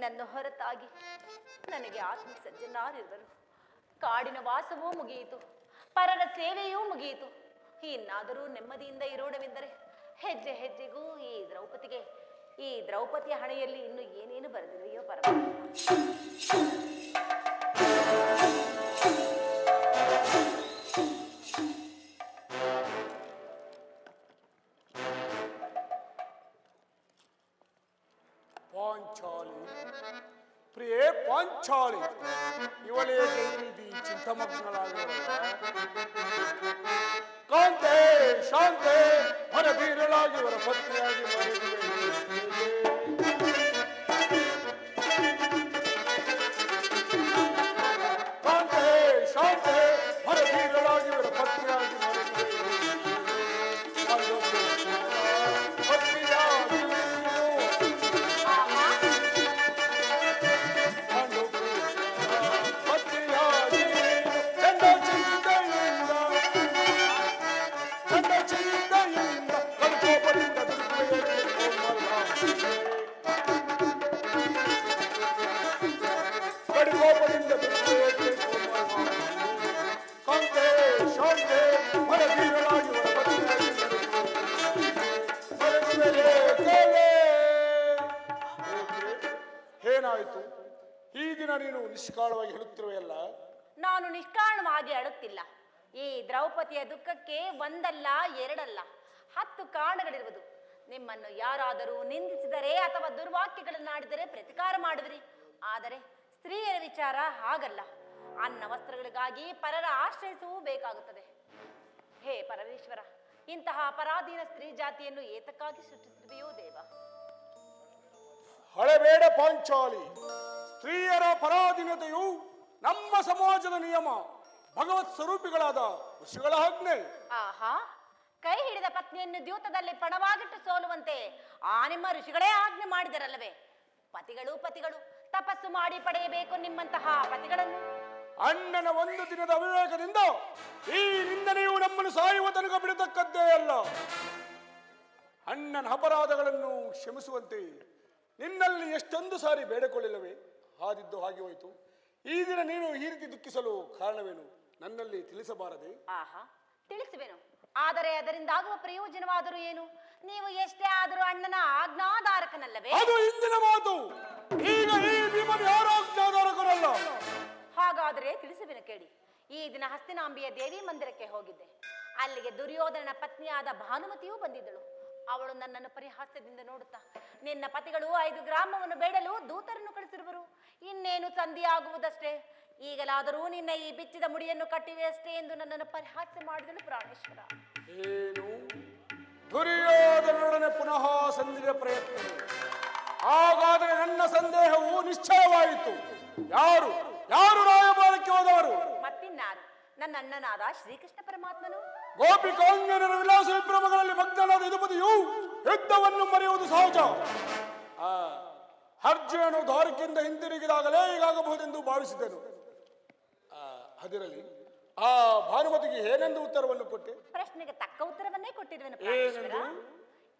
ನಿನ್ನನ್ನು ಹೊರತಾಗಿ ನನಗೆ ಆತ್ಮಸಜ್ಜನಾರಿರುವರು. ಕಾಡಿನ ವಾಸವೂ ಮುಗಿಯಿತು, ಪರರ ಸೇವೆಯೂ ಮುಗಿಯಿತು. ಇನ್ನಾದರೂ ನೆಮ್ಮದಿಯಿಂದ ಇರೋಣವೆಂದರೆ ಹೆಜ್ಜೆ ಹೆಜ್ಜೆಗೂ ಈ ದ್ರೌಪದಿಯ ಹಣೆಯಲ್ಲಿ ಇನ್ನು ಏನೇನು ಬರೆದಿದೆಯೋ ಪಾಂಚಾಲಿ, ಪ್ರಿಯೇ ಪಾಂಚಾಲಿ, ಇವಳೇ ಈ ರೀತಿ ಚಿಂತಮಗ್ನಳಾಗಿರುವ ಕಾಂತೆ ಶಾಂತೆ ಹೊರಬೀರಲಾಗಿ ಇವರ ಪತ್ನಿಯಾಗಿ ಮಾಡಿರುವೆ. ಕಾಂತೆ ಶಾಂತೆ ಹೊರಬೀರಲಾಗಿ ಇವರ ಪತ್ನಿಯಾಗಿ ಏನಾಯಿತು? ಈ ದಿನ ನೀನು ನಿಷ್ಕಾಳವಾಗಿ ಹೇಳುತ್ತಿರುವೆಯಲ್ಲ? ನಾನು ನಿಷ್ಕಾರಣವಾಗಿ ಅಳುತ್ತಿಲ್ಲ. ಈ ದ್ರೌಪದಿಯ ದುಃಖಕ್ಕೆ ಒಂದಲ್ಲ ಎರಡಲ್ಲ 10 ಕಾರಣಗಳಿರುವುದು. ನಿಮ್ಮನ್ನು ಯಾರಾದರೂ ನಿಂದಿಸಿದರೆ ಅಥವಾ ದುರ್ವಾಕ್ಯಗಳನ್ನಾಡಿದರೆ ಪ್ರತಿಕಾರ ಮಾಡುವಿರಿ. ಆದರೆ ಸ್ತ್ರೀಯರ ವಿಚಾರ ಹಾಗಲ್ಲ. ಅನ್ನ ವಸ್ತ್ರಗಳಿಗಾಗಿ ಪರರ ಆಶ್ರಯಿಸುವ ಬೇಕಾಗುತ್ತದೆ. ಹೇ ಪರಮೇಶ್ವರ, ಇಂತಹ ಅಪರಾಧೀನ ಸ್ತ್ರೀ ಜಾತಿಯನ್ನು ಏತಕ್ಕಾಗಿ ಸೃಷ್ಟಿಸಿದೆಯೋ ದೇವ? ಹಳೆಬೇಡ ಪಾಂಚಾಲಿ, ಸ್ತ್ರೀಯರ ಪರಾಧೀನತೆಯು ನಮ್ಮ ಸಮಾಜದ ನಿಯಮ, ಭಗವತ್ ಸ್ವರೂಪಿಗಳಾದ ಋಷಿಗಳ ಆಜ್ಞೆ. ಆಹಾ, ಕೈ ಹಿಡಿದ ಪತ್ನಿಯನ್ನು ದ್ಯೂತದಲ್ಲಿ ಪಣವಾಗಿಟ್ಟು ಸೋಲುವಂತೆ ಆ ನಿಮ್ಮ ಋಷಿಗಳೇ ಆಜ್ಞೆ ಮಾಡಿದರಲ್ಲವೇ? ಪತಿಗಳು ತಪಸ್ಸು ಮಾಡಿ ಪಡೆಯಬೇಕು ನಿಮ್ಮಂತಹ ಪತಿಗಳನ್ನು. ಅಣ್ಣನ ಒಂದು ದಿನದ ಅವಿವೇಕದಿಂದ ಈ ನಿಂದನೆಯು ನಮ್ಮನ್ನು ಸಾಯುವ ತನಕ ಬಿಡತಕ್ಕದ್ದೇ ಅಲ್ಲ. ಅಣ್ಣನ ಅಪರಾಧಗಳನ್ನು ಕ್ಷಮಿಸುವಂತೆ ನಿನ್ನಲ್ಲಿ ಎಷ್ಟೊಂದು ಸಾರಿ ಬೇಡಿಕೊಳ್ಳಿಲ್ಲವೇ? ಆದಿದ್ದು ಹಾಗೆ ಹೋಯಿತು. ಈ ದಿನ ನೀನು ಈ ರೀತಿ ದುಃಖಿಸಲು ಕಾರಣವೇನು? ನನ್ನಲ್ಲಿ ತಿಳಿಸಬಾರದೆ? ಆಹಾ, ತಿಳಿಸುವೆನು. ಆದರೆ ಅದರಿಂದಾಗುವ ಪ್ರಯೋಜನವಾದರೂ ಏನು? ನೀವು ಎಷ್ಟೇ ಆದರೂ ಅಣ್ಣನ ಆಜ್ಞಾಧಾರಕನಲ್ಲವೇ? ಅದು ಇಂದಿನ ಮಾತು. ಈಗ ಈ ಭೀಮನು ಯಾರು ಆಜ್ಞಾಧಾರಕರಲ್ಲ. ಹಾಗಾದರೆ ತಿಳಿಸುವೆನು ಕೇಳಿ. ಈ ದಿನ ಹಸ್ತಿನಾಂಬಿಯ ದೇವಿ ಮಂದಿರಕ್ಕೆ ಹೋಗಿದ್ದೆ. ಅಲ್ಲಿಗೆ ದುರ್ಯೋಧನನ ಪತ್ನಿಯಾದ ಭಾನುಮತಿಯೂ ಬಂದಿದ್ದಳು. ಅವಳು ನನ್ನನ್ನು ಪರಿಹಾಸ್ಯದಿಂದ ನೋಡುತ್ತಾ, ನಿನ್ನ ಪತಿಗಳು 5 ಗ್ರಾಮವನ್ನು ಬೇಡಲು ದೂತರನ್ನು ಕಳಿಸಿರುವರು, ಇನ್ನೇನು ಸಂಧಿಯಾಗುವುದಷ್ಟೇ, ಈಗಲಾದರೂ ನಿನ್ನ ಈ ಬಿಚ್ಚಿದ ಮುಡಿಯನ್ನು ಕಟ್ಟಿವೆ ಅಷ್ಟೇ ಎಂದು ನನ್ನನ್ನು ಪರಿಹಾಸ್ಯ ಮಾಡಿದಳು ಪ್ರಾಣೇಶ್ವರ. ಏನು ದುರ್ಯೋಧನೊಡನೆ ಪುನಃ ಸಂಧಿಗೆ ಪ್ರಯತ್ನ? ಹಾಗಾದರೆ ನನ್ನ ಸಂದೇಹವು ನಿಶ್ಚಯವಾಯಿತು. ಯಾರು ರಾಯಭಾರಕ್ಕೆ ಹೋದವರು? ಮತ್ತಿನ್ನಾರು? ನನ್ನ ಅಣ್ಣನಾದ ಶ್ರೀಕೃಷ್ಣ ಪರಮಾತ್ಮನು. ಗೋಪಿಕಾಂಗನರ ವಿಲಾಸ ವಿಭ್ರಮಗಳಲ್ಲಿ ಮಗ್ನನಾದ ಯದುಪತಿಯು ಯುದ್ಧವನ್ನು ಮರೆಯುವುದು ಸಹಜ. ಅರ್ಜುನನು ದ್ವಾರಕೆಯಿಂದ ಹಿಂತಿರುಗಿದಾಗಲೇ ಹೀಗಾಗಬಹುದೆಂದು ಭಾವಿಸಿದನು. ಅದಿರಲಿ, ಆ ಭಾನುಮತಿಗೆ ಏನೆಂದು ಉತ್ತರವನ್ನು ಕೊಟ್ಟೆ? ಪ್ರಶ್ನೆಗೆ ತಕ್ಕ ಉತ್ತರವನ್ನೇ ಕೊಟ್ಟಿರುವೆನು.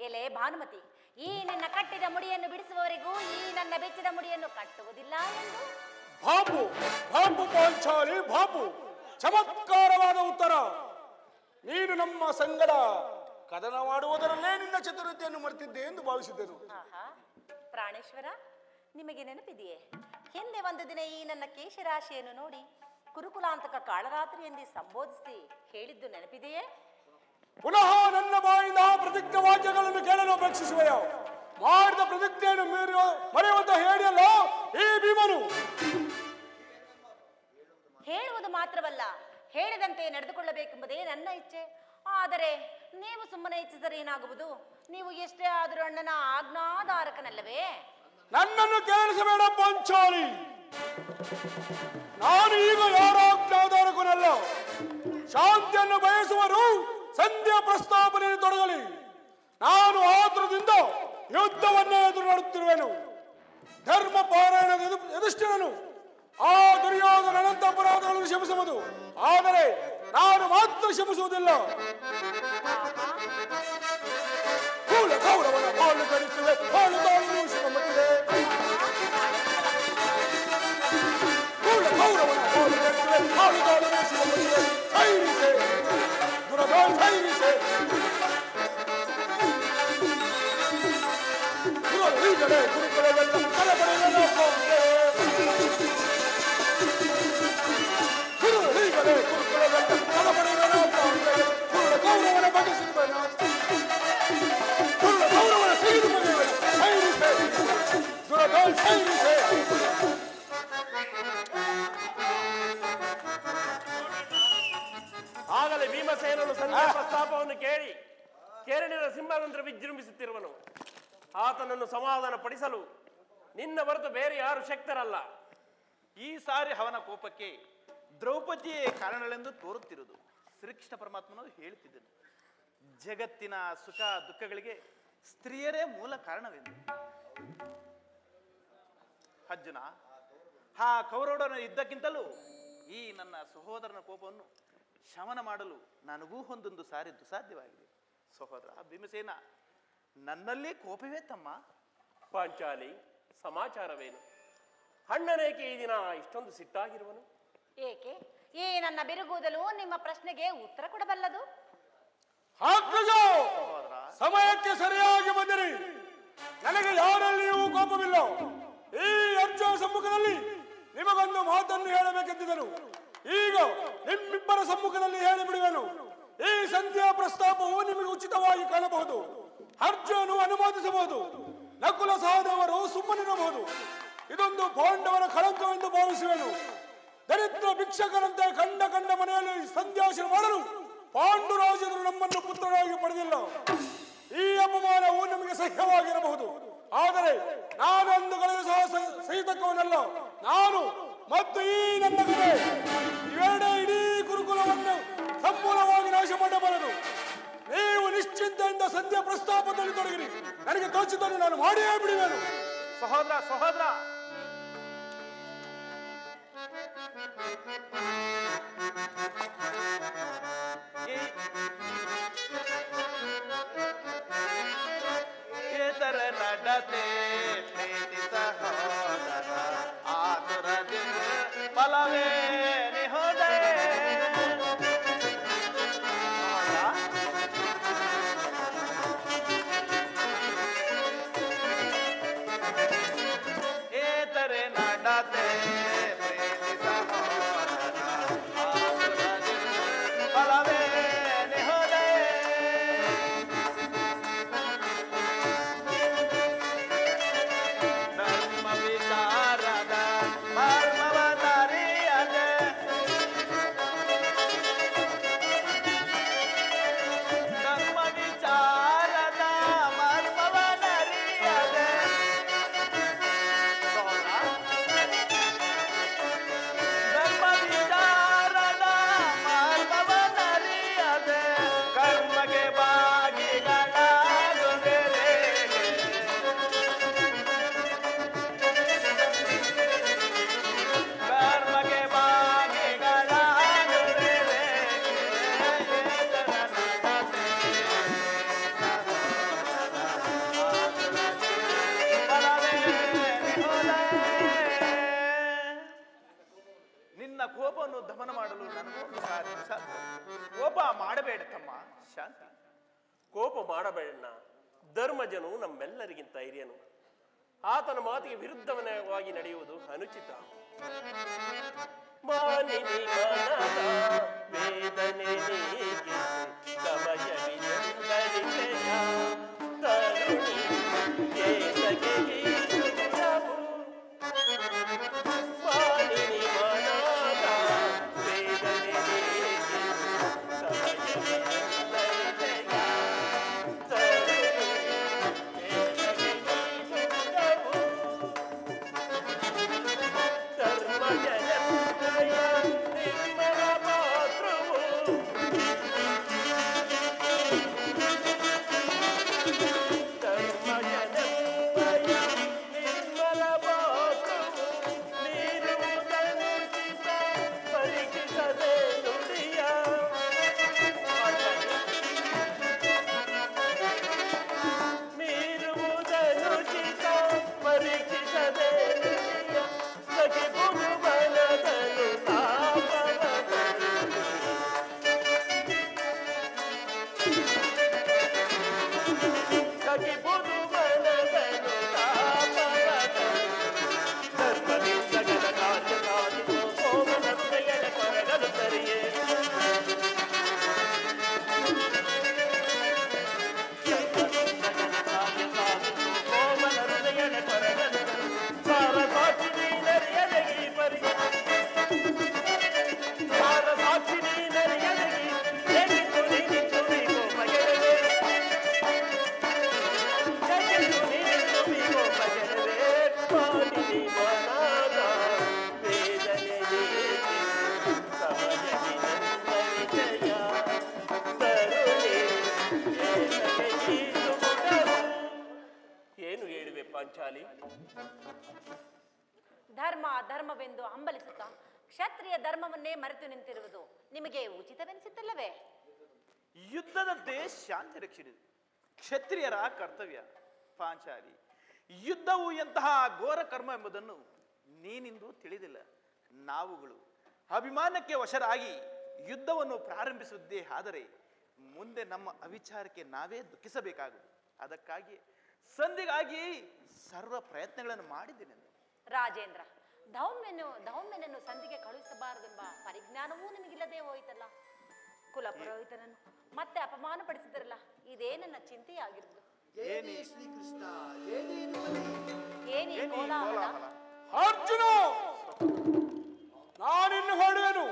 ಎಲೆ ಭಾನುಮತಿ, ಈ ನಿನ್ನ ಕಟ್ಟಿದ ಮುಡಿಯನ್ನು ಬಿಡಿಸುವವರೆಗೂ ಈ ನನ್ನ ಬೆಚ್ಚಿದ ಮುಡಿಯನ್ನು ಕಟ್ಟುವುದಿಲ್ಲ ಎಂದು. ಬಾಪು ಪಾಂಚಾಲಿ, ಬಾಪು, ಚಮತ್ಕಾರವಾದ ಉತ್ತರ. ನೀನು ನಮ್ಮ ಸಂಗಡ ಕದನ ಮಾಡುವುದರಲ್ಲೇ ನಿನ್ನ ಚತುರತೆಯನ್ನು ಮರೆತಿದ್ದೆ ಎಂದು ಭಾವಿಸಿದ್ದೆನು. ಪ್ರಾಣೇಶ್ವರ, ನಿಮಗೆ ನೆನಪಿದೆಯೇ? ಹಿಂದೆ ಒಂದು ದಿನ ಈ ನನ್ನ ಕೇಶರಾಶಿಯನ್ನು ನೋಡಿ ಕುರುಕುಲಾಂತಕ ಕಾಳರಾತ್ರಿ ಎಂದು ಸಂಬೋಧಿಸಿ ಹೇಳಿದ್ದು ನೆನಪಿದೆಯೇ? ಪುನಃ ನನ್ನ ಬಾಯಿಂದ ಪ್ರತಿಜ್ಞಾ ವಾಕ್ಯಗಳನ್ನು ಕೇಳಲು ಅಪೇಕ್ಷಿಸುವೆಯೋ? ಮಾಡಿದ ಪ್ರತಿಜ್ಞೆಯನ್ನು ಮರೆಯುವಂತ ಹೇಳಿಯಲ್ಲ ಈ ಭೀಮನು. ಹೇಳುವುದು ಮಾತ್ರವಲ್ಲ, ಹೇಳಿದಂತೆ ನಡೆದುಕೊಳ್ಳಬೇಕೆಂಬುದೇ ನನ್ನ ಇಚ್ಛೆ. ಆದರೆ ನೀವು ಸುಮ್ಮನೆ ಇಚ್ಛಿಸಿದರೆ ಏನಾಗುವುದು? ನೀವು ಎಷ್ಟೇ ಆದರೂ ಅಣ್ಣನ ಆಜ್ಞಾಧಾರಕನಲ್ಲವೇ? ನನ್ನನ್ನು ಕೇಳಿಸಬೇಡ ಪಾಂಚಾಲಿ. ನಾನು ಈಗ ಯಾರ ಆಜ್ಞಾಧಾರಕನಲ್ಲ. ಶಾಂತಿಯನ್ನು ಬಯಸುವರು ಸಂಧ್ಯಾ ಪ್ರಸ್ತಾಪನೆಯನ್ನು ತೊಡಗಲಿ. ನಾನು ಆತುರದಿಂದ ಯುದ್ಧವನ್ನೇ ಎದುರು ಮಾಡುತ್ತಿರುವೆನು. ಧರ್ಮ ಪಾರಾಯಣದ ಎದುಷ್ಟಿರನು. ಆ ದುರ್ಯೋಧನ ಅನಂತ ಅಪರಾಧಗಳನ್ನು ಕ್ಷಮಿಸಬಹುದು, ಆದರೆ ನಾನು ಮಾತ್ರ ಕ್ಷಮಿಸುವುದಿಲ್ಲ. ಕೌರವನ ಪಾಲು ಧರಿಸುವೆ, ಪಾಲು ತಾಳು ಶ್ರೀಮತಿಗೆ. ಭೀಮಸೇನನು ಸಂಧ್ಯಾ ಪ್ರಸ್ತಾಪವನ್ನು ಕೇಳಿ ಕೇರಳಿನ ಸಿಂಹದಂತ್ರ ವಿಜೃಂಭಿಸುತ್ತಿರುವನು. ಆತನನ್ನು ಸಮಾಧಾನ ಪಡಿಸಲು ನಿನ್ನ ಹೊರತು ಬೇರೆ ಯಾರು ಶಕ್ತರಲ್ಲ. ಈ ಸಾರಿ ಅವನ ಕೋಪಕ್ಕೆ ದ್ರೌಪದಿಯೇ ಕಾರಣಗಳೆಂದು ತೋರುತ್ತಿರುವುದು. ಶ್ರೀಕೃಷ್ಣ ಪರಮಾತ್ಮನು ಹೇಳುತ್ತಿದ್ದನು, ಜಗತ್ತಿನ ಸುಖ ದುಃಖಗಳಿಗೆ ಸ್ತ್ರೀಯರೇ ಮೂಲ ಕಾರಣವೆಂದು. ಅರ್ಜುನ, ಆ ಕೌರವನ ಯುದ್ಧಕ್ಕಿಂತಲೂ ಈ ನನ್ನ ಸಹೋದರನ ಕೋಪವನ್ನು ಶಮನ ಮಾಡಲು ನನಗೂ ಒಂದೊಂದು ಸಾರಿ ದುಸಾಧ್ಯವಾಗಿದೆ. ಸಹೋದರ ಭೀಮಸೇನ, ನನ್ನಲ್ಲಿ ಕೋಪವೇ ತಮ್ಮ. ಪಾಂಚಾಲಿ, ಸಮಾಚಾರವೇನು? ಅಣ್ಣನೇಕೆ ಈ ದಿನ ಇಷ್ಟೊಂದು ಸಿಟ್ಟಾಗಿರುವನು? ಏಕೆ? ಈ ನನ್ನ ಬಿರುಗೂದಲು ನಿಮ್ಮ ಪ್ರಶ್ನೆಗೆ ಉತ್ತರ ಕೊಡಬಲ್ಲದು. ಸಮಯಕ್ಕೆ ಸರಿಯಾಗಿ ಬಂದಿರಿ. ನನಗೆ ಯಾರಲ್ಲಿಯೂ ಕೋಪವಿಲ್ಲ. ಈ ಅರ್ಜುನ ಸಮ್ಮುಖದಲ್ಲಿ ನಿಮಗೊಂದು ಮಾತನ್ನು ಹೇಳಬೇಕೆಂದಿದ್ದನು. ಈಗ ನಿಮ್ಮಿಬ್ಬರ ಸಮ್ಮುಖದಲ್ಲಿ ಹೇಳಿಬಿಡುವೆನು. ಈ ಸಂಧ್ಯಾ ಪ್ರಸ್ತಾಪವು ನಿಮಗೆ ಉಚಿತವಾಗಿ ಕಾಣಬಹುದು. ಅರ್ಜುನನು ಅನುಮೋದಿಸಬಹುದು, ನಕುಲ ಸಹದೇವರು ಸುಮ್ಮನಿರಬಹುದು. ಇದೊಂದು ಪಾಂಡವರ ಕಳಂಕವೆಂದು ಭಾವಿಸುವೆನು. ದರಿದ್ರ ಭಿಕ್ಷಕರಂತೆ ಕಂಡ ಮನೆಯಲ್ಲಿ ಸಂಧ್ಯಾಶನ ಮಾಡಲು ಪಾಂಡುರಾಜರು ನಮ್ಮನ್ನು ಪುತ್ರರಾಗಿ ಪಡೆದಿಲ್ಲ. ಈ ಅಪಮಾನವು ನಮಗೆ ಸಹ್ಯವಾಗಿರಬಹುದು, ಆದರೆ ನಾನೊಂದು ಗಳಿಗೆ ಸಹ ಸಹಿತಕ್ಕವನಲ್ಲ. ನಾನು ಮತ್ತು ಈ ನನ್ನ ಕಡೆ ಇವೆರಡೇ ಇಡೀ ಗುರುಕುಲವನ್ನು ಸಂಪೂರ್ಣವಾಗಿ ನಾಶ ಮಾಡಬಾರದು. ನೀವು ನಿಶ್ಚಿಂತೆಯಿಂದ ಸಂಧ್ಯಾ ಪ್ರಸ್ತಾಪದಲ್ಲಿ ತೊಡಗಿರಿ. ನನಗೆ ತೋಚಿದ್ದನ್ನು ನಾನು ಮಾಡಿಯೇ ಬಿಡುವೆನು. ಸಹೋದರ ಏತರ ನಡತೆ ಪ್ರೀತಿ ಸಹೋದರ ಆತುರದಿಂದ ಫಲವೇ ನಿಹೋದೆ. ಏತರೆ ನಡತೆ ಪ್ರೀತಿ ಸಹೋದರ ಆತುರದಿಂದ ಫಲವೇ ನಿಹೋದೆ. ಧರ್ಮ ವಿಚಾರದ ಮರ್ಮವನರಿಯದೆ ಧರ್ಮ ವಿಚಾರದ ಮರ್ಮವನರಿಯದೆ ಧರ್ಮ ವಿಚಾರದ ಮರ್ಮವನರಿಯದೆ ಕರ್ಮಗೆ ಬಾಗಿಗಳಾಗುವೆರೆ. ಕರ್ಮಗೆ ಬಾಗಿಗಳಾಗುವೆರೆ. ಏತರ ನಡತೆ ಫಲವೇ ನಿಹೋದೆ. ನಿನ್ನ ಕೋಪವನ್ನು ದಮನ ಮಾಡಲು ನನಗೊಂದು ಸಾಧ್ಯ. ಕೋಪ ಮಾಡಬೇಡ ತಮ್ಮ, ಶಾಂತಿ. ಕೋಪ ಮಾಡಬೇಡಣ್ಣ. ಧರ್ಮಜನು ನಮ್ಮೆಲ್ಲರಿಗಿಂತ ಹಿರಿಯನು. ಆತನ ಮಾತಿಗೆ ವಿರುದ್ಧವಾಗಿ ನಡೆಯುವುದು ಅನುಚಿತ. ಮಾನಿನಿ ಮನದ ವೇದನೆ ನೀಗಿಸಿ ಸಮಯವಿದೆಂದರಿಕೆಯ ತರುಣಿ ಕೇಸಗೆ ಹೀರುವುದವು. ಮಾನಿನಿ ಮನದ ವೇದನೆ ನೀಗಿಸಿ ಸಮಯವಿದೆಂದರಿಕೆಯ ತರುಣಿ ಕೇಸಗೆ ಹೀರುವುದವು. ಧರ್ಮಜನಂದಯ ನಿರ್ಮಲ ಮಾತೃವು ಧರ್ಮಜನಂದಯ ನಿರ್ಮಲ ಮಾತೃವು ನೀರುವುದನುಚಿತ ಪರೀಕ್ಷಿಸದೆ ನುಡಿಯ. ಮೀರುವುದನುಚಿತ ಪರೀಕ್ಷಿಸದೆ ನುಡಿಯ. ಸಖಿ ಭುವನದನು ತಾಪವದನು. ಸಖಿ ಭುವನದನು ತಾಪವದನು. ಧರ್ಮದಿಂದ ಗದ ಕಾರ್ಯ ಸಾಧಿಸೋ ಸೋಮನಂದೆಗಳ ಕೊರಗಲು ಸರಿಯೇ. ಧರ್ಮದಿಂದ ಗದ ಕಾರ್ಯ ಸಾಧಿಸೋ ಸೋಮನಂದೆಗಳ ಕೊರಗಲು ಸಾರಸಾಕ್ಷಿ ನೀನರಿಯದಗಿ ಪರಿ ಸಾರಸಾಕ್ಷಿ ನೀನರಿಯದಗಿ ಪಾಂಚಾಲಿ? ಧರ್ಮ ಧರ್ಮವೆಂದು ಹಂಬಲಿಸುತ್ತಾ ಕ್ಷತ್ರಿಯ ಧರ್ಮವನ್ನೇ ಮರೆತು ನಿಂತಿರುವುದು ನಿಮಗೆ ಉಚಿತವೆನಿಸುತ್ತಲ್ಲವೇ? ಯುದ್ಧದಂತೆ ಶಾಂತಿ ರಕ್ಷಣೆ ಕ್ಷತ್ರಿಯರ ಕರ್ತವ್ಯ. ಪಾಂಚಾಲಿ, ಯುದ್ಧವು ಎಂತಹ ಘೋರ ಕರ್ಮ ಎಂಬುದನ್ನು ನೀನಿಂದು ತಿಳಿದಿಲ್ಲ. ನಾವುಗಳು ಅಭಿಮಾನಕ್ಕೆ ವಶರಾಗಿ ಯುದ್ಧವನ್ನು ಪ್ರಾರಂಭಿಸುವುದೇ ಆದರೆ ಮುಂದೆ ನಮ್ಮ ಅವಿಚಾರಕ್ಕೆ ನಾವೇ ದುಃಖಿಸಬೇಕಾಗುವುದು. ಅದಕ್ಕಾಗಿ ಸಂಧಿಗಾಗಿ ಸರ್ವ ಪ್ರಯತ್ನಗಳನ್ನು ಮಾಡಿದ್ದೇನೆ. ರಾಜೇಂದ್ರ, ಧೌಮ್ಯನನ್ನು ಸಂಧಿಗೆ ಕಳುಹಿಸಬಾರದೆಂಬ ಪರಿಜ್ಞಾನವೂ ನಿಮಗಿಲ್ಲದೆ ಹೋಯಿತಲ್ಲ. ಕುಲಪುರೋಹಿತನನ್ನು ಮತ್ತೆ ಅಪಮಾನ ಪಡಿಸಿದ್ರಲ್ಲ, ಇದೇ ನನ್ನ ಚಿಂತೆಯಾಗಿರುವುದು. ಏನೇ ಕೋಲಾಹಲ? ಅರ್ಜುನ, ನಾನಿನ್ನು ಹೊಡೆಯನು.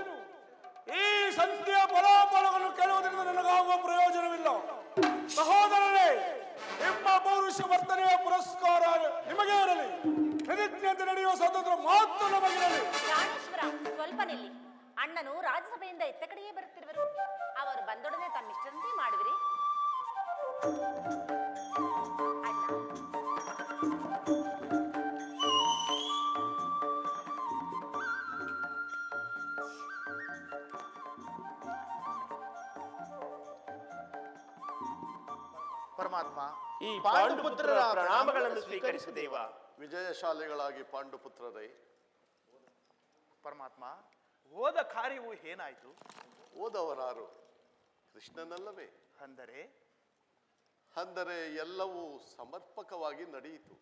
ಈ ಸಂಧಿಯ ಫಲಾಫಲವನ್ನು ಕೇಳುವುದರಿಂದ ನನಗಾಗುವ ಪ್ರಯೋಜನವಿಲ್ಲ. ಸಹೋದರರೇ, ನಿಮ್ಮ ಪೌರುಷ ವರ್ತನೆಯ ಪುರಸ್ಕಾರ ನಿಮಗೆ ಇರಲಿ. ಪ್ರತಿಜ್ಞೆಯಂತೆ ನಡೆಯುವ ಸ್ವಾತಂತ್ರ್ಯ ಮಾತ್ರ ನಮಗಿರಲಿ. ಪ್ರಾಣೇಶ್ವರ, ಸ್ವಲ್ಪ ನಿಲ್ಲಿ. ಅಣ್ಣನು ರಾಜ್ಯಸಭೆಯಿಂದ ಇತ್ತ ಕಡೆಯೇ ಬರುತ್ತಿರುವರು. ಅವರು ಬಂದೊಡನೆ ತಮ್ಮಿಷ್ಟಂತೆ ಮಾಡುವಿರಿ. ಅಣ್ಣ, ಪರಮಾತ್ಮ, ಈ ಪಾಂಡುಪುತ್ರರ ಪ್ರಣಾಮಗಳನ್ನು ಸ್ವೀಕರಿಸು ದೇವ. ವಿಜಯಶಾಲಿಗಳಾಗಿ ಪಾಂಡುಪುತ್ರರೇ. ಪರಮಾತ್ಮ, ಹೋದ ಕಾರ್ಯವು ಏನಾಯಿತು? ಓದವರಾರು ಕೃಷ್ಣನಲ್ಲವೇ? ಅಂದರೆ ಎಲ್ಲವೂ ಸಮರ್ಪಕವಾಗಿ ನಡೆಯಿತು.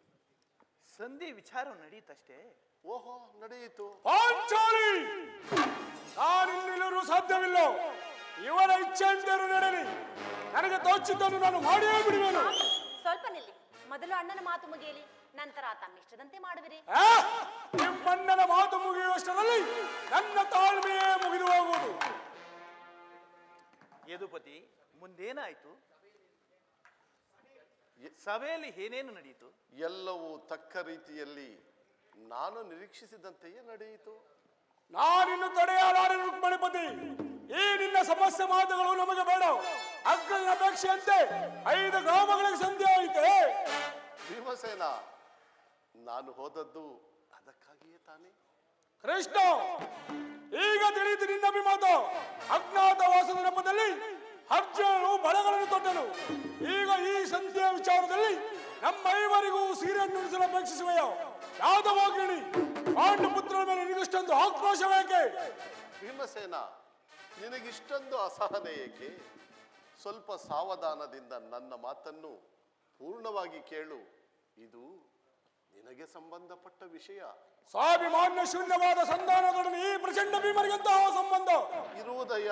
ಸಂಧಿ ವಿಚಾರ ನಡೆಯಿತಷ್ಟೇ. ಓಹೋ, ನಡೆಯಿತು. ಪಾಂಚಾಲಿ, ನಾನಿಲ್ಲಿರಲು ಸಾಧ್ಯವಿಲ್ಲ. ಇವರ ಇಚ್ಛೆಯಂತೆಯೂ ನಡೆಯಲಿ. ನನಗೆ ತೋಚಿದ್ದನ್ನು ನಾನು ಮಾಡಿಯೇ ಬಿಡುವೆನು. ಸ್ವಲ್ಪ ನಿಲ್ಲಿ. ಮೊದಲು ಅಣ್ಣನ ಮಾತು ಮುಗಿಯಲಿ, ನಂತರ ತಮ್ಮಿಷ್ಟದಂತೆ ಮಾಡುವಿರಿ. ನಿಮ್ಮಣ್ಣನ ಮಾತು ಮುಗಿಯುವಷ್ಟರಲ್ಲಿ ನನ್ನ ತಾಳ್ಮೆಯೇ ಮುಗಿದು ಹೋಗುವುದು. ಯದುಪತಿ, ಮುಂದೇನಾಯ್ತು? ಸಭೆಯಲ್ಲಿ ಏನೇನು ನಡೆಯಿತು? ಎಲ್ಲವೂ ತಕ್ಕ ರೀತಿಯಲ್ಲಿ ನಾನು ನಿರೀಕ್ಷಿಸಿದಂತೆಯೇ ನಡೆಯಿತು. ನಾನಿನ್ನು ತಡೆಯಲಾರೆ ರುಕ್ಮಣಿಪತಿ. ಈ ನಿನ್ನ ಸಮಸ್ಯೆ ಮಾತುಗಳು ನಮಗೆ ಬೇಡ. ಅಗ್ಗದ ಅಪೇಕ್ಷೆಯಂತೆ 5 ಗ್ರಾಮಗಳಿಗೆ ಸಂಧಿ ಆಯಿತೆ. ಭೀಮಸೇನ, ನಾನು ಹೋದದ್ದು ಅದಕ್ಕಾಗಿಯೇ ತಾನೇ. ಕೃಷ್ಣ, ಈಗ ತಿಳಿಯಿತು ನಿನ್ನ ಅಭಿಮತ. ಅಜ್ಞಾತವಾಸದ ನೆಪದಲ್ಲಿ ಅರ್ಜುನನು ಬಲಗಳನ್ನು ತೊಟ್ಟನು. ಈಗ ಈ ಸಂಧಿಯ ವಿಚಾರದಲ್ಲಿ ನಮ್ಮ ಐವರಿಗೂ ಸೀರೆಯನ್ನು ಉಳಿಸಲು ಅಪೇಕ್ಷಿಸುವೆಯೋ? ಯಾದವಾಗಿಣಿ, ಪಾಂಡುಪುತ್ರರ ಮೇಲೆ ನಿನಗಿಷ್ಟೊಂದು ಆಕ್ರೋಶವೇಕೆ? ಭೀಮಸೇನ, ನಿನಗಿಷ್ಟೊಂದು ಅಸಹನೆ ಏಕೆ? ಸ್ವಲ್ಪ ಸಾವಧಾನದಿಂದ ನನ್ನ ಮಾತನ್ನು ಪೂರ್ಣವಾಗಿ ಕೇಳು. ಇದು ನಿನಗೆ ಸಂಬಂಧಪಟ್ಟ ವಿಷಯ. ಸ್ವಾಭಿಮಾನ್ಯ ಶೂನ್ಯವಾದ ಸಂಧಾನಗಳನ್ನು ಈ ಪ್ರಚಂಡ ಭೀಮರಿಗಂತಹ ಸಂಬಂಧ ಇರುವುದಯ್ಯ.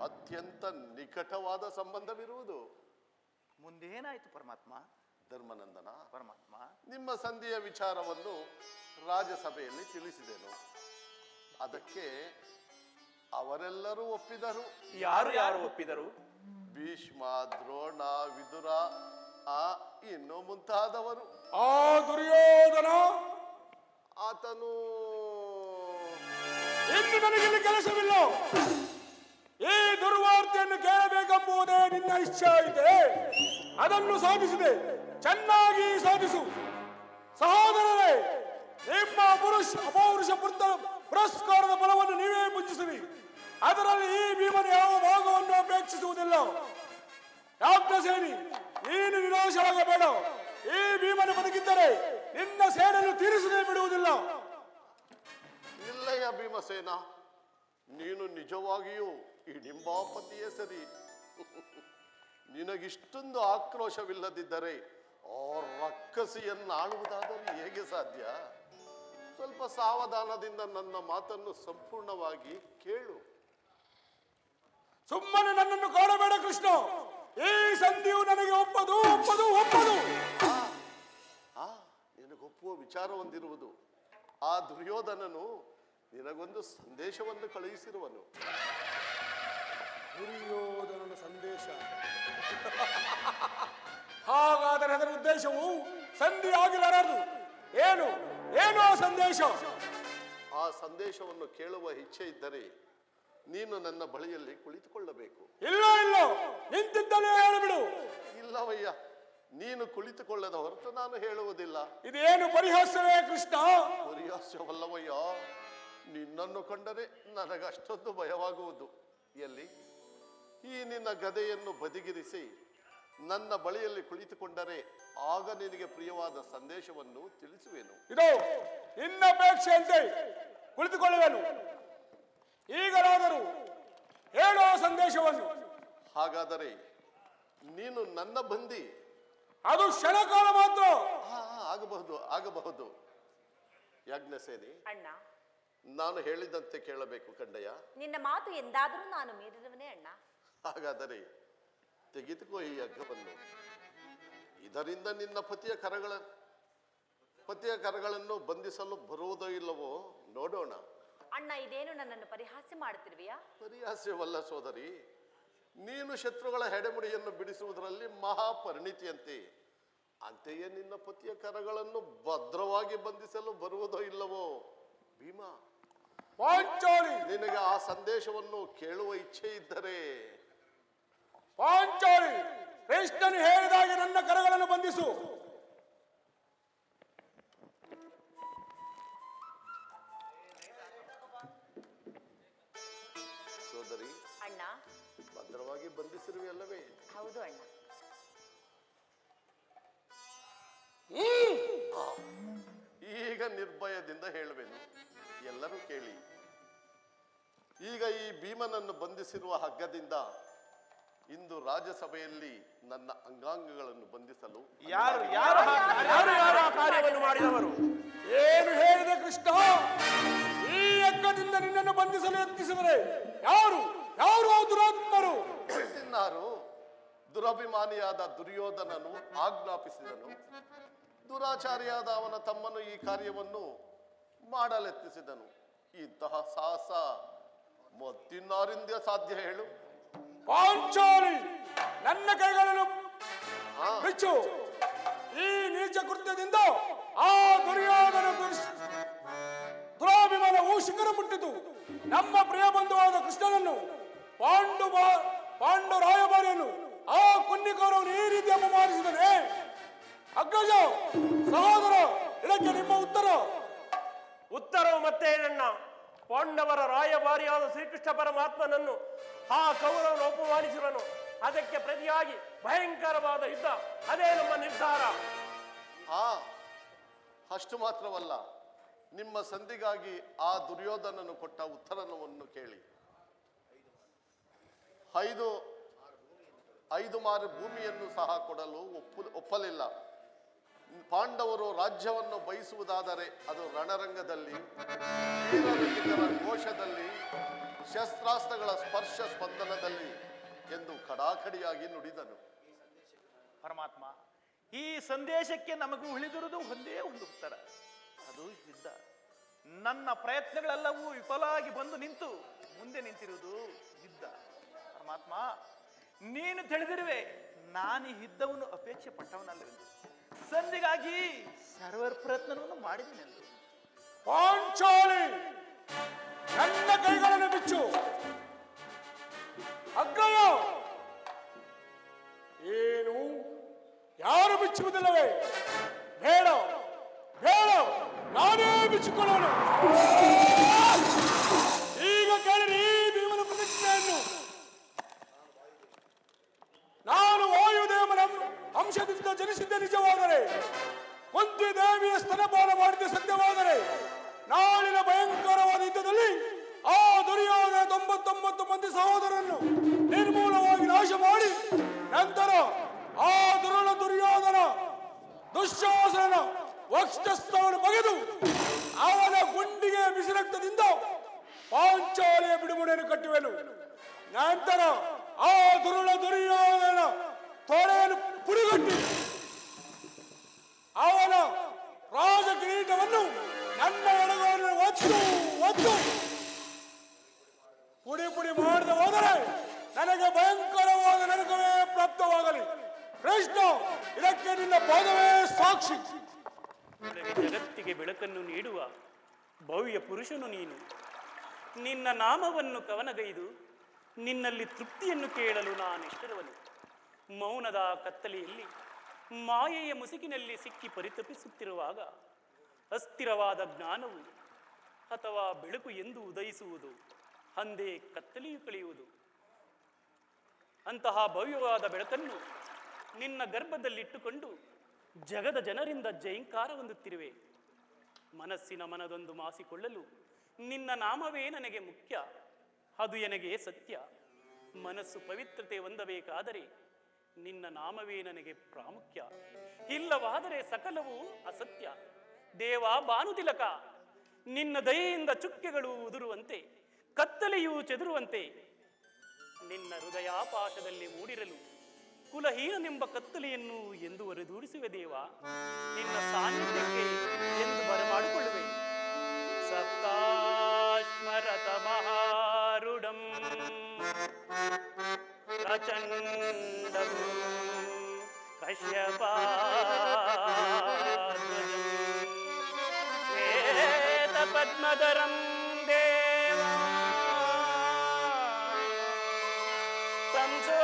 ಅತ್ಯಂತ ನಿಕಟವಾದ ಸಂಬಂಧವಿರುವುದು. ಮುಂದೇನಾಯ್ತು ಪರಮಾತ್ಮ? ಧರ್ಮನಂದನ, ಪರಮಾತ್ಮ, ನಿಮ್ಮ ಸಂಧಿಯ ವಿಚಾರವನ್ನು ರಾಜ್ಯಸಭೆಯಲ್ಲಿ ತಿಳಿಸಿದೆನು. ಅದಕ್ಕೆ ಅವರೆಲ್ಲರೂ ಒಪ್ಪಿದರು. ಯಾರು ಯಾರು ಒಪ್ಪಿದರು? ಭೀಷ್ಮ, ದ್ರೋಣ, ವಿದುರ, ಇನ್ನೂ ಮುಂತಾದವರು. ಆ ದುರ್ಯೋಧನ, ಆತನು ಇನ್ನು ನನಗಿಲ್ಲಿ ಕೆಲಸವಿಲ್ಲ. ಈ ದುರ್ವಾರ್ತೆಯನ್ನು ಕೇಳಬೇಕೆಂಬುದೇ ನಿನ್ನ ಇಚ್ಛೆ ಆಯಿತೆ. ಅದನ್ನು ಸಾಧಿಸಿದೆ, ಚೆನ್ನಾಗಿ ಸಾಧಿಸು. ಸಹೋದರರೇ, ನಿಮ್ಮ ಅಪೌರುಷ ಪುರಸ್ಕಾರದ ಫಲವನ್ನು ನೀವೇ ಪೂಜಿಸಿರಿ. ಅದರಲ್ಲಿ ಈ ಭೀಮನ ಯಾವ ಭಾಗವನ್ನು ಅಪೇಕ್ಷಿಸುವುದಿಲ್ಲ. ಯಾಜ್ಞಸೇನಿ, ನೀನು ವಿನಾಶವಾಗಬೇಡ. ಈ ಭೀಮನ ಬದುಕಿದ್ದರೆ ನಿನ್ನ ಸೇಡನ್ನು ತೀರಿಸದೇ ಬಿಡುವುದಿಲ್ಲ. ಇಲ್ಲಯ್ಯ ಭೀಮಸೇನ, ನೀನು ನಿಜವಾಗಿಯೂ ಈ ನಿಂಬಾಪತಿಯೇ ಸರಿ. ನಿನಗಿಷ್ಟೊಂದು ಆಕ್ರೋಶವಿಲ್ಲದಿದ್ದರೆ ಆ ರಕ್ಕಸಿಯನ್ನು ಆಳುವುದಾದರೆ ಹೇಗೆ ಸಾಧ್ಯ? ಸ್ವಲ್ಪ ಸಾವಧಾನದಿಂದ ನನ್ನ ಮಾತನ್ನು ಸಂಪೂರ್ಣವಾಗಿ ಕೇಳು. ಸುಮ್ಮನೆ ನನ್ನನ್ನು ಕಾಡಬೇಡ ಕೃಷ್ಣ. ಈ ಸಂಧಿಯು ನನಗೆ ಒಪ್ಪದು. ನಿನಗೊಪ್ಪುವ ವಿಚಾರ ಹೊಂದಿರುವುದು. ಆ ದುರ್ಯೋಧನನು ನಿನಗೊಂದು ಸಂದೇಶವನ್ನು ಕಳುಹಿಸಿರುವನು. ದುರ್ಯೋಧನನ ಸಂದೇಶ? ಹಾಗಾದರೆ ಅದರ ಉದ್ದೇಶವು ಸಂಧಿ ಆಗಿರಲಾರದು. ಏನು ಆ ಸಂದೇಶ? ಆ ಸಂದೇಶವನ್ನು ಕೇಳುವ ಇಚ್ಛೆ ಇದ್ದರೆ ನೀನು ನನ್ನ ಬಳಿಯಲ್ಲಿ ಕುಳಿತುಕೊಳ್ಳಬೇಕು. ಇಲ್ಲ, ನಿಂತಿದ್ದಲೇ ಹೇಳಿಬಿಡು. ಇಲ್ಲವಯ್ಯ, ನೀನು ಕುಳಿತುಕೊಳ್ಳದ ಹೊರತು ನಾನು ಹೇಳುವುದಿಲ್ಲ. ಇದೇನು ಪರಿಹಾಸವೇ ಕೃಷ್ಣ? ಪರಿಹಾಸ್ಯವಲ್ಲವಯ್ಯ. ನಿನ್ನನ್ನು ಕಂಡರೆ ನನಗಷ್ಟೊಂದು ಭಯವಾಗುವುದು. ಎಲ್ಲಿ ಈ ನಿನ್ನ ಗದೆಯನ್ನು ಬದಿಗಿರಿಸಿ ನನ್ನ ಬಳಿಯಲ್ಲಿ ಕುಳಿತುಕೊಂಡರೆ ಆಗ ನಿನಗೆ ಪ್ರಿಯವಾದ ಸಂದೇಶವನ್ನು ತಿಳಿಸುವೆನು. ಇದು ನಿನ್ನಪೇಕ್ಷೆಯಂತೆ ಕುಳಿತುಕೊಳ್ಳುವೆನು. ಈಗಲಾದರೂ ಹೇಳೋ ಸಂದೇಶವನ್ನು. ಹಾಗಾದರೆ ನೀನು ನನ್ನ ಬಂದಿ? ಅದು ಕ್ಷಣಕಾಲ ಮಾತ್ರ. ಆಗಬಹುದು ಆಗಬಹುದು. ಯಾಜ್ಞಸೇನಿ, ಅಣ್ಣ, ನಾನು ಹೇಳಿದಂತೆ ಕೇಳಬೇಕು ಕಂಡಯ್ಯ. ನಿನ್ನ ಮಾತು ಎಂದಾದರೂ ನಾನು ಮೀರಿದವನೇ ಅಣ್ಣ. ಹಾಗಾದರೆ ತೆಗೆದುಕೋ ಈ ಹಗ್ಗವನ್ನು. ಇದರಿಂದ ನಿನ್ನ ಪತಿಯ ಕರಗಳನ್ನು ಬಂಧಿಸಲು ಬರುವುದೋ ಇಲ್ಲವೋ ನೋಡೋಣ. ಅಣ್ಣ, ಇದೇನು ನನ್ನನ್ನು ಪರಿಹಾಸ್ಯ ಮಾಡುತ್ತಿರುವೆಯಾ? ಪರಿಹಾಸ್ಯವಲ್ಲ ಸೋದರಿ. ನೀನು ಶತ್ರುಗಳ ಹೆಡೆಮುಡಿಯನ್ನು ಬಿಡಿಸುವುದರಲ್ಲಿ ಮಹಾಪರಿಣಿತಿಯಂತೆ, ಅಂತೆಯೇ ನಿನ್ನ ಪತಿಯ ಕರಗಳನ್ನು ಭದ್ರವಾಗಿ ಬಂಧಿಸಲು ಬರುವುದೋ ಇಲ್ಲವೋ ಭೀಮ. ಪಾಂಚಾಲಿ, ನಿನಗೆ ಆ ಸಂದೇಶವನ್ನು ಕೇಳುವ ಇಚ್ಛೆ ಇದ್ದರೆ ಪಾಂಚಾಲಿ, ಕೃಷ್ಣನು ಹೇಳಿದಾಗೆ ನನ್ನ ಕರಗಳನ್ನು ಬಂಧಿಸು. ಸೋದರಿ, ಅಣ್ಣ. ಭದ್ರವಾಗಿ ಬಂಧಿಸಿರುವೆಯಲ್ಲವೇ? ಹೌದು ಅಣ್ಣ. ಈಗ ನಿರ್ಭಯದಿಂದ ಹೇಳುವೆನು, ಎಲ್ಲರೂ ಕೇಳಿ. ಈಗ ಈ ಭೀಮನನ್ನು ಬಂಧಿಸಿರುವ ಹಗ್ಗದಿಂದ ಇಂದು ರಾಜ್ಯಸಭೆಯಲ್ಲಿ ನನ್ನ ಅಂಗಾಂಗಗಳನ್ನು ಬಂಧಿಸಲು ಯಾರು ಯಾರು ಕಾರ್ಯವನ್ನು ಮಾಡಿದವರು? ಏನು ಹೇಳಿದೆ ಕೃಷ್ಣ? ಈ ಹಗ್ಗದಿಂದ ನಿನ್ನನ್ನು ಬಂಧಿಸಲು ಯತ್ನಿಸಿದರೆ ಯಾರು ಯಾರು ಆ ದುರಾತ್ಮರು? ಇನ್ನಾರು? ದುರಭಿಮಾನಿಯಾದ ದುರ್ಯೋಧನನು ಆಜ್ಞಾಪಿಸಿದನು. ದುರಾಚಾರಿಯಾದ ಅವನ ತಮ್ಮನು ಈ ಕಾರ್ಯವನ್ನು ಮಾಡಲೆತ್ತಿಸಿದನು. ಇಂತಹ ಸಾಹಸ ಮತ್ತಿನ್ನಾರಿಂದ ಸಾಧ್ಯ ಹೇಳು? ಪಾಂಚಾಲಿ, ನನ್ನ ಕೈಗಳನ್ನು ಬಿಚ್ಚು. ಈ ನೀಚ ಕೃತ್ಯದಿಂದ ಆ ದುರ್ಯೋಧನ ದುರಾಭಿಮಾನವು ಶಿಖರ ಮುಟ್ಟಿತು. ನಮ್ಮ ಪ್ರಿಯ ಬಂಧುವಾದ ಕೃಷ್ಣನನ್ನು, ಪಾಂಡು ರಾಯಭಾರಿಯನ್ನು, ಆ ಕುನ್ನಿಕೋರವನ್ನು ಈ ರೀತಿ ಅಪಮಾನಿಸಿದನೆ. ಅಗ್ರಜ, ಸಹೋದರ, ಇದಕ್ಕೆ ನಿಮ್ಮ ಉತ್ತರವು ಮತ್ತೆ ಏನಣ್ಣ? ಪಾಂಡವರ ರಾಯಭಾರಿಯಾದ ಶ್ರೀಕೃಷ್ಣ ಪರಮಾತ್ಮನನ್ನು ಆ ಕೌರವನು ಅಪಮಾನಿಸಿದನು. ಅದಕ್ಕೆ ಪ್ರತಿಯಾಗಿ ಭಯಂಕರವಾದ ಯುದ್ಧ, ಅದೇ ನಮ್ಮ ನಿರ್ಧಾರ. ಅಷ್ಟು ಮಾತ್ರವಲ್ಲ, ನಿಮ್ಮ ಸಂಧಿಗಾಗಿ ಆ ದುರ್ಯೋಧನನು ಕೊಟ್ಟ ಉತ್ತರವನ್ನು ಕೇಳಿ. 5 ಮಾರು ಭೂಮಿಯನ್ನು ಸಹ ಕೊಡಲು ಒಪ್ಪಲಿಲ್ಲ. ಪಾಂಡವರು ರಾಜ್ಯವನ್ನು ಬಯಸುವುದಾದರೆ ಅದು ರಣರಂಗದಲ್ಲಿ, ವೀರವೀರರ ಘೋಷದಲ್ಲಿ, ಶಸ್ತ್ರಾಸ್ತ್ರಗಳ ಸ್ಪರ್ಶ ಸ್ಪಂದನದಲ್ಲಿ ಎಂದು ಕಡಾಕಡಿಯಾಗಿ ನುಡಿದನು. ಪರಮಾತ್ಮ, ಈ ಸಂದೇಶಕ್ಕೆ ನಮಗೂ ಉಳಿದಿರುವುದು ಒಂದೇ ಒಂದು ಉತ್ತರ, ಅದು ಯುದ್ಧ. ನನ್ನ ಪ್ರಯತ್ನಗಳೆಲ್ಲವೂ ವಿಫಲ ಆಗಿ ಬಂದು ನಿಂತು ಮುಂದೆ ನಿಂತಿರುವುದು ಯುದ್ಧ. ಪರಮಾತ್ಮ, ನೀನು ತಿಳಿದಿರುವೆ ನಾನು ಈ ಯುದ್ಧವನ್ನು ಅಪೇಕ್ಷೆ ಪಟ್ಟವನಲ್ಲವೆಂದು. ಸಂಧಿಗಾಗಿ ಸರ್ವ ಪ್ರಯತ್ನವನ್ನು ಮಾಡಿದನೆಂದು. ಪಾಂಚಾಲಿ, ನನ್ನ ಕೈಗಳನ್ನು ಬಿಚ್ಚು. ಅಗ್ರಯ, ಏನು ಯಾರು ಬಿಚ್ಚುವುದಿಲ್ಲವೇ? ಬೇಡ ಬೇಡ, ನಾನೇ ಬಿಚ್ಚಿಕೊಳ್ಳೋಣ. ಈಗ ಕೇಳಿರಿ ಈ ಭೀಮನ ಪ್ರತಿಜ್ಞೆಯನ್ನು. ನಾನು ವಾಯುದೇವನ ಅಂಶದಿಂದ ಜನಿಸಿದ್ದ ನಿಜವಾದರೆ, ಕುಂತಿ ದೇವಿಯ ಸ್ತನಪಾನ ಮಾಡಿದ ಸತ್ಯವಾದರೆ, ನಾಳಿನ ಭಯಂಕರವಾದ ಯುದ್ಧದಲ್ಲಿ ಆ ದುರ್ಯೋಧನ 99 ಮಂದಿ ಸಹೋದರನ್ನು ನಿರ್ಮೂಲವಾಗಿ ನಾಶ ಮಾಡಿ, ನಂತರ ಆ ದುರ್ಯೋಧನ ದುಶ್ಯಾಸನ ವಕ್ಷಸ್ಥವನ್ನು ಬಗೆದು ಅವನ ಗುಂಡಿಗೆ ಬಿಸಿರಕ್ತದಿಂದ ಪಾಂಚಾಲಿಯ ಬಿಡುಗಡೆಯನ್ನು ಕಟ್ಟುವೆನು. ನಂತರ ಆ ದುರ್ಯೋಧನ ತೊಡೆಯನ್ನು ಪುಡಿಗಟ್ಟಿ ಅವನ ರಾಜ ಕಿರೀಟವನ್ನು ನನ್ನ ಎಡಗವನ್ನು ಒತ್ತು ಪುಡಿ ಪುಡಿ ಮಾಡದೆ ಹೋದರೆ ನನಗೆ ಭಯಂಕರವಾದ ನರಕವೇ ಪ್ರಾಪ್ತವಾಗಲಿ. ಕೃಷ್ಣ, ಇದಕ್ಕೆ ನಿನ್ನ ಪಾದವೇ ಸಾಕ್ಷಿ. ಜಗತ್ತಿಗೆ ಬೆಳಕನ್ನು ನೀಡುವ ಭವ್ಯ ಪುರುಷನು ನೀನು. ನಿನ್ನ ನಾಮವನ್ನು ಕವನಗೈದು ನಿನ್ನಲ್ಲಿ ತೃಪ್ತಿಯನ್ನು ಕೇಳಲು ನಾನೆಷ್ಟರವನು. ಮೌನದ ಕತ್ತಲೆಯಲ್ಲಿ ಮಾಯೆಯ ಮುಸುಕಿನಲ್ಲಿ ಸಿಕ್ಕಿ ಪರಿತಪಿಸುತ್ತಿರುವಾಗ ಅಸ್ಥಿರವಾದ ಜ್ಞಾನವು ಅಥವಾ ಬೆಳಕು ಎಂದು ಉದಯಿಸುವುದು, ಅಂದೇ ಕತ್ತಲೆಯು ಕಳೆಯುವುದು. ಅಂತಹ ಭವ್ಯವಾದ ಬೆಳಕನ್ನು ನಿನ್ನ ಗರ್ಭದಲ್ಲಿಟ್ಟುಕೊಂಡು ಜಗದ ಜನರಿಂದ ಜೈಂಕಾರ ಹೊಂದುತ್ತಿರುವೆ. ಮನಸ್ಸಿನ ಮನದೊಂದು ಮಾಸಿಕೊಳ್ಳಲು ನಿನ್ನ ನಾಮವೇ ನನಗೆ ಮುಖ್ಯ, ಅದು ನನಗೆ ಸತ್ಯ. ಮನಸ್ಸು ಪವಿತ್ರತೆ ಹೊಂದಬೇಕಾದರೆ ನಿನ್ನ ನಾಮವೇ ನನಗೆ ಪ್ರಾಮುಖ್ಯ, ಇಲ್ಲವಾದರೆ ಸಕಲವೂ ಅಸತ್ಯ. ದೇವ ಭಾನುತಿಲಕ, ನಿನ್ನ ದಯೆಯಿಂದ ಚುಕ್ಕೆಗಳು ಉದುರುವಂತೆ, ಕತ್ತಲೆಯೂ ಚೆದುರುವಂತೆ ನಿನ್ನ ಹೃದಯಾಪಾಶದಲ್ಲಿ ಮೂಡಿರಲು ಕುಲಹೀನನೆಂಬ ಕತ್ತಲೆಯನ್ನು ಎಂದು ಹೊರದೂಡಿಸುವೆ ದೇವ. ನಿನ್ನ ಸಾನ್ನಿಧ್ಯಕ್ಕೆ ಎಂದು ಬರಮಾಡಿಕೊಳ್ಳುವೆ. ಸಪ್ತಾಶ್ಮರತ ಮಹಾರುಢಂ ಪ್ರಚಂಡಂ ಕಶ್ಯಪಾಧ್ವಜಂ ಶ್ವೇತ ಪದ್ಮಧರಂ ದೇವ ಸಂಸೂರ್ಯಂ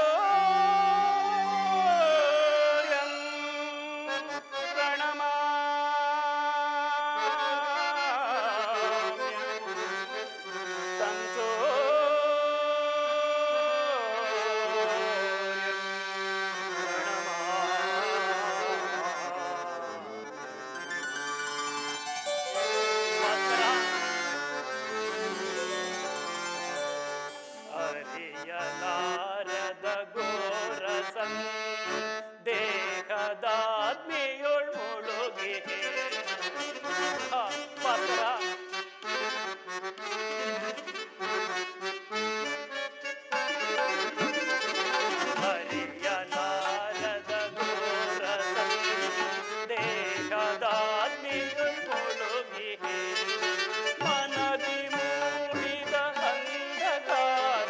ಅರಿಯಲಾರದ ಘೋರ ದೇಹದಾತ್ಮೆಯೊಳ್ ಮುಳುಗಿ ಪಾತ್ರ ಹರಿಯಲಾರದ ಘೋರ ದೇಹದಾತ್ಮೆಯೊಳ್ ಮುಳುಗಿ ಮನದಿ ಮೂಡಿದ ಅಂಧಕಾರ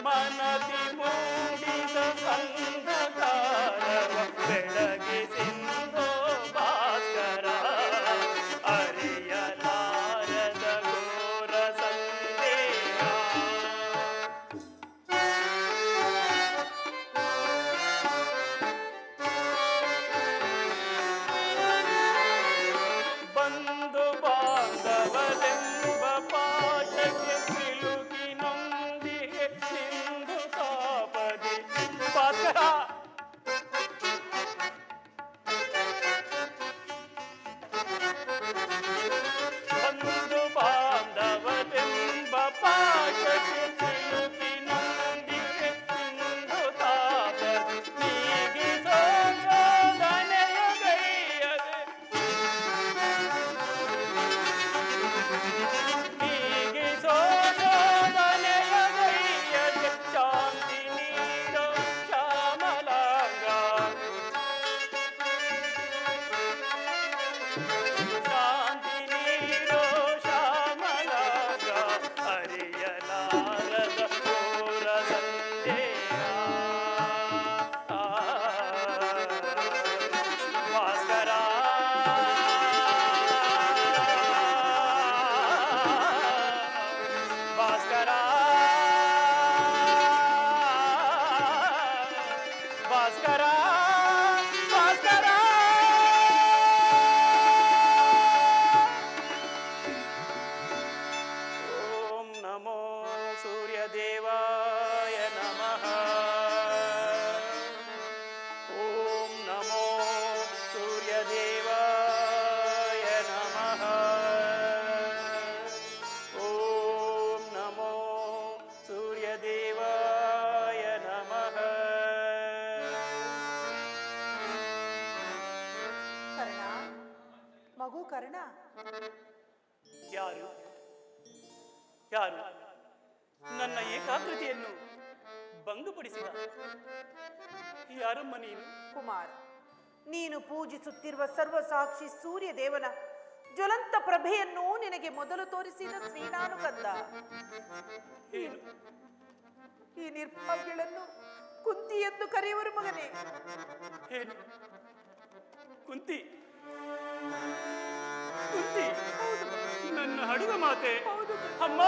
ಮನದಿ ಮೂಡಿದ ಅಂಧಕಾರವ ಬೆಳಗಿಸಿಂದೋ ಭಾಸ್ಕರ. ಅರಿಯಲಾರದ ಘೋರ ಸಂದೇಹ ಬಂಧು ಬಾಂಧವರೆಂಬ ಪಾಠಕ್ಕೆ ಸಿಲುಕಿ ನೊಂದಿಗೆ ಸಿಂಧು ತಾಪದಿ ಭಾಸ್ಕರ. ಬಂಧು ಬಾಂಧವರೆಂಬ ಪಾಠಕ್ಕೆ ಸಿಲುಕಿ ನೊಂದಿಗೆ ಸಿಂಧು ತಾಪದಿ ನೀಗಿಸೋ ಶೋಧನೆಯ ಗೈಯದೆ ನೀಗಿಸೋ ಶೋಧನೆಯ ಗೈಯದೆ ಶಾಂತಿ ನೀಡೋ ಶ್ಯಾಮಲಾಂಗ. ಶಾಂತಿ ನೀಡೋ ಶ್ಯಾಮಲಾಂಗ. ಅರಿಯಲಾರದ ಘೋರ ಸಂದೇಹ ಭಾಸ್ಕರ. ಭಾಸ್ಕರ ಭಾಸ್ಕರ ಭಾಸ್ಕರ. ಓಂ ನಮೋ ಸೂರ್ಯದೇವಾಯ ನಮಃ. ಓಂ ನಮೋ ಸೂರ್ಯದೇವಾಯ ನಮಃ. ಓಂ ನಮೋ ಸೂರ್ಯದೇವಾಯ ನಮಃ. ಕರ್ಣ, ಮಗು ಕರ್ಣ, ಯಾರು ಯಾರು ನನ್ನ ಏಕಾಗ್ರತೆಯನ್ನು ಭಂಗಪಡಿಸಿದ? ಯಾರಮ್ಮ ನೀನು? ಕುಮಾರ, ನೀನು ಪೂಜಿಸುತ್ತಿರುವ ಸರ್ವಸಾಕ್ಷಿ ಸೂರ್ಯ ದೇವನ ಜ್ವಲಂತ ಪ್ರಭೆಯನ್ನು ನಿನಗೆ ಮೊದಲು ತೋರಿಸಿದ ಶ್ರೀನಾನುಕಂದ. ಏನು? ಈ ನಿರ್ಭಾಗ್ಯಗಳನ್ನು ಕುಂತಿ ಎಂದು ಕರೆಯುವರು ಮಗನೇ. ಏನು? ಕುಂತಿ? ಕುಂತಿ ನನ್ನ ಹಡುಗ ಮಾತೆ. ಅಮ್ಮ ಅಮ್ಮ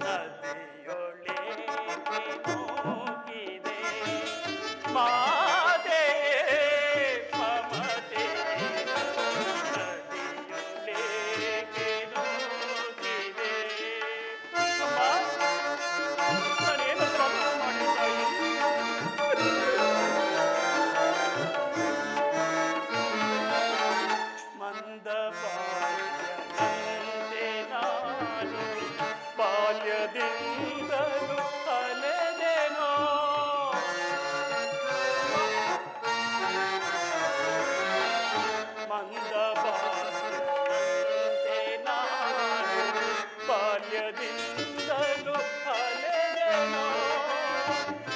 ನದಿಯೊಳಗೆ ನೂಕಿದೆ ಮಾತೆ ಮಮತೆ ನದಿಯೊಳಗೆ ನೂಕಿದೆ. ಅಮ್ಮ, ನಾನೇನು ತಪ್ಪು ಮಾಡಿದ್ದಾಯಿ? ಮಂದ ಬಾಲ್ಯದಂತೆ ನಾನು ಬಾಲ್ಯದಿಂದಲೂ ಅಲೆದೆನೋ. ಮಂದ ಬಾಲ್ಯದಂತೆ ನಾನು ಬಾಲ್ಯದಿಂದಲೂ ಅಲೆದೆನೋ.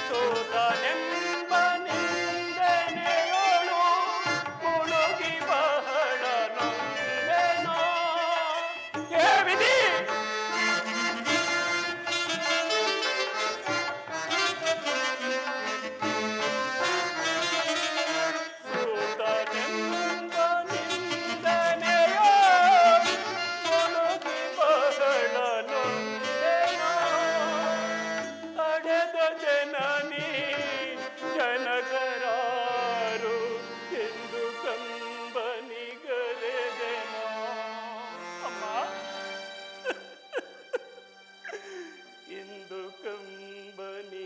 ಸೋತನೆಂಬ ನಿಂದನೆಯೋಳು ಮುಳುಗಿ ಬಹಳ ನೊಂದೆನೋ. ಹೇ ವಿಧಿ! ಸೋತನೆಂಬ ನಿಂದನೆಯೋಳು ಮುಳುಗಿ ಬಹಳ ನೊಂದೆನೋ. ಅಡೆದ ಜನನಿ ಜನಕರಾರು ಎಂದು ಕಂಬನಿಗರೆದೆನೋ. ಅಮ್ಮ, ಎಂದು ಕಂಬನಿಗರೆದೆನೋ.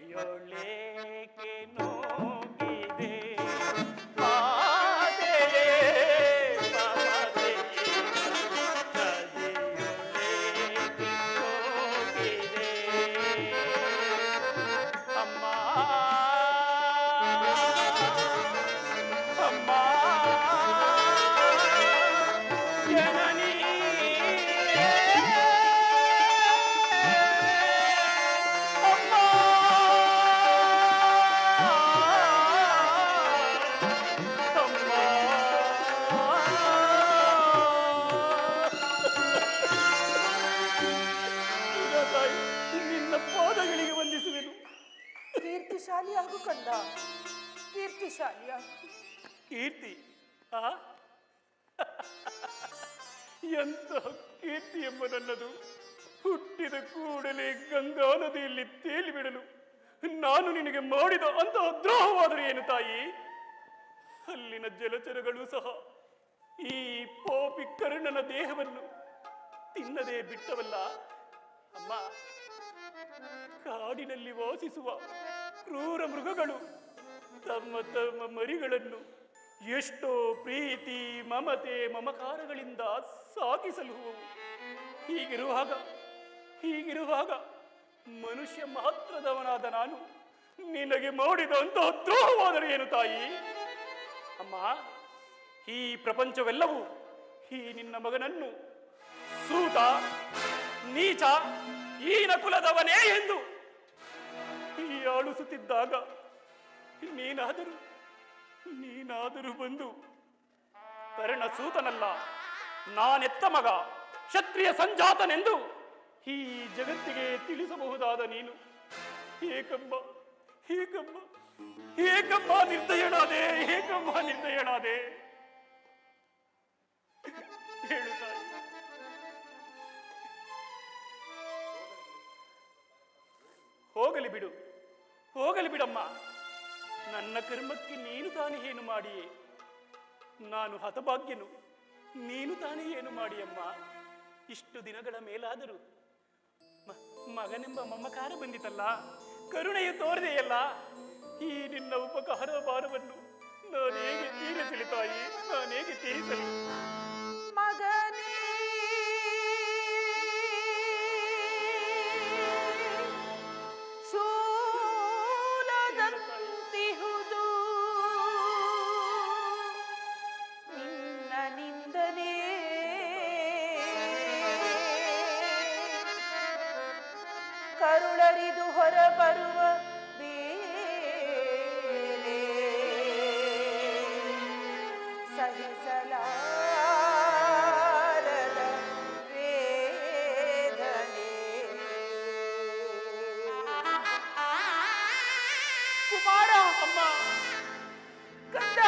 ನದಿಯೊಳಗೆ ನೂಕಿದೆ ಮಾತೆಯೇ ಮಮತೆ ನದಿಯೊಳಗೆ ನೂಕಿದೆ. ಅಮ್ಮ, ಅಮ್ಮ, ಜನನಿ ಅಮ್ಮ, ತಾಯಿ, ನಿನ್ನ ಪಾದಗಳಿಗೆ ವಂದಿಸುವೆನು. ಕೀರ್ತಿಶಾಲಿಯಾಗು ಕಂದ, ಕೀರ್ತಿಶಾಲಿಯಾಗು. ಕೀರ್ತಿ ಆ ಎಂತಹ ಕೀರ್ತಿ ಎಂಬ ನನ್ನದು. ಹುಟ್ಟಿದ ಕೂಡಲೇ ಗಂಗಾ ನದಿಯಲ್ಲಿ ತೇಲಿ ಬಿಡಲು ನಾನು ನಿನಗೆ ಮಾಡಿದ ಅಂತಹ ದ್ರೋಹವಾದರೆ ಏನು ತಾಯಿ? ಅಲ್ಲಿನ ಜಲಚರಗಳು ಸಹ ಈ ಪೋಪಿ ಕರ್ಣನ ದೇಹವನ್ನು ತಿನ್ನದೇ ಬಿಟ್ಟವಲ್ಲ. ಅಮ್ಮ, ಕಾಡಿನಲ್ಲಿ ವಾಸಿಸುವ ಕ್ರೂರ ಮೃಗಗಳು ತಮ್ಮ ತಮ್ಮ ಮರಿಗಳನ್ನು ಎಷ್ಟೋ ಪ್ರೀತಿ ಮಮತೆ ಮಮಕಾರಗಳಿಂದ ಸಾಕಿಸಲು. ಹೀಗಿರುವಾಗ ಮನುಷ್ಯ ಮಾತ್ರದವನಾದ ನಾನು ನಿನಗೆ ಮಾಡಿದ ಅಂತಹ ದ್ರೋಹವಾದರೆ ಏನು ತಾಯಿ? ಅಮ್ಮ, ಈ ಪ್ರಪಂಚವೆಲ್ಲವೂ ಈ ನಿನ್ನ ಮಗನನ್ನು ಸೂತ ನೀಚ ಈನ ಕುಲದವನೇ ಎಂದು ಆಳುಸುತ್ತಿದ್ದಾಗ ನೀನಾದರೂ ಬಂದು ಕರ್ಣ ಸೂತನಲ್ಲ, ನಾನೆತ್ತ ಮಗ ಕ್ಷತ್ರಿಯ ಸಂಜಾತನೆಂದು ಈ ಜಗತ್ತಿಗೆ ತಿಳಿಸಬಹುದಾದ ನೀನು ಏಕಮ್ಮ ನಿರ್ದಯನಾದೆ, ಏಕಮ್ಮ ನಿರ್ದಯನಾದೆ. ಹೇಳುತ್ತಾರೆ ಹೋಗಲಿ ಬಿಡಮ್ಮ. ನನ್ನ ಕರ್ಮಕ್ಕೆ ನೀನು ತಾನೇ ಏನು ಮಾಡಿಯೇ? ನಾನು ಹತಭಾಗ್ಯನು, ನೀನು ತಾನೇ ಏನು ಮಾಡಿಯಮ್ಮ? ಇಷ್ಟು ದಿನಗಳ ಮೇಲಾದರೂ ಮಗನೆಂಬ ಮಮಕಾರ ಬಂದಿತಲ್ಲ, ಕರುಣೆಯು ತೋರದೆಯಲ್ಲ. ಈ ನಿನ್ನ ಉಪಕಾರ ಭಾರವನ್ನು ನಾನೇಗೆ ತೀರಿಸಲಿ ತಾಯಿ, ನಾನೇಗೆ ತೀರಿಸಲಿ? ಮಗನೇ ಶೂಲದಂತಿಹುದು ನಿನ್ನ ನಿಂದನೆ, ಕರುಳರಿದು ಹೊರಬರುವ ಬೇಳೆ ಸಹಿಸಲಾರದ ವೇದನೆ. ಕುಮಾರ, ಅಮ್ಮ, ಕಂದ,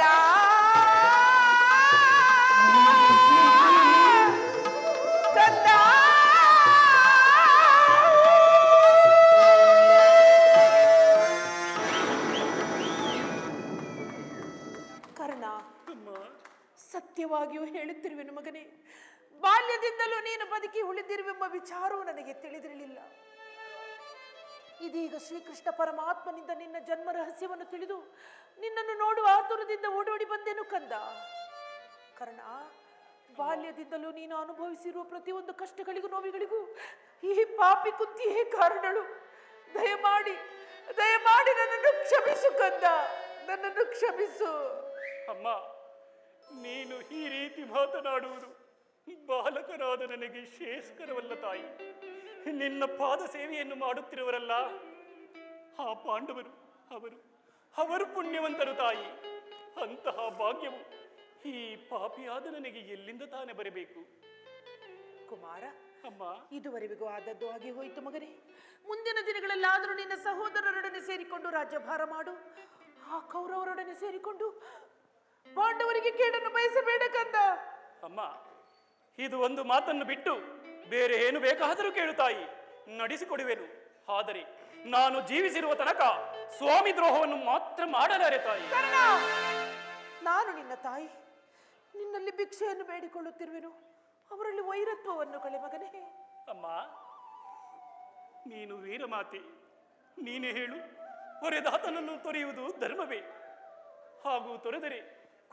ಕಂದ ಕಂದ ಕರ್ಣ, ಸತ್ಯವಾಗಿಯೂ ಹೇಳುತ್ತಿರುವೆನು ಮಗನೇ. ಬಾಲ್ಯದಿಂದಲೂ ನೀನು ಬದುಕಿ ಉಳಿದಿರುವೆಂಬ ವಿಚಾರವು ನನಗೆ ತಿಳಿದಿರಲಿಲ್ಲ. ಇದೀಗ ಶ್ರೀಕೃಷ್ಣ ಪರಮಾತ್ಮನಿಂದ ನಿನ್ನ ಜನ್ಮ ರಹಸ್ಯವನ್ನು ತಿಳಿದು ನಿನ್ನನ್ನು ನೋಡುವ ಆತುರದಿಂದ ಓಡೋಡಿ ಬಂದೆನು ಕಂದ. ಕರ್ಣ, ಬಾಲ್ಯದಿಂದಲೂ ನೀನು ಅನುಭವಿಸಿರುವ ಪ್ರತಿಯೊಂದು ಕಷ್ಟಗಳಿಗೂ ನೋವಿಗಳಿಗೂ ಈ ಪಾಪಿ ಕುಂತಿಯೇ ಕಾರಣಳು. ದಯಮಾಡಿ ದಯಮಾಡಿ ನನ್ನನ್ನು ಕ್ಷಮಿಸು ಕಂದ, ನನ್ನನ್ನು ಕ್ಷಮಿಸು. ಅಮ್ಮ, ನೀನು ಈ ರೀತಿ ಮಾತನಾಡುವುದು ಬಾಲಕನಾದ ನನಗೆ ಶ್ರೇಷ್ಠಕರವಲ್ಲ ತಾಯಿ. ನಿನ್ನ ಪಾದ ಸೇವೆಯನ್ನು ಮಾಡುತ್ತಿರುವರಲ್ಲ ಆ ಪಾಂಡವರು, ಅವರು ಪುಣ್ಯವಂತರು ತಾಯಿ. ಅಂತಹ ಭಾಗ್ಯವು ಈ ಪಾಪಿಯಾದ ನನಗೆ ಎಲ್ಲಿಂದ ತಾನೇ ಬರಬೇಕು? ಕುಮಾರ, ಅಮ್ಮ, ಇದುವರೆಗೂ ಆದದ್ದು ಹಾಗೆ ಹೋಯಿತು ಮಗನೇ. ಮುಂದಿನ ದಿನಗಳಲ್ಲಾದರೂ ನಿನ್ನ ಸಹೋದರರೊಡನೆ ಸೇರಿಕೊಂಡು ರಾಜ್ಯಭಾರ ಮಾಡು. ಆ ಕೌರವರೊಡನೆ ಸೇರಿಕೊಂಡು ಪಾಂಡವರಿಗೆ ಕೇಡನ್ನು ಬಯಸಬೇಡ ಕಂದ. ಅಮ್ಮ, ಇದು ಒಂದು ಮಾತನ್ನು ಬಿಟ್ಟು ಬೇರೆ ಏನು ಬೇಕಾದರೂ ಕೇಳು ತಾಯಿ, ನಡೆಸಿಕೊಡುವೆನು. ಆದರೆ ನಾನು ಜೀವಿಸಿರುವ ತನಕ ಸ್ವಾಮಿ ದ್ರೋಹವನ್ನು ಮಾತ್ರ ಮಾಡಲಾರೆ ತಾಯಿ. ಕರ್ಣ, ನಾನು ನಿನ್ನ ತಾಯಿ, ನಿನ್ನಲ್ಲಿ ಭಿಕ್ಷೆಯನ್ನು ಬೇಡಿಕೊಳ್ಳುತ್ತಿರುವೆನು. ಅವರಲ್ಲಿ ವೈರತ್ವವನ್ನು ಕಳೆ ಮಗನೇ. ಅಮ್ಮ, ನೀನು ವೀರಮಾತೆ, ನೀನೇ ಹೇಳು. ಹೊರೆದಾತನನ್ನು ತೊರೆಯುವುದು ಧರ್ಮವೇ? ಹಾಗೂ ತೊರೆದರೆ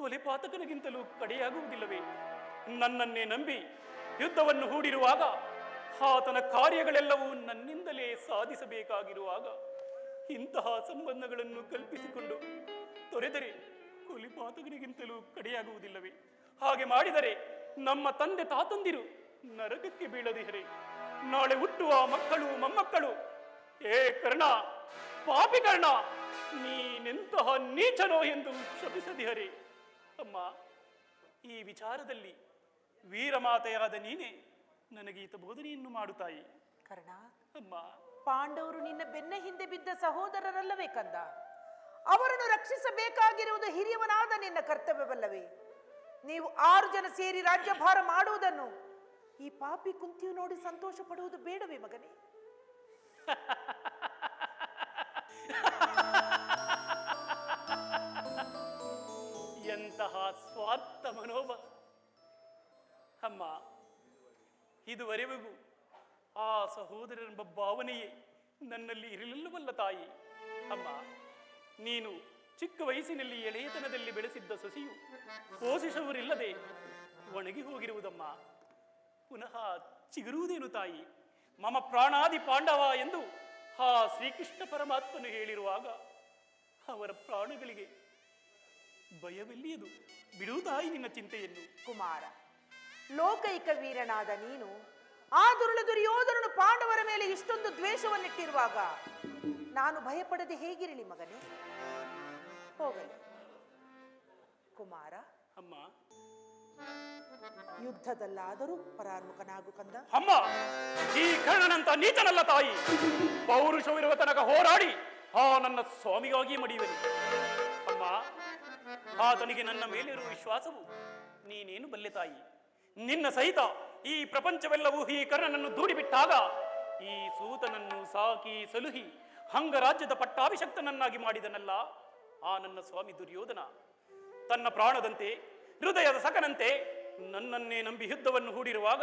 ಕೊಲೆಪಾತಕನಿಗಿಂತಲೂ ಕಡೆಯಾಗುವುದಿಲ್ಲವೇ? ನನ್ನನ್ನೇ ನಂಬಿ ಯುದ್ಧವನ್ನು ಹೂಡಿರುವಾಗ ಆತನ ಕಾರ್ಯಗಳೆಲ್ಲವೂ ನನ್ನಿಂದಲೇ ಸಾಧಿಸಬೇಕಾಗಿರುವಾಗ ಇಂತಹ ಸಂಬಂಧಗಳನ್ನು ಕಲ್ಪಿಸಿಕೊಂಡು ತೊರೆದರೆ ಕೊಲೆಪಾತಕನಿಗಿಂತಲೂ ಕಡೆಯಾಗುವುದಿಲ್ಲವೇ? ಹಾಗೆ ಮಾಡಿದರೆ ನಮ್ಮ ತಂದೆ ತಾತಂದಿರು ನರಕಕ್ಕೆ ಬೀಳದಿಹರೆ ನಾಳೆ ಹುಟ್ಟುವ ಮಕ್ಕಳು ಮೊಮ್ಮಕ್ಕಳು ಏ ಕರ್ಣ, ಪಾಪಿ ಕರ್ಣ, ನೀನೆಂತಹ ನೀಚನೋ ಎಂದು ಕ್ಷಮಿಸದಿಹರೆ. ಅಮ್ಮ, ಈ ವಿಚಾರದಲ್ಲಿ ವೀರಮಾತೆಯಾದ ನೀನೇ ನನಗೆ ಈತ ಬೋಧನೆಯನ್ನು ಮಾಡುತ್ತಾಯಿ. ಕರ್ಣ, ಅಮ್ಮ, ಪಾಂಡವರು ನಿನ್ನ ಬೆನ್ನ ಹಿಂದೆ ಬಿದ್ದ ಸಹೋದರರಲ್ಲವೇ ಕಂದ? ಅವರನ್ನು ರಕ್ಷಿಸಬೇಕಾಗಿರುವುದು ಹಿರಿಯವನಾದ ನಿನ್ನ ಕರ್ತವ್ಯವಲ್ಲವೇ? ನೀವು 6 ಜನ ಸೇರಿ ರಾಜ್ಯಭಾರ ಮಾಡುವುದನ್ನು ಈ ಪಾಪಿ ಕುಂತಿಯು ನೋಡಿ ಸಂತೋಷ ಪಡುವುದು ಬೇಡವೇ ಮಗನೇ? ಎಂತಹ ಸ್ವಾರ್ಥ ಮನೋಭಾವ! ಅಮ್ಮ, ಇದುವರೆಗೂ ಆ ಸಹೋದರನೆಂಬ ಭಾವನೆಯೇ ನನ್ನಲ್ಲಿ ಇರಲಿಲ್ಲವಲ್ಲ ತಾಯಿ. ಅಮ್ಮ, ನೀನು ಚಿಕ್ಕ ವಯಸ್ಸಿನಲ್ಲಿ ಎಳೆಯತನದಲ್ಲಿ ಬೆಳೆಸಿದ್ದ ಸೊಸೆಯು ಪೋಷಿಸುವವರಿಲ್ಲದೆ ಒಣಗಿ ಹೋಗಿರುವುದಮ್ಮ. ಪುನಃ ಚಿಗುರುವುದೇನು ತಾಯಿ? ಮಮ ಪ್ರಾಣಾದಿ ಪಾಂಡವ ಎಂದು ಆ ಶ್ರೀಕೃಷ್ಣ ಪರಮಾತ್ಮನು ಹೇಳಿರುವಾಗ ಅವರ ಪ್ರಾಣಗಳಿಗೆ ಭಯವೆಲ್ಲಿಯದು? ಬಿಡು ತಾಯಿ ನಿನ್ನ ಚಿಂತೆಯನ್ನು. ಕುಮಾರ, ಲೋಕೈಕ ವೀರನಾದ ನೀನು ಆ ದುರ್ಯೋಧನನು ಪಾಂಡವರ ಮೇಲೆ ಇಷ್ಟೊಂದು ದ್ವೇಷವನ್ನಿಟ್ಟಿರುವಾಗ ನಾನು ಭಯಪಡದೆ ಹೇಗಿರಲಿ ಮಗನೇ? ಹೋಗಲಿ ಕುಮಾರ. ಅಮ್ಮ, ಯುದ್ಧದಲ್ಲಾದರೂ ಪರಾನ್ಮುಖನಾಗು ಕಂದ. ಅಮ್ಮ, ಈ ಕರ್ಣನಂತ ನೀಚನಲ್ಲ ತಾಯಿ. ಪೌರುಷವಿರುವ ತನಕ ಹೋರಾಡಿ ಆ ನನ್ನ ಸ್ವಾಮಿಗಾಗಿ ಮಡಿಯುವೆನು. ಅಮ್ಮ, ಆತನಿಗೆ ನನ್ನ ಮೇಲಿರುವ ವಿಶ್ವಾಸವು ನೀನೇನು ಬಲ್ಲೆ ತಾಯಿ. ನಿನ್ನ ಸಹಿತ ಈ ಪ್ರಪಂಚವೆಲ್ಲವೂ ಈ ಕರ್ಣನನ್ನು ದೂಡಿಬಿಟ್ಟಾಗ ಈ ಸೂತನನ್ನು ಸಾಕಿ ಸಲುಹಿ ಅಂಗರಾಜ್ಯದ ಪಟ್ಟಾಭಿಷಕ್ತನನ್ನಾಗಿ ಮಾಡಿದನಲ್ಲ ಆ ನನ್ನ ಸ್ವಾಮಿ ದುರ್ಯೋಧನ. ತನ್ನ ಪ್ರಾಣದಂತೆ ಹೃದಯದ ಸಕನಂತೆ ನನ್ನನ್ನೇ ನಂಬಿ ಯುದ್ಧವನ್ನು ಹೂಡಿರುವಾಗ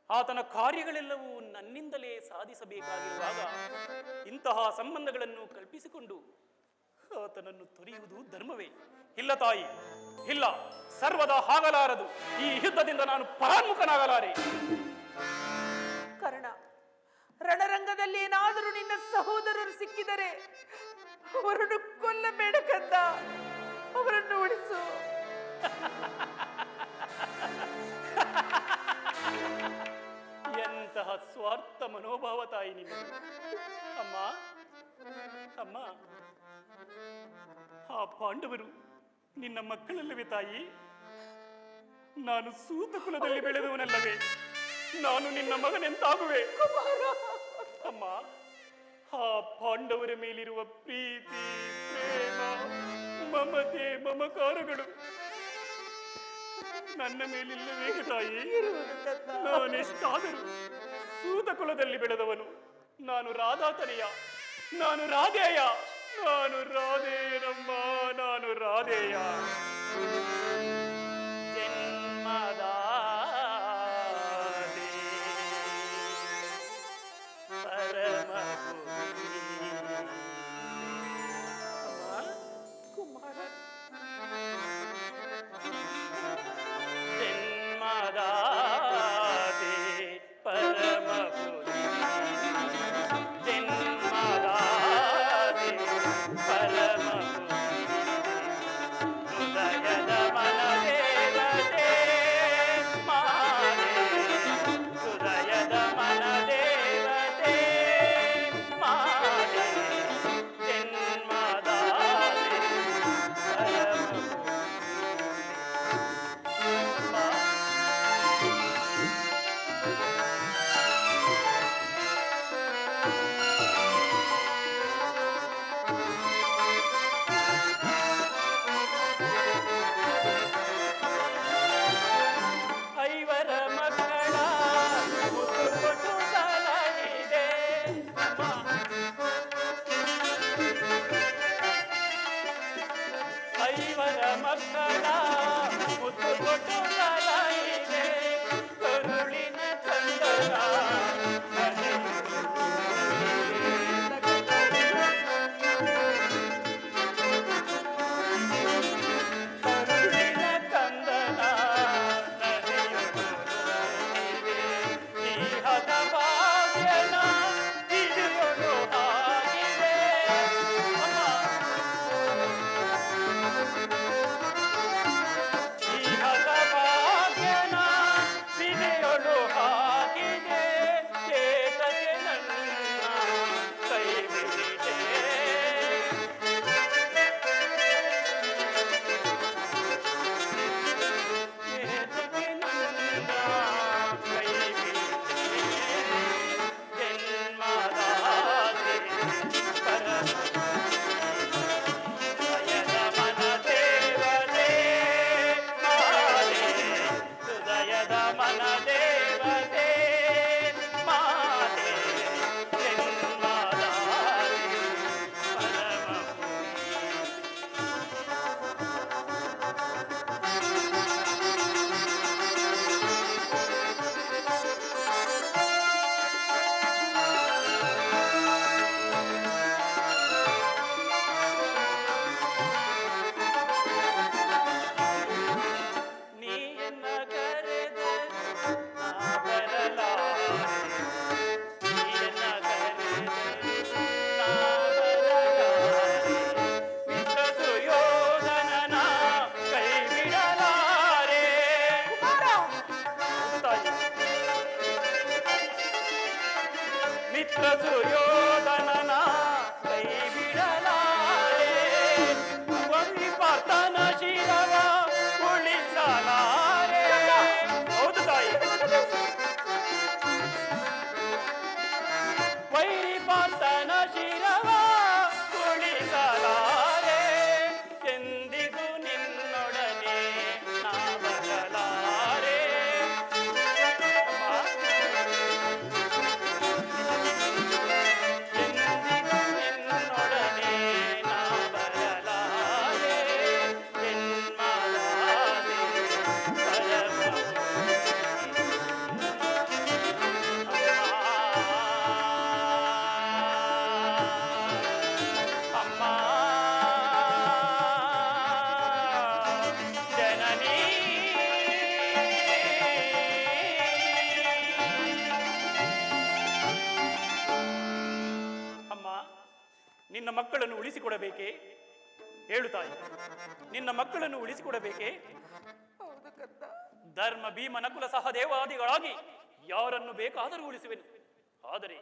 ಆತನ ಕಾರ್ಯಗಳೆಲ್ಲವೂ ನನ್ನಿಂದಲೇ ಸಾಧಿಸಬೇಕಾಗಿರುವಾಗ ಇಂತಹ ಸಂಬಂಧಗಳನ್ನು ಕಲ್ಪಿಸಿಕೊಂಡು ಆತನನ್ನು ತೊರೆಯುವುದು ಧರ್ಮವೇ? ಇಲ್ಲ ತಾಯಿ, ಇಲ್ಲ, ಸರ್ವದಾ ಆಗಲಾರದು. ಈ ಯುದ್ಧದಿಂದ ನಾನು ಪರಾನ್ಮುಖನಾಗಲಾರೆ. ಕರ್ಣ, ರಣರಂಗದಲ್ಲಿ ಏನಾದರೂ ನಿನ್ನ ಸಹೋದರರು ಸಿಕ್ಕಿದರೆ ಅವರನ್ನು ಕೊಲ್ಲಬೇಡ ಕಂದ, ಅವರನ್ನು ಉಳಿಸು. ಎಂತಹ ಸ್ವಾರ್ಥ ಮನೋಭಾವ ತಾಯಿ ನಿನ್ನದು. ಅಮ್ಮ, ಅಮ್ಮ, ಆ ಪಾಂಡವರು ನಿನ್ನ ಮಕ್ಕಳಲ್ಲವೇ ತಾಯಿ? ನಾನು ಸೂತ ಕುಲದಲ್ಲಿ ಬೆಳೆದವನಲ್ಲವೇ? ನಾನು ನಿನ್ನ ಮಗನೆಂತಾಗುವೆ? ಅಮ್ಮ, ಆ ಪಾಂಡವರ ಮೇಲಿರುವ ಪ್ರೀತಿ, ಪ್ರೇಮ, ಮಮತೆ ಮಮಕಾರಗಳು ನನ್ನ ಮೇಲಿಲ್ಲವೇಕೆ ತಾಯಿ? ನಾನೆಷ್ಟಾದರೂ ಸೂತ ಕುಲದಲ್ಲಿ ಬೆಳೆದವನು. ನಾನು ರಾಧಾತನೆಯ, ನಾನು ರಾಧೇಯ, ನಾನು ರಾಧೇನಮ್ಮ, ನಾನು ರಾಧೇಯ. ಜನ್ಮದಾದೆ ಪರಮ ಕುಮಾರ, ಜನ್ಮದಾತೆ ಪರಮ ಜನ್ಮದಾತೆ ಪರಮ ಹೃದಯದ ಮನದೇವತೆ ಮಾತೆ, ಹೃದಯದ ಮನದೇವತೆ ಮಾತೆ, ಜನ್ಮದಾತೆ ಪರಮ ಐವರ ಮಕ್ಕಳ ಮುತ್ತು ಕೊಟ್ಟು ಸಲಹಿದೆ. ಐವರ ಮಕ್ಕಳ ಮುತ್ತು ಕೊಟ್ಟು ಸಲಹಿದೆ. ಕರುಳಿನ ಚಂದನ ಕರುಳಿನ ಕಂದನ ಇಹದ ಭಾಗ್ಯನ ಇದುಗಳು ಆಗಿದೆ. ಇಹದ ಭಾಗ್ಯನ ಬಿದೆಯೊಳು ಆಗಿದೆ. ಚೇತಕ್ಕೆ ನನ್ನ ಕೈ ಬಿಡಿದೆ. ಚೇತಕ್ಕೆ ನನ್ನ ಕೈ ಬಿಡಿದೆ. ಜನ್ಮದಾತೆ ಪರಮ ಹೃದಯದ ಮನದೇವತೆ ಮಾತೆ, ಹೃದಯದ ಮನದೇವತೆ ಮಾತೆ, ಜನ್ಮದಾತೆ ಪರಮ ನೀಯನ್ನ ಕರೆದರೆ ನಾ ಬರಲಾರೆ. ನೀಯನ್ನ ಕರೆದರೆ ನಾ ಬರಲಾರೆ. ಮಿತ್ರ ಸುಯೋಧನನ ಕೈ ಬಿಡಲಾರೆ. ತಾಯಿ, ಮಿತ್ರ ಸುಯೋಧನನ ಕೈ ಬಿಡಲಾರೆ. ಒಂದು ಪಾರ್ಥನ ಶಿರವ ಉಳಿಸಲಾರೆ. ಹೌದು ತಾಯಿ, ವೈರಿ ಪಾರ್ಥನ ಶಿರವ ಉಳಿಸಲಾರೆ. ಎಂದಿಗೂ ನಿನ್ನೊಡನೆ ನಾ ಬರಲಾರೆ. ಎಂದಿಗೂ ನಿನ್ನೊಡನೆ ನಾ ಬರಲಾರೆ. ಜನ್ಮದಾತೆ ಪರಮ ಅಮ್ಮ, ಜನನಿ ಅಮ್ಮ, ನಿನ್ನ ಮಕ್ಕಳನ್ನು ಉಳಿಸಿಕೊಡಬೇಕೇ? ಹೇಳು ತಾಯಿ, ನಿನ್ನ ಮಕ್ಕಳನ್ನು ಉಳಿಸಿಕೊಡಬೇಕೇ? ಧರ್ಮ ಭೀಮ ನಕುಲ ಸಹದೇವಾದಿಗಳಾಗಿ ಯಾರನ್ನು ಬೇಕಾದರೂ ಉಳಿಸುವೆನು. ಆದರೆ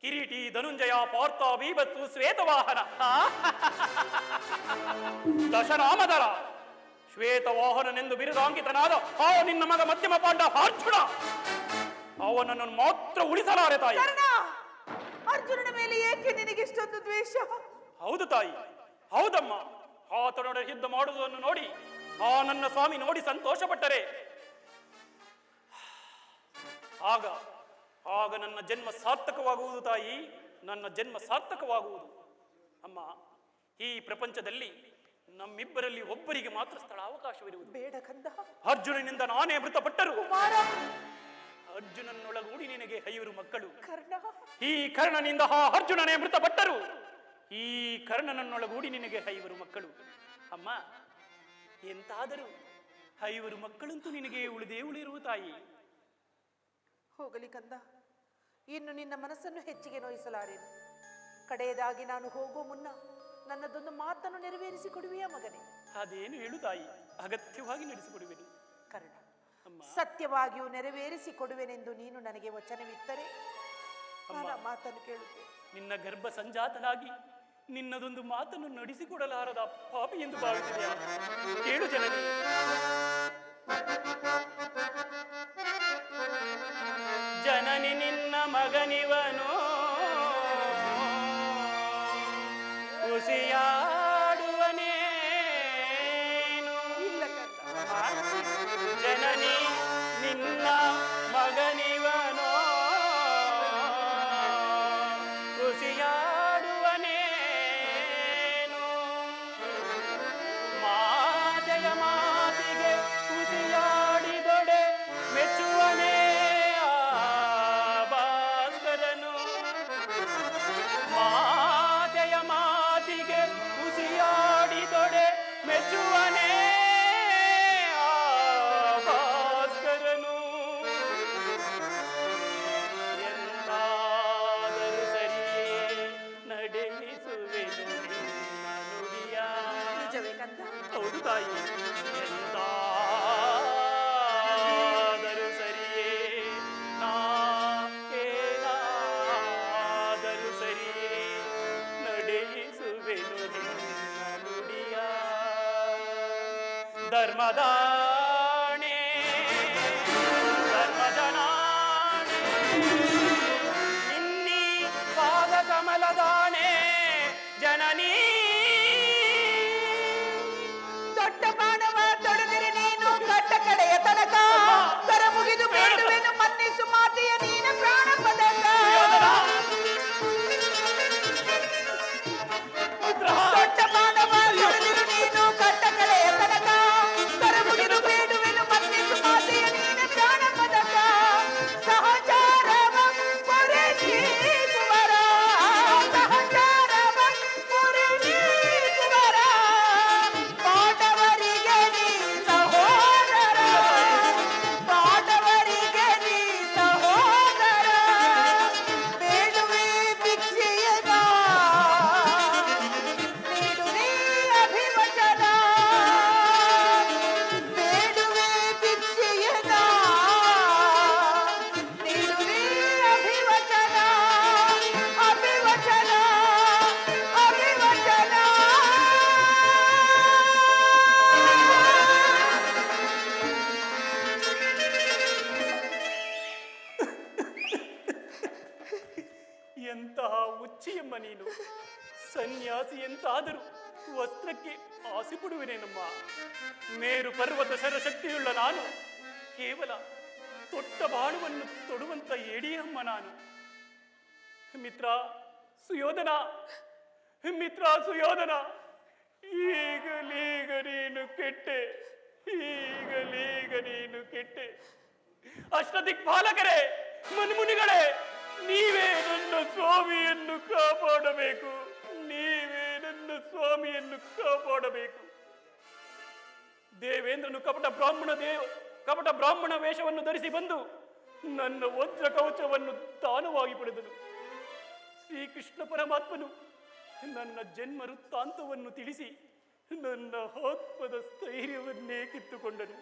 ಕಿರೀಟಿ ಧನುಂಜಯ ಪಾರ್ಥ ಭೀಭತ್ಸು ಶ್ವೇತವಾಹನ ದಶರಾಮದರ ಶ್ವೇತವಾಹನನೆಂದು ಬಿರುದಾಂಕಿತನಾದ ಆ ನಿನ್ನ ಮಗ ಮಧ್ಯಮ ಪಾಂಡ ಅರ್ಜುನ, ಅವನನ್ನು ಮಾತ್ರ ಉಳಿಸಲಾರೆ ತಾಯಿ. ಅರ್ಜುನನ ಮೇಲೆ ಏಕೆ ನಿನಗೆ ಇಷ್ಟೊಂದು ದ್ವೇಷ? ಹೌದು ತಾಯಿ, ಹೌದಮ್ಮ. ಆತನೊಡನೆ ಯುದ್ಧ ಮಾಡುವುದನ್ನು ನೋಡಿ ಆ ನನ್ನ ಸ್ವಾಮಿ ನೋಡಿ ಸಂತೋಷಪಟ್ಟರೆ ಆಗ ಆಗ ನನ್ನ ಜನ್ಮ ಸಾರ್ಥಕವಾಗುವುದು ತಾಯಿ, ನನ್ನ ಜನ್ಮ ಸಾರ್ಥಕವಾಗುವುದು. ಅಮ್ಮ, ಈ ಪ್ರಪಂಚದಲ್ಲಿ ನಮ್ಮಿಬ್ಬರಲ್ಲಿ ಒಬ್ಬರಿಗೆ ಮಾತ್ರ ಸ್ಥಳಾವಕಾಶವಿರುವುದು. ಬೇಡ ಕಂದ. ಅರ್ಜುನನಿಂದ ನಾನೇ ಮೃತಪಟ್ಟರು, ಕುಮಾರ. ಅರ್ಜುನನೊಳಗೂಡಿ ನಿನಗೆ 5 ಮಕ್ಕಳು. ಕರ್ಣ. ಈ ಕರ್ಣನಿಂದ ಅರ್ಜುನನೇ ಮೃತಪಟ್ಟರು, ಈ ಕರ್ಣನನ್ನೊಳಗೂಡಿ ನಿನಗೆ 5 ಮಕ್ಕಳು. ಅಮ್ಮ, ಎಂತಾದರೂ 5 ಮಕ್ಕಳಂತೂ ನಿನಗೆ ಉಳಿದೇ ಉಳಿರುವ ತಾಯಿ. ಹೋಗಲಿ ಕಂದ, ಇನ್ನು ನಿನ್ನ ಮನಸ್ಸನ್ನು ಹೆಚ್ಚಿಗೆ ನೋಯಿಸಲಾರೇನು. ಕಡೆಯದಾಗಿ ನಾನು ಹೋಗುವ ಮುನ್ನ ನನ್ನದೊಂದು ಮಾತನ್ನು ನೆರವೇರಿಸಿ ಕೊಡುವೆಯ ಮಗನೇ? ಅದೇನು ಹೇಳು ತಾಯಿ, ಅಗತ್ಯವಾಗಿ ನಡೆಸಿಕೊಡುವೆನು. ಕರ್ಣ, ಅಮ್ಮ, ಸತ್ಯವಾಗಿಯೂ ನೆರವೇರಿಸಿ ಕೊಡುವೆನೆಂದು ನೀನು ನನಗೆ ವಚನವಿತ್ತರೆ ನಾನು ಆ ಮಾತನ್ನು ಕೇಳುತ್ತೇನೆ. ನಿನ್ನ ಗರ್ಭ ಸಂಜಾತನಾಗಿ ನಿನ್ನದೊಂದು ಮಾತನ್ನು ನಡೆಸಿಕೊಡಲಾರದ ಪಾಪಿ ಎಂದು ಭಾವಿಸಿದೆಯಾ? ಕೇಳು ಜನನಿ. ಜನನಿ ನಿನ್ನ ಮಗನಿವನು ಖುಷಿಯಾಡುವನೇನು? ಇಲ್ಲ ಕಂದ. ಜನನಿ ನಿನ್ನ ಮಗನಿವನೋ ಖುಷಿಯಾಡುವನೇನು? ಮಾತೆಯ ಮಾತಿಗೆ ಖುಷಿಯಾಡಿದೊಡೆ ಮೆಚ್ಚುವನೇ ಆ ಭಾಸ್ಕರನು. ಮಾತೆಯ ಮಾತಿಗೆ ಖುಷಿಯಾಡಿದೊಡೆ ಮೆಚ್ಚುವನೇ ಆ ಭಾಸ್ಕರನು. ಎಂದಾದರೂ ಸರಿಯೇ ನಡೆಸುವೆನು ನಿನ್ನ ನುಡಿಯ. ನಿಜವೇ ಕಂದ? ಹೌದು ತಾಯಿ, ಎಂದಾದರೂ ಸರಿಯೇ ನಾ ಏನಾದರೂ ಸರಿಯೇ ನಡೆಸುವೆನು ನಿನ್ನ ನುಡಿಯ. ಧರ್ಮದಾಣೆ ಧರ್ಮಜನಾಣೆ ಇನ್ನೀ ಪಾದ ಕಮಲದಾಣೆ ಜನನೀ. ದೊಡ್ಡ ಬಾಣವ ತೊಡೆದಿರಿ ನೀನು ಕಟ್ಟ ಕಡೆಯ ತನಕ, ಕರ ಮುಗಿದು ಬೇಡುವೆನು ಮನ್ನಿಸು ಮಾತೆಯ ನೀನ ಪ್ರಾಣ ಪದಕ. ದೊಡ್ಡ ಬಾಣವ ತೊಡೆದಿರಿ ನೀನು ಕಟ್ಟ ಕಡೆಯ ತನಕ, ಕರ ಮುಗಿದು ಬೇಡುವೆನು ಮನ್ನಿಸು ಮಾತೆಯ ನೀನ ಪ್ರಾಣ ಪದಕ. ಸಹಚಾರವ ಪೊರೆ ನೀ ಕುವರ, ಸಹಚಾರವ ಪೊರೆ ನೀ ಕುವರ. ಪಾಂಡವರಿಗೆ ನೀ ಸಹೋದರ, ಪಾಂಡವರಿಗೆ ನೀ ಸಹೋದರ. ಬೇಡುವೆ ಭಿಕ್ಷೆಯನ ನೀಡು ನೀ ಅಭಿವಚನ, ಬೇಡುವೆ ಭಿಕ್ಷೆಯನ ನೀಡು ನೀ ಅಭಿವಚನ, ಅಭಿವಚನ ಅಭಿವಚನ. ಎಂತಹ ಉಚ್ಚಿಯಮ್ಮ ನೀನು. ಸನ್ಯಾಸಿ ಎಂತಾದರೂ ವಸ್ತ್ರಕ್ಕೆ ಆಸೆ ಪಡುವೆನೇನಮ್ಮ. ಮೇರು ಪರ್ವತ ಶರಶಕ್ತಿಯುಳ್ಳ ನಾನು ಕೇವಲ ತೊಟ್ಟ ಬಾಳುವನ್ನು ತೊಡುವಂತ ಎಡಿಯಮ್ಮ ನಾನು. ಮಿತ್ರ ಸುಯೋಧನ, ಮಿತ್ರ ಸುಯೋಧನ, ಈಗಲೀಗ ನೀನು ಕೆಟ್ಟೆ, ಈಗಲೀಗ ನೀನು ಕೆಟ್ಟೆ. ಅಷ್ಟದಿಕ್ಪಾಲಕರೇ, ಮನ್ಮುನಿಗಳೇ, ನೀವೇ ನನ್ನ ಸ್ವಾಮಿಯನ್ನು ಕಾಪಾಡಬೇಕು, ನೀವೇ ನನ್ನ ಸ್ವಾಮಿಯನ್ನು ಕಾಪಾಡಬೇಕು. ದೇವೇಂದ್ರನು ಕಪಟ ಬ್ರಾಹ್ಮಣ ವೇಷವನ್ನು ಧರಿಸಿ ಬಂದು ನನ್ನ ವಜ್ರ ಕವಚವನ್ನು ದಾನವಾಗಿ ಪಡೆದನು. ಶ್ರೀಕೃಷ್ಣ ಪರಮಾತ್ಮನು ನನ್ನ ಜನ್ಮ ವೃತ್ತಾಂತವನ್ನು ತಿಳಿಸಿ ನನ್ನ ಆತ್ಮದ ಸ್ಥೈರ್ಯವನ್ನೇ ಕಿತ್ತುಕೊಂಡನು.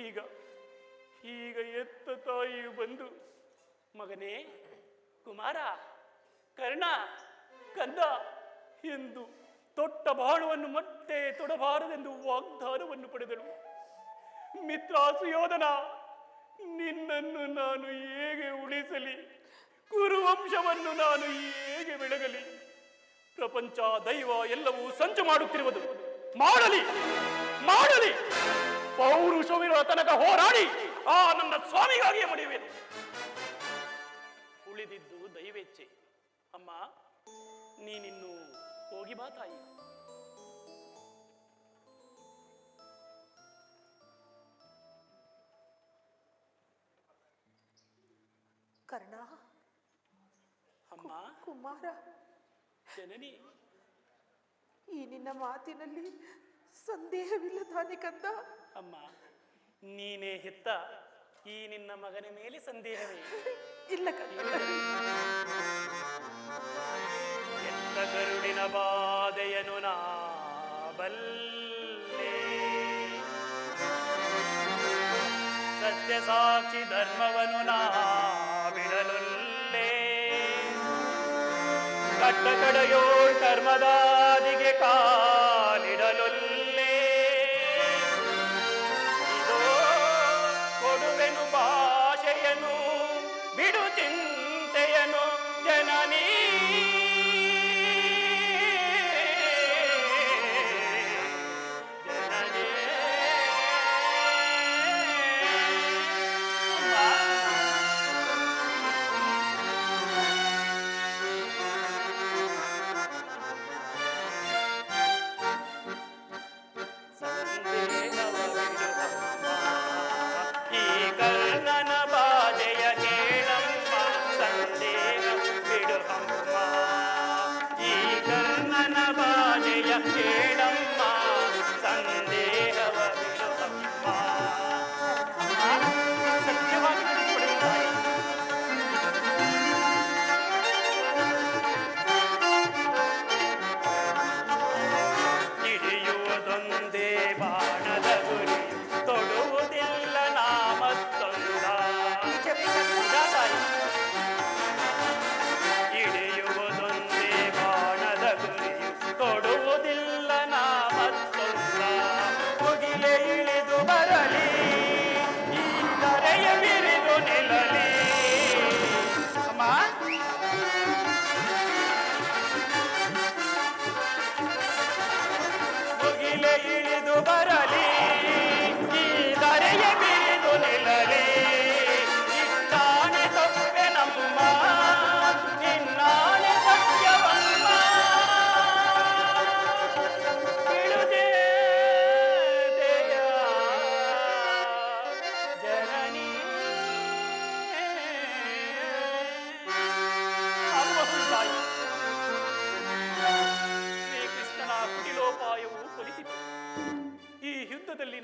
ಈಗ ಎತ್ತ ತಾಯಿಯು ಬಂದು, ಮಗನೇ, ಕುಮಾರ, ಕರ್ಣ, ಕಂದ ಎಂದು ತೊಟ್ಟ ಬಾಳುವನ್ನು ಮತ್ತೆ ತೊಡಬಾರದೆಂದು ವಾಗ್ದಾನವನ್ನು ಪಡೆದಳು. ಮಿತ್ರ ಸುಯೋಧನ, ನಿನ್ನನ್ನು ನಾನು ಹೇಗೆ ಉಳಿಸಲಿ? ಕುರುವಂಶವನ್ನು ನಾನು ಹೇಗೆ ಬೆಳಗಲಿ? ಪ್ರಪಂಚ ದೈವ ಎಲ್ಲವೂ ಸಂಚು ಮಾಡುತ್ತಿರುವುದು. ಮಾಡಲಿ ಮಾಡಲಿ, ಪೌರುಷವಿರುವ ತನಕ ಹೋರಾಡಿ ಆ ನನ್ನ ಸ್ವಾಮಿಗಾಗಿಯೇ ಮಡಿಯುವೆನು. ಉಳಿದಿದ್ದು ದೈವೇಚ್ಛೆ. ಅಮ್ಮ, ನೀನಿನ್ನು ಹೋಗಿ ಬಾ ತಾಯಿ. ಕರ್ಣ, ಅಮ್ಮ, ಕುಮಾರ, ಜನನಿ, ಈ ನಿನ್ನ ಮಾತಿನಲ್ಲಿ ಸಂದೇಹವಿಲ್ಲ ತಾನೆ ಕಂದ? ಅಮ್ಮ, ನೀನೇ ಹೆತ್ತ ಈ ನಿನ್ನ ಮಗನ ಮೇಲೆ ಸಂದೇಹವೇ ಇಲ್ಲ ಕಂದ. ಎತ್ತ ಗರುಡಿನ ಬಾಧೆಯನು ನಾ ಬಲ್ಲೆ, ಸತ್ಯ ಸಾಕ್ಷಿ ಧರ್ಮವನು ನಾ ಬಿಡಲೊಲ್ಲೆ, ಕಟ್ಟ ಕಡೆಯೋ ಕರ್ಮದಾದಿಗೆ ಕಾಲಿಡಲೊಲ್ಲೆ, ಇದೋ ಕೊಡುವೆನು ಭಾಷೆಯನು ಬಿಡು ಚಿಂತೆಯನು ಜನನೀ.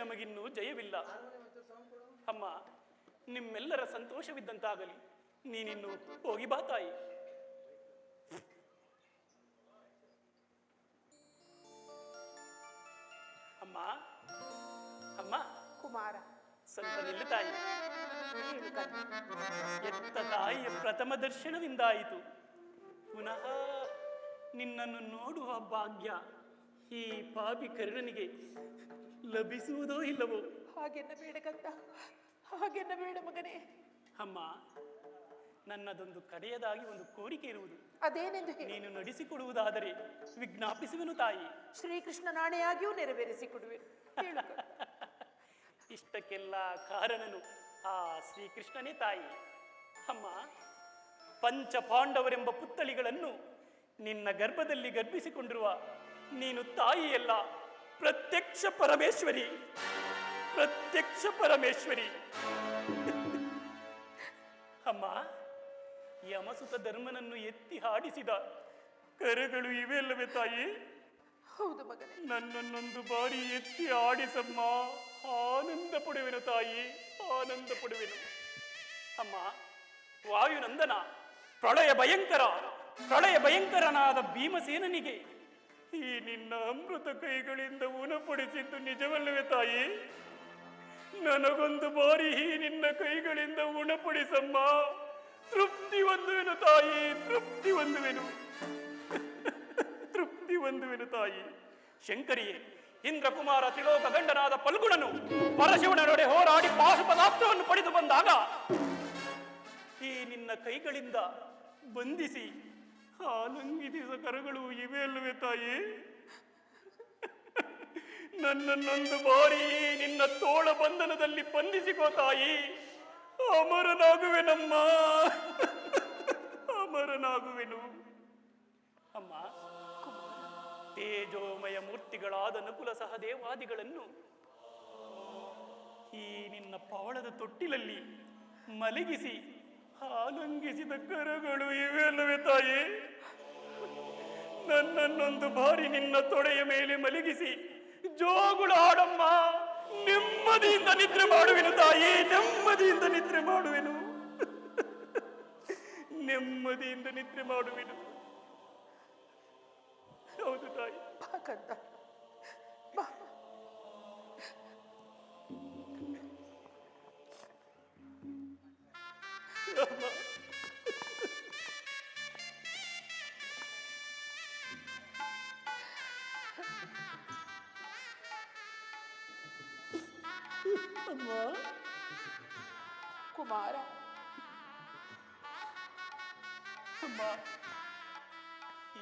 ನಮಗಿನ್ನೂ ಜಯವಿಲ್ಲ. ಅಮ್ಮ, ನಿಮ್ಮೆಲ್ಲರ ಸಂತೋಷವಿದ್ದಂತಾಗಲಿ. ನೀನಿನ್ನು ಹೋಗಿ ಬಾ ತಾಯಿ. ಅಮ್ಮ, ಅಮ್ಮ, ಕುಮಾರ, ಸ್ವಲ್ಪ ನಿಲ್ಲು ತಾಯಿ. ಎತ್ತ ತಾಯಿಯ ಪ್ರಥಮ ದರ್ಶನವಿಂದಾಯಿತು. ಪುನಃ ನಿನ್ನನ್ನು ನೋಡುವ ಭಾಗ್ಯ ಈ ಪಾಪಿ ಕರ್ಣನಿಗೆ ಲಭಿಸುವುದೋ ಇಲ್ಲವೋ? ಹಾಗೆನ್ನಬೇಡ ಕಂದ, ಹಾಗೆನ್ನಬೇಡ ಮಗನೇ. ಅಮ್ಮ, ನನ್ನದೊಂದು ಕಡೆಯದಾಗಿ ಒಂದು ಕೋರಿಕೆ ಇರುವುದು. ಅದೇನೆಂದು ಹೇಳು. ನೀನು ನಡೆಸಿಕೊಡುವುದಾದರೆ ವಿಜ್ಞಾಪಿಸುವೆನು ತಾಯಿ. ಶ್ರೀಕೃಷ್ಣ ನಾಣೆಯಾಗಿಯೂ ನೆರವೇರಿಸಿಕೊಡುವೆ. ಹೇಳು ಕಂದ. ಇಷ್ಟಕ್ಕೆಲ್ಲ ಕಾರಣನು ಆ ಶ್ರೀಕೃಷ್ಣನೇ ತಾಯಿ. ಅಮ್ಮ, ಪಂಚ ಪಾಂಡವರೆಂಬ ಪುತ್ಥಳಿಗಳನ್ನು ನಿನ್ನ ಗರ್ಭದಲ್ಲಿ ಗರ್ಭಿಸಿಕೊಂಡಿರುವ ನೀನು ತಾಯಿಯಲ್ಲ, ಪ್ರತ್ಯಕ್ಷ ಪರಮೇಶ್ವರಿ, ಪ್ರತ್ಯಕ್ಷ ಪರಮೇಶ್ವರಿ. ಅಮ್ಮ, ಯಮಸುತ ಧರ್ಮನನ್ನು ಎತ್ತಿ ಹಾಡಿಸಿದ ಕರಗಳು ಇವೆಲ್ಲವೇ ತಾಯಿ? ಹೌದು ಮಗನೇ. ನನ್ನನ್ನೊಂದು ಬಾರಿ ಎತ್ತಿ ಆಡಿಸಮ್ಮ, ಆನಂದ ಪಡುವೆನು ತಾಯಿ, ಆನಂದ ಪಡುವೆನು. ಅಮ್ಮ, ವಾಯುನಂದನ ಪ್ರಳಯ ಭಯಂಕರನಾದ ಭೀಮಸೇನನಿಗೆ ಈ ನಿನ್ನ ಅಮೃತ ಕೈಗಳಿಂದ ಉಣಪಡಿಸಿದ್ದು ನಿಜವಲ್ಲವೇ ತಾಯಿ? ನನಗೊಂದು ಬಾರಿ ಈ ನಿನ್ನ ಕೈಗಳಿಂದ ಉಣಪಡಿಸಮ್ಮ, ತೃಪ್ತಿ ಹೊಂದುವೆನು ತಾಯಿ, ತೃಪ್ತಿ ಹೊಂದುವೆನು, ತೃಪ್ತಿ ಹೊಂದುವೆನು ತಾಯಿ. ಶಂಕರಿಯೇ, ಇಂದ್ರಕುಮಾರ ತ್ರಿಲೋಕ ಗಂಡನಾದ ಫಲ್ಗುಣನು ಪರಶಿವನರೊಡೆ ಹೋರಾಡಿ ಪಾಶುಪದಾಸ್ತ್ರವನ್ನು ಪಡೆದು ಬಂದಾಗ ಈ ನಿನ್ನ ಕೈಗಳಿಂದ ಬಂಧಿಸಿ ಆನಂದಿಸಿದ ಕರಗಳು ಇವೆ ಅಲ್ಲವೇ ತಾಯಿ? ನನ್ನನ್ನೊಂದು ಬಾರಿ ನಿನ್ನ ತೋಳ ಬಂಧನದಲ್ಲಿ ಬಂಧಿಸಿಕೋ ತಾಯಿ. ಅಮರನಾಗುವೆನಮ್ಮ, ಅಮರನಾಗುವೆನು. ಅಮ್ಮ, ತೇಜೋಮಯ ಮೂರ್ತಿಗಳಾದ ನಕುಲ ಸಹದೇವಾದಿಗಳನ್ನು ಈ ನಿನ್ನ ಪವಳದ ತೊಟ್ಟಿಲಲ್ಲಿ ಮಲಗಿಸಿ ಆಲಂಗಿಸಿದ ಕರಗಳು ಇವೆಲ್ಲವೇ ತಾಯಿ. ನನ್ನನ್ನೊಂದು ಬಾರಿ ನಿನ್ನ ತೊಡೆಯ ಮೇಲೆ ಮಲಗಿಸಿ ಜೋಗುಳ ಹಾಡಮ್ಮ. ನೆಮ್ಮದಿಯಿಂದ ನಿದ್ರೆ ಮಾಡುವೆನು ತಾಯಿ, ನೆಮ್ಮದಿಯಿಂದ ನಿದ್ರೆ ಮಾಡುವೆನು, ನೆಮ್ಮದಿಯಿಂದ ನಿದ್ರೆ ಮಾಡುವೆನು. ಹೌದು ತಾಯಿ. ಬಾ ಕಂದ, ಬಾ. ಕುಮಾರ, ಅಮ್ಮ,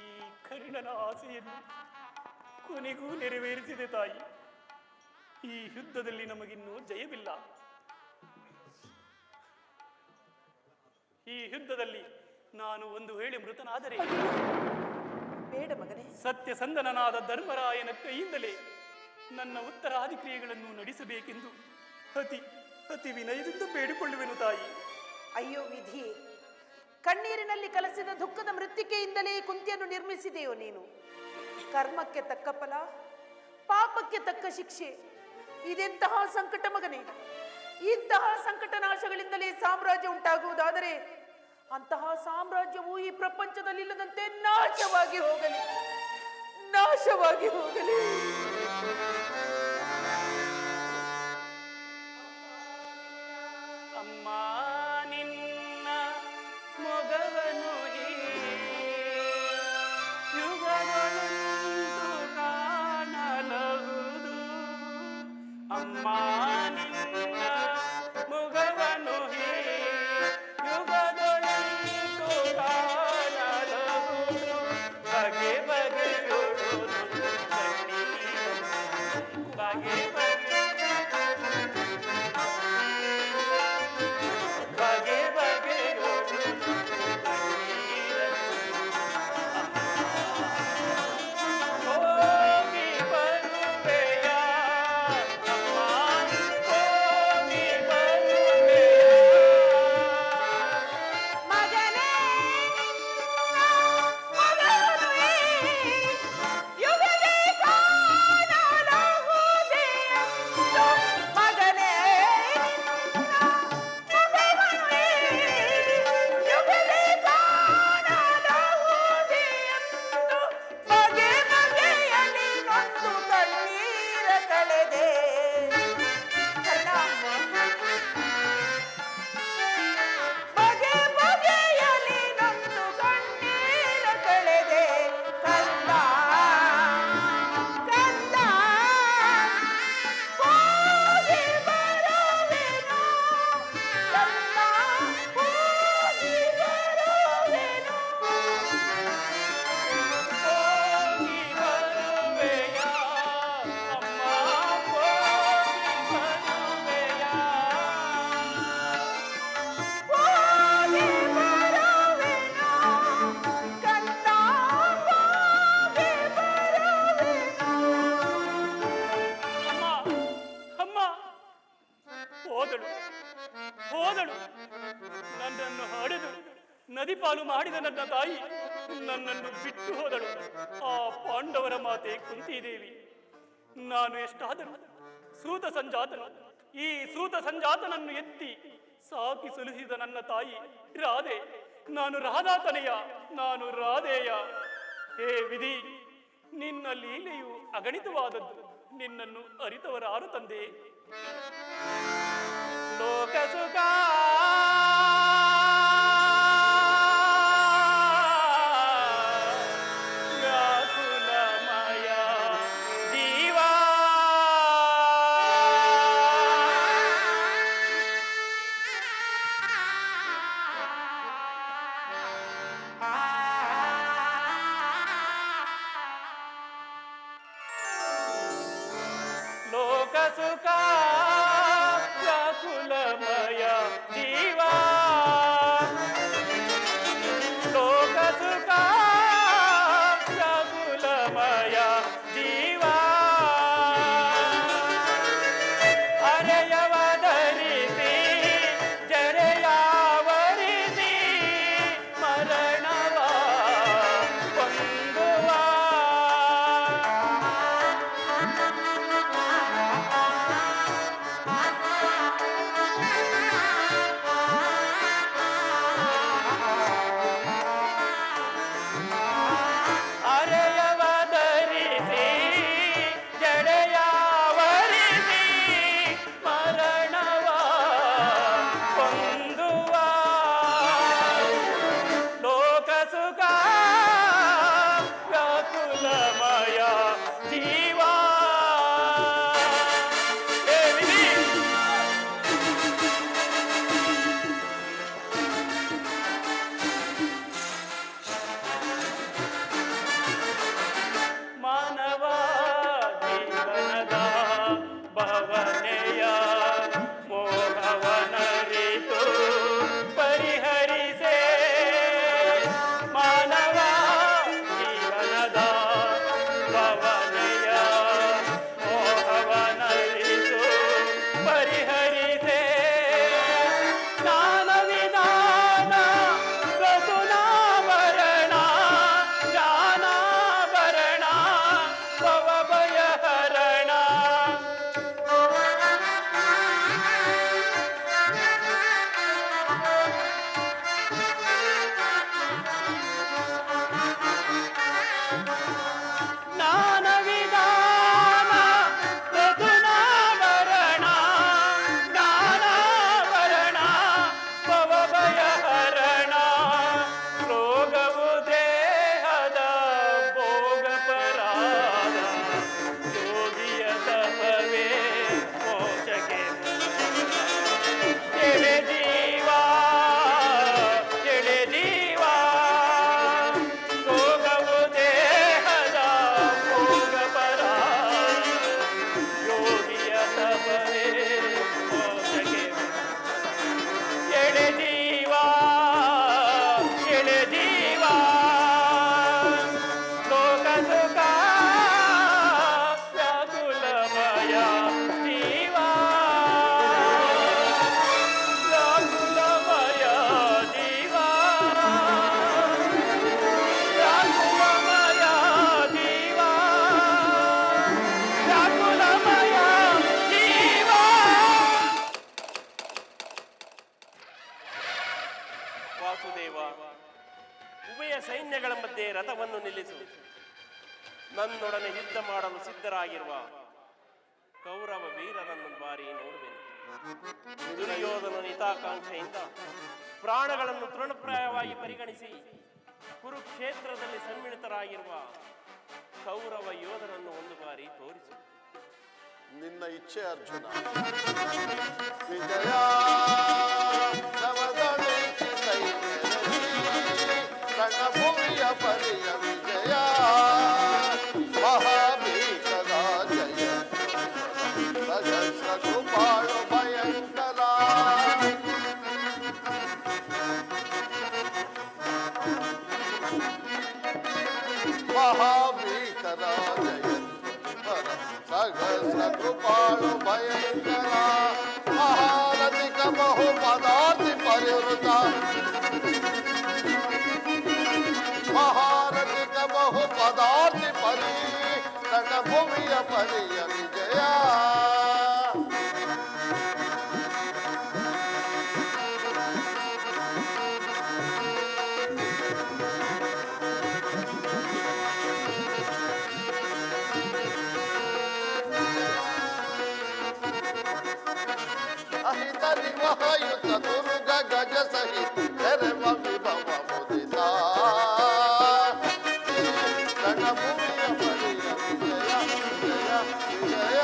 ಈ ಕರ್ಣನ ಆಸೆಯನ್ನು ಕೊನೆಗೂ ನೆರವೇರಿಸಿದೆ ತಾಯಿ. ಈ ಯುದ್ಧದಲ್ಲಿ ನಮಗಿನ್ನೂ ಜಯವಿಲ್ಲ. ಈ ಯುದ್ಧದಲ್ಲಿ ನಾನು ಒಂದು ವೇಳೆ ಮೃತನಾದರೆ ಬೇಡ ಮಗನೇ. ಸತ್ಯಸಂಧನನಾದ ಧರ್ಮರಾಯನ ಕೈಯಿಂದಲೇ ನನ್ನ ಉತ್ತರಾಧಿಕ್ರಿಯೆಗಳನ್ನು ನಡೆಸಬೇಕೆಂದು ಅತಿ ಅತಿ ವಿನಯದಿಂದ ಬೇಡಿಕೊಳ್ಳುವೆನು ತಾಯಿ. ಅಯ್ಯೋ ವಿಧಿ, ಕಣ್ಣೀರಿನಲ್ಲಿ ಕಲಸಿದ ದುಃಖದ ಮೃತ್ತಿಕೆಯಿಂದಲೇ ಕುಂತಿಯನ್ನು ನಿರ್ಮಿಸಿದೆಯೋ ನೀನು. ಕರ್ಮಕ್ಕೆ ತಕ್ಕ ಫಲ, ಪಾಪಕ್ಕೆ ತಕ್ಕ ಶಿಕ್ಷೆ. ಇದೆಂತಹ ಸಂಕಟ ಮಗನೇ. ಇಂತಹ ಸಂಕಟ ನಾಶಗಳಿಂದಲೇ ಸಾಮ್ರಾಜ್ಯ ಉಂಟಾಗುವುದಾದರೆ ಅಂತಹ ಸಾಮ್ರಾಜ್ಯವು ಈ ಪ್ರಪಂಚದಲ್ಲಿಲ್ಲದಂತೆ ನಾಶವಾಗಿ ಹೋಗಲಿ, ನಾಶವಾಗಿ ಹೋಗಲಿ. ಅಮ್ಮ, ನಿನ್ನ ಮೊಗವನು ಯುಗಗಳಂತೂ ಕಾಣಲಹುದು. ಅಮ್ಮ, ನಿನ್ನ ಮೊಗವನು ಯುಗಗಳಂತೂ ಕಾಣಲಹುದು. ಬಗೆ ಬಗೆಯೊಳು ಕಣ್ಣೀರು, ಬಗೆ ಬಗೆ ಬಗೆ ಬಗೆಯೊಳು ಹೋಗಿ ಬರುವೆಯ ಅಮ್ಮ, ಹೋಗಿ ಬರುವೆಯ ಮಗನೇ, ಮಗನು ಯುಗದೇ ಕಾಣಲಹುದೇ ಎಂದು. ಮಗನೇ, ಮಗನು ಯುಗದೇ ಕಾಣಲಹುದೇ ಎಂದು. ಬಗೆ ಬಗೆಯಲಿ ನೊಂದು ಕಣ್ಣೀರ ಕಳೆದೆ. ಬಗೆ ಬಗೆಯಲಿ ನೊಂದು ಕಣ್ಣೀರ ಕಳೆದೆ. ಕಂದ, ಕಂದ, ಹೋಗಿ ಬರುವೆನು. ಕಂದ, ಹೋಗಿ ಬರುವೆನು. ಹೋಗಿ ಬರುವೆಯ ಅಮ್ಮ, ಹೋಗಿ ಬರುವೆಯ ಹೋಗಿ ಬರುವೆನು. ಕಂದ, ಹೋಗಿ ಬರುವೆನು. ಅಮ್ಮ, ಅಮ್ಮ, ಹೋದಳು ಹೋದಳು. ನನ್ನನ್ನು ಹಡೆದು ನದಿ ಪಾಲು ಮಾಡಿದ ನನ್ನ ತಾಯಿ ನನ್ನನ್ನು ಬಿಟ್ಟು ಹೋದಳು. ಆ ಪಾಂಡವರ ಮಾತೆ ಕುಂತಿದೇವಿ. ನಾನು ಎಷ್ಟಾದರೂ ಸೂತ ಸಂಜಾತನು. ಈ ಸೂತ ಸಂಜಾತನನ್ನು ಎತ್ತಿ ಸಾಕಿ ಸಲುಹಿದ ನನ್ನ ತಾಯಿ ರಾಧೆ. ನಾನು ರಾಧಾತನೆಯ, ನಾನು ರಾಧೆಯ. ಹೇ ವಿಧಿ, ನಿನ್ನ ಲೀಲೆಯು ಅಗಣಿತವಾದದ್ದು. ನಿನ್ನನ್ನು ಅರಿತವರಾರು ತಂದೆ. ಲೋಕ ಸುಖ ವ್ಯಾಕುಲಮಯ ಜೀವ. ರಥವನ್ನು ನಿಲ್ಲಿಸು. ನನ್ನೊಡನೆ ಯುದ್ಧ ಮಾಡಲು ಸಿದ್ಧರಾಗಿರುವ ಕೌರವ ವೀರರನ್ನು ಬಾರಿ ನೋಡುವೆನು. ದುರ್ಯೋಧನ ಹಿತಾಕಾಂಕ್ಷೆಯಿಂದ ಪ್ರಾಣಗಳನ್ನು ತೃಣಪ್ರಾಯವಾಗಿ ಪರಿಗಣಿಸಿ ಕುರುಕ್ಷೇತ್ರದಲ್ಲಿ ಸಮ್ಮಿಳಿತರಾಗಿರುವ ಕೌರವ ಯೋಧರನ್ನು ಒಂದು ಬಾರಿ ತೋರಿಸು. ನಿನ್ನ ಇಚ್ಛೆ ಅರ್ಜುನ. ವಿಜಯ ರಣಭೂಮಿಯ ಪರಿಯ ವಿಜಯ ಮಹಾಭೀಕರ ಜಯ ಸಹಸ್ರ ಕೃಪಾಳು ಭಯಂಕರ. ಮಹಾಭೀಕರ ಜಯ ಸಹಸ್ರ ಕೃಪಾಳು ಭಯಂಕರ. ಮಹಾರಥಿಕ ಬಹುಪದಾತಿ ಪರಿವೃತ ಮಹಾರಥಿಕ ಬಹುಪದಾತಿ ಪರಿ ರಣಭೂಮಿಯ ಪರಿಯ ವಿಜಯ. ಅಹಿತ ನಿವಹಯುತ ದುರ್ಗ ಗಜ ಸಹಿತ ಧರ್ಮ ವಿಭವ ಮುದಿತ ರಣಭೂಮಿಯ ಪರಿಯ ವಿಜಯ ವಿಜಯ ವಿಜಯ.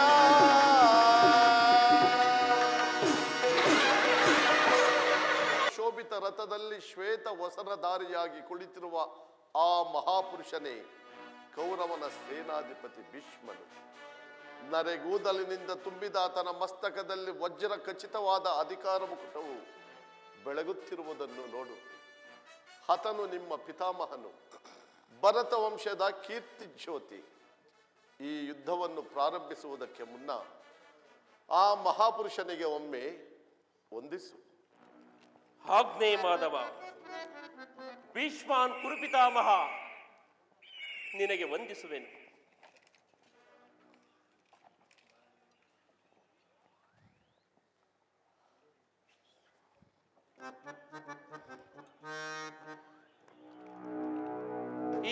ಶೋಭಿತ ರಥದಲ್ಲಿ ಶ್ವೇತ ವಸನಧಾರಿಯಾಗಿ ಕುಳಿತಿರುವ ಆ ಮಹಾಪುರುಷನೇ ಕೌರವನ ಸೇನಾಧಿಪತಿ ಭೀಷ್ಮನು. ನರೆಗೂದಲಿನಿಂದ ತುಂಬಿದ ಆತನ ಮಸ್ತಕದಲ್ಲಿ ವಜ್ರ ಖಚಿತವಾದ ಅಧಿಕಾರ ಮುಕುಟವು ಬೆಳಗುತ್ತಿರುವುದನ್ನು ನೋಡು. ಹತನು ನಿಮ್ಮ ಪಿತಾಮಹನು, ಭರತ ವಂಶದ ಕೀರ್ತಿ ಜ್ಯೋತಿ. ಈ ಯುದ್ಧವನ್ನು ಪ್ರಾರಂಭಿಸುವುದಕ್ಕೆ ಮುನ್ನ ಆ ಮಹಾಪುರುಷನಿಗೆ ಒಮ್ಮೆ ವಂದಿಸು. ಆಜ್ಞೆ ಮಾಧವ. ಭೀಷ್ಮಾನ್ ಕುರುಪಿತಾಮಹ, ನಿನಗೆ ವಂದಿಸುವೆನು.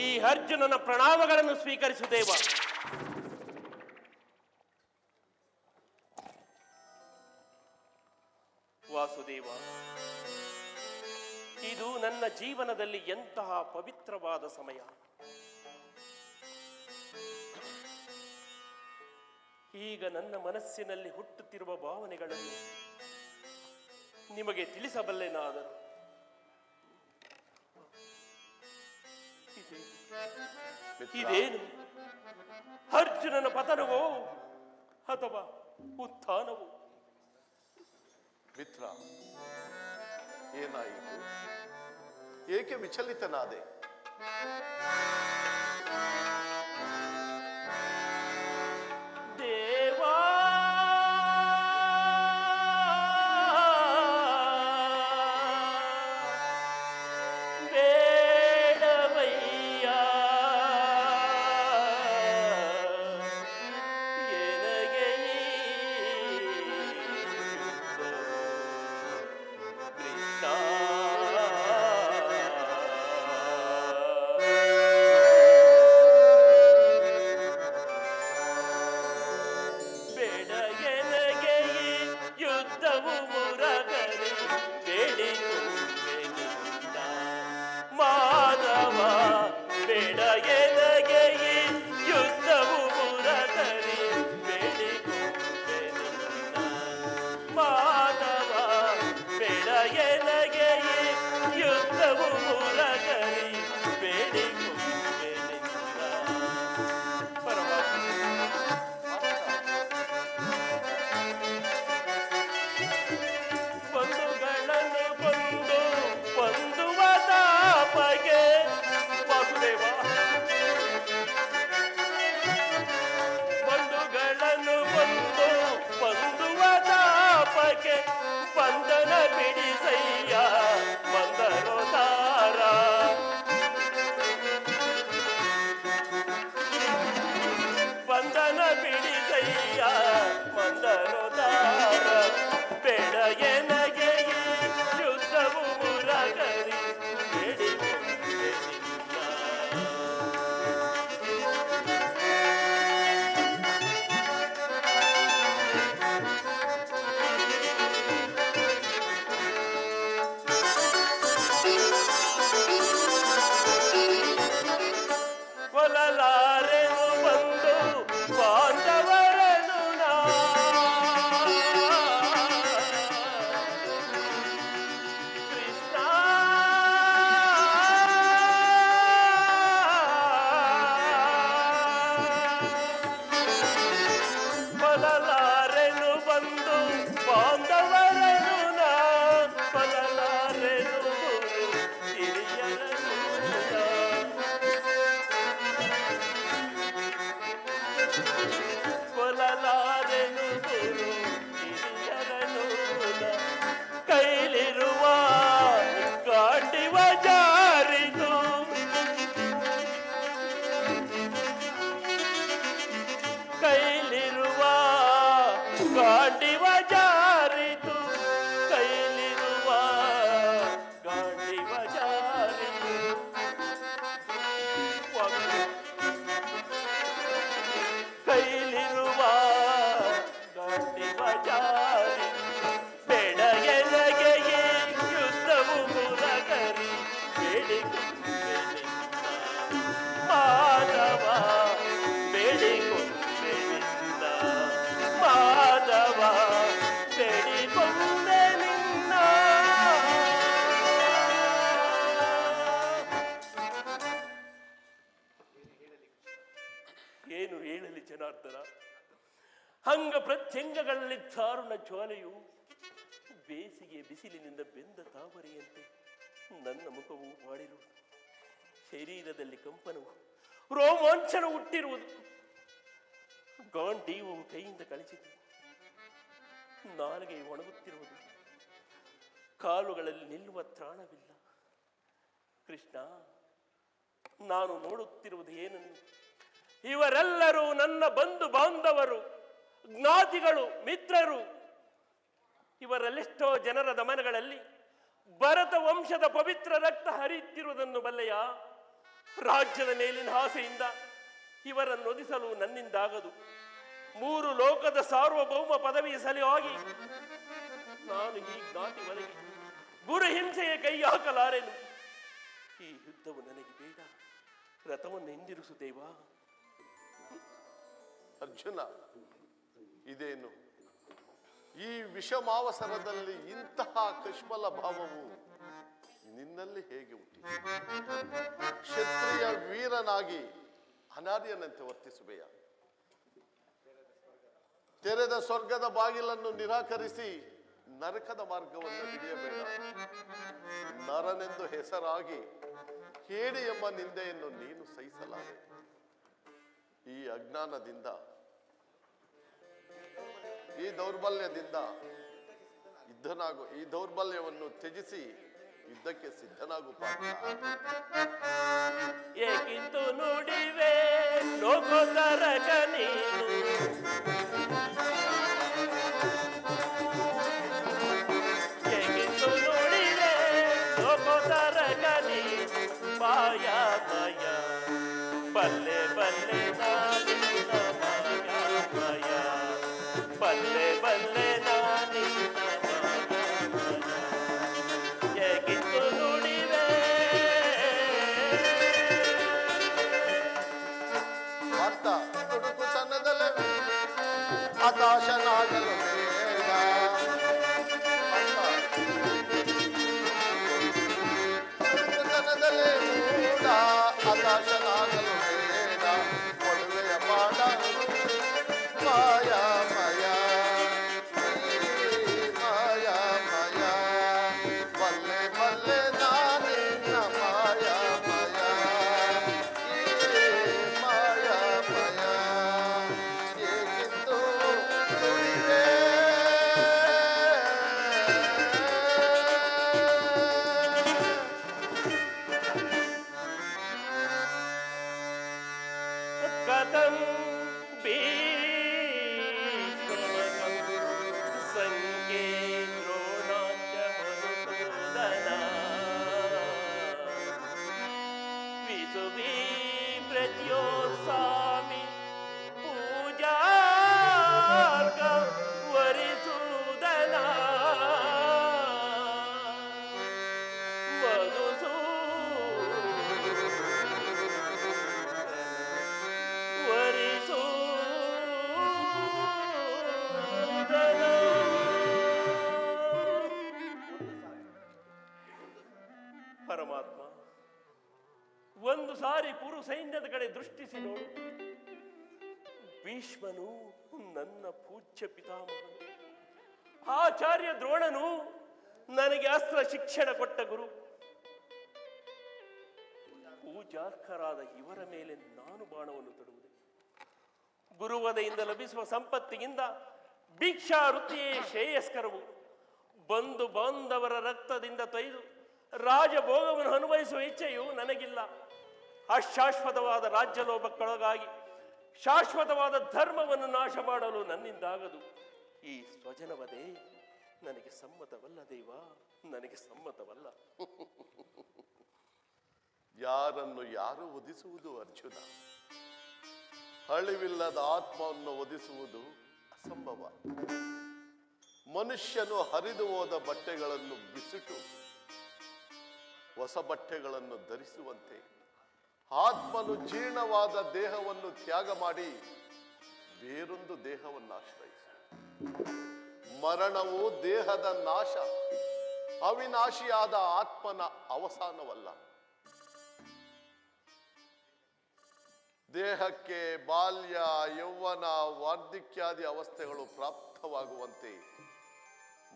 ಈ ಅರ್ಜುನನ ಪ್ರಣಾಮಗಳನ್ನು ಸ್ವೀಕರಿಸು ದೇವ. ವಾಸುದೇವ, ಇದು ನನ್ನ ಜೀವನದಲ್ಲಿ ಎಂತಹ ಪವಿತ್ರವಾದ ಸಮಯ. ಈಗ ನನ್ನ ಮನಸ್ಸಿನಲ್ಲಿ ಹುಟ್ಟುತ್ತಿರುವ ಭಾವನೆಗಳನ್ನು ನಿಮಗೆ ತಿಳಿಸಬಲ್ಲೆನಾದರೂ ಇದೇನು ಅರ್ಜುನನ ಪತನವೋ ಅಥವಾ ಉತ್ಥಾನವೋ? ಮಿತ್ರ, ಏನಾಯಿತು? ಏಕೆ ವಿಚಲಿತನಾದೆ? ದೇವಾ, ಬೇಡವಯ್ಯ, ಎನಗೆ ಕೃಷ್ಣ. ಬೆಡಗೆನಗೆ ಯುದ್ಧವು ಮುರಗರೆ ಬೇಡಿಕೊಂಡೆನಿಂದ ಮಾಧವ. ಬೆಡಗೆನಗೆ ಯುದ್ಧವು ಮುರಗರೆ ಬೇಡಿಕೊಂಡೆನಿಂದ ಮಾಧವ. ಬೆಡಗೆನಗೆ ಯುದ್ಧವು ಮುರಗರೆ ಬೇಡಿಕೊಂಡೆನಿಂದ. ಪರಮಾತ್ಮ, ಬಂಧುಗಳನ್ನು ಕೊಂದು ಹೊಂದುವ ತಾಪಗೆ ವಾಸುದೇವ. ಬಂಧುಗಳನ್ನು ಕೊಂದು ಹೊಂದುವ ತಾಪಗೆ ಬಂಧನ ಬಿಡಿಸಯ್ಯ ಮಂದರೋದಾರ. ಬಂಧನ ಬಿಡಿಸಯ್ಯ ಮಂದರೋದಾರ. ಬೆಡಗೆನಗೆ ಯುದ್ಧವು ಮುರಗರಿ ಬೇಡಿಕೊಂಡೆನಿಂದ ಬ್ರಹ್ಮಚಾರಿ ಬೆಳಗೆಲಗೆಯೇ ಯುದ್ಧವು ಮುರಗರಿ ಬೆಳಿಗುಂಬೆನಿಂದ ಮಾಧವ ಬೆಳಿಗುಂಬೆನಿಂದ ಮಾಧವ ಬೆಳಿಗುಂಬೆನಿಂದ. ಏನು ಹೇಳಲಿ ಜನಾರ್ದನ, ಅಂಗ ಪ್ರತ್ಯಂಗಗಳಲ್ಲಿ ಚಾರುಣ ಜ್ವಾಲೆಯು ಬೇಸಿಗೆ ಬಿಸಿಲಿನಿಂದ ಬೆಂದ ತಾವರೆಯಂತೆ ನನ್ನ ಮುಖವು ಮಾಡಿರುವುದು. ಶರೀರದಲ್ಲಿ ಕಂಪನವು ರೋಮಾಂಚನ ಹುಟ್ಟಿರುವುದು. ಗಾಂಡೀವು ಕೈಯಿಂದ ಕಳಿಸಿತು. ನಾಲಿಗೆ ಒಣಗುತ್ತಿರುವುದು. ಕಾಲುಗಳಲ್ಲಿ ನಿಲ್ಲುವ ತ್ರಾಣವಿಲ್ಲ. ಕೃಷ್ಣ, ನಾನು ನೋಡುತ್ತಿರುವುದು ಏನನ್ನು? ಇವರೆಲ್ಲರೂ ನನ್ನ ಬಂಧು ಬಾಂಧವರು, ಜ್ಞಾತಿಗಳು, ಮಿತ್ರರು. ಇವರಲ್ಲೆಷ್ಟೋ ಜನರ ದಮನಗಳಲ್ಲಿ ಭರತ ವಂಶದ ಪವಿತ್ರ ರಕ್ತ ಹರಿಯುತ್ತಿರುವುದನ್ನು ಬಲ್ಲೆಯ? ರಾಜ್ಯದ ಮೇಲಿನ ಆಸೆಯಿಂದ ಇವರನ್ನು ಒದಿಸಲು ನನ್ನಿಂದಾಗದು. 3 ಲೋಕದ ಸಾರ್ವಭೌಮ ಪದವಿಯ ಸಲುವಾಗಿ ನಾನು ಈ ಜ್ಞಾತಿ ಒಳಗೆ ಗುರು ಹಿಂಸೆಯ ಕೈ ಹಾಕಲಾರೆನು. ಈ ಯುದ್ಧವು ನನಗೆ ಬೇಡ. ರಥವನ್ನು ಹಿಂದಿರುಸು ದೇವಾ. ಅರ್ಜುನ, ಇದೇನು ಈ ವಿಷಮಾವಸರದಲ್ಲಿ ಇಂತಹ ಕಶ್ಮಲ ಭಾವವು ನಿನ್ನಲ್ಲಿ ಹೇಗೆ ಹುಟ್ಟಿದೆ? ಕ್ಷತ್ರಿಯ ವೀರನಾಗಿ ಅನಾರ್ಯನಂತೆ ವರ್ತಿಸುವೆಯ? ತೆರೆದ ಸ್ವರ್ಗದ ಬಾಗಿಲನ್ನು ನಿರಾಕರಿಸಿ ನರಕದ ಮಾರ್ಗವನ್ನು ಹಿಡಿಯಬೇಡ. ನರನೆಂದು ಹೆಸರಾಗಿ ಹೇಡಿ ಎಂಬ ನಿಂದೆಯನ್ನು ನೀನು ಸಹಿಸಲಾರೆ. ಈ ಅಜ್ಞಾನದಿಂದ, ಈ ದೌರ್ಬಲ್ಯದಿಂದ ಈ ದೌರ್ಬಲ್ಯವನ್ನು ತ್ಯಜಿಸಿ ಯುದ್ಧಕ್ಕೆ ಸಿದ್ಧನಾಗು ಪಾರ್ಥ. ಏಕಿಂತು ನುಡಿವೆ ಲೋಕೋತ್ತರಕ ನೀನು, ಏಕಿಂತು ನುಡಿವೆ ಲೋಕೋತ್ತರಕ ನೀನು. ಮಾಯ ಮಾಯ ಬಲ್ಲೆ ಬಲ್ಲೆ ನಾನಿನ್ನ ಮಾಯ ಮಾಯ ಬಲ್ಲೆ ಬಲ್ಲೆ ನಾನಿನ್ನ ಮಾಯ ಮಾಯ. ಹೇಗಿತ್ತು ನುಡಿವೆ ಪಾರ್ಥ, ತುಡುಕುತನದಲ್ಲೇ ಹತಾಶನಾಗಲು ಬೇಡ. ತುಡುಕುತನದಲ್ಲೇ ಮೂಢ ಹತಾಶನಾಗಲು ಬೇಡ. ಒಡವೆಯ ಪಾಡ ಮಾಯ ಮಯ ಮಾಯ ಮಯ ಬಲ್ಲೆ ಬಲ್ಲೆ ನಾನಿನ್ನ ಮಾಯ ಮಯ ಮಾಯ ಮಯ ಏಕಿಂದು ನುಡಿವೆ. ಕಥಂ ಭೀಷ್ಮಕಂ ಸಂಖ್ಯೆ ದ್ರೋಣಾಂಚ ಮಧುಸೂದನ ವಿಸುಭೀ ಪ್ರತ್ಯೋತ್ಸಾಮಿ ಪೂಜಾರ್ಕ ವರಿಸೂದನ ಪರಮಾತ್ಮ, ಒಂದು ಸಾರಿ ಕುರು ಸೈನ್ಯದ ಕಡೆ ದೃಷ್ಟಿಸಿ ನೋಡು. ಭೀಷ್ಮನು ನನ್ನ ಪೂಜ್ಯ ಪಿತಾಮಹನು. ಆಚಾರ್ಯ ದ್ರೋಣನು ನನಗೆ ಅಸ್ತ್ರ ಶಿಕ್ಷಣ ಕೊಟ್ಟ ಗುರು. ಪೂಜಾರ್ಹರಾದ ಇವರ ಮೇಲೆ ನಾನು ಬಾಣವನ್ನು ತೊಡುವುದೇ? ಗುರುವದೆಯಿಂದ ಲಭಿಸುವ ಸಂಪತ್ತಿಗಿಂತ ಭಿಕ್ಷಾ ವೃತ್ತಿಯೇ ಶ್ರೇಯಸ್ಕರವು. ಬಂಧು ಬಾಂಧವರ ರಕ್ತದಿಂದ ತೊಯ್ದು ರಾಜಭೋಗವನ್ನು ಅನುಭವಿಸುವ ಇಚ್ಛೆಯು ನನಗಿಲ್ಲ. ಅಶಾಶ್ವತವಾದ ರಾಜ್ಯಲೋಭಕ್ಕೊಳಗಾಗಿ ಶಾಶ್ವತವಾದ ಧರ್ಮವನ್ನು ನಾಶ ಮಾಡಲು ನನ್ನಿಂದಾಗದು. ಈ ಸ್ವಜನವದೇ ನನಗೆ ಸಮ್ಮತವಲ್ಲ ದೇವಾ, ನನಗೆ ಸಮ್ಮತವಲ್ಲ. ಯಾರನ್ನು ಯಾರು ಒದಿಸುವುದು ಅರ್ಜುನ? ಅಳಿವಿಲ್ಲದ ಆತ್ಮವನ್ನು ಒದಿಸುವುದು ಅಸಂಭವ. ಮನುಷ್ಯನು ಹರಿದು ಹೋದ ಬಟ್ಟೆಗಳನ್ನು ಬಿಸಿಟು ಹೊಸ ಬಟ್ಟೆಗಳನ್ನು ಧರಿಸುವಂತೆ ಆತ್ಮನು ಜೀರ್ಣವಾದ ದೇಹವನ್ನು ತ್ಯಾಗ ಮಾಡಿ ಬೇರೊಂದು ದೇಹವನ್ನು ಆಶ್ರಯಿಸು. ಮರಣವು ದೇಹದ ನಾಶ, ಅವಿನಾಶಿಯಾದ ಆತ್ಮನ ಅವಸಾನವಲ್ಲ. ದೇಹಕ್ಕೆ ಬಾಲ್ಯ, ಯೌವನ, ವಾರ್ಧಕ್ಯಾದಿ ಅವಸ್ಥೆಗಳು ಪ್ರಾಪ್ತವಾಗುವಂತೆ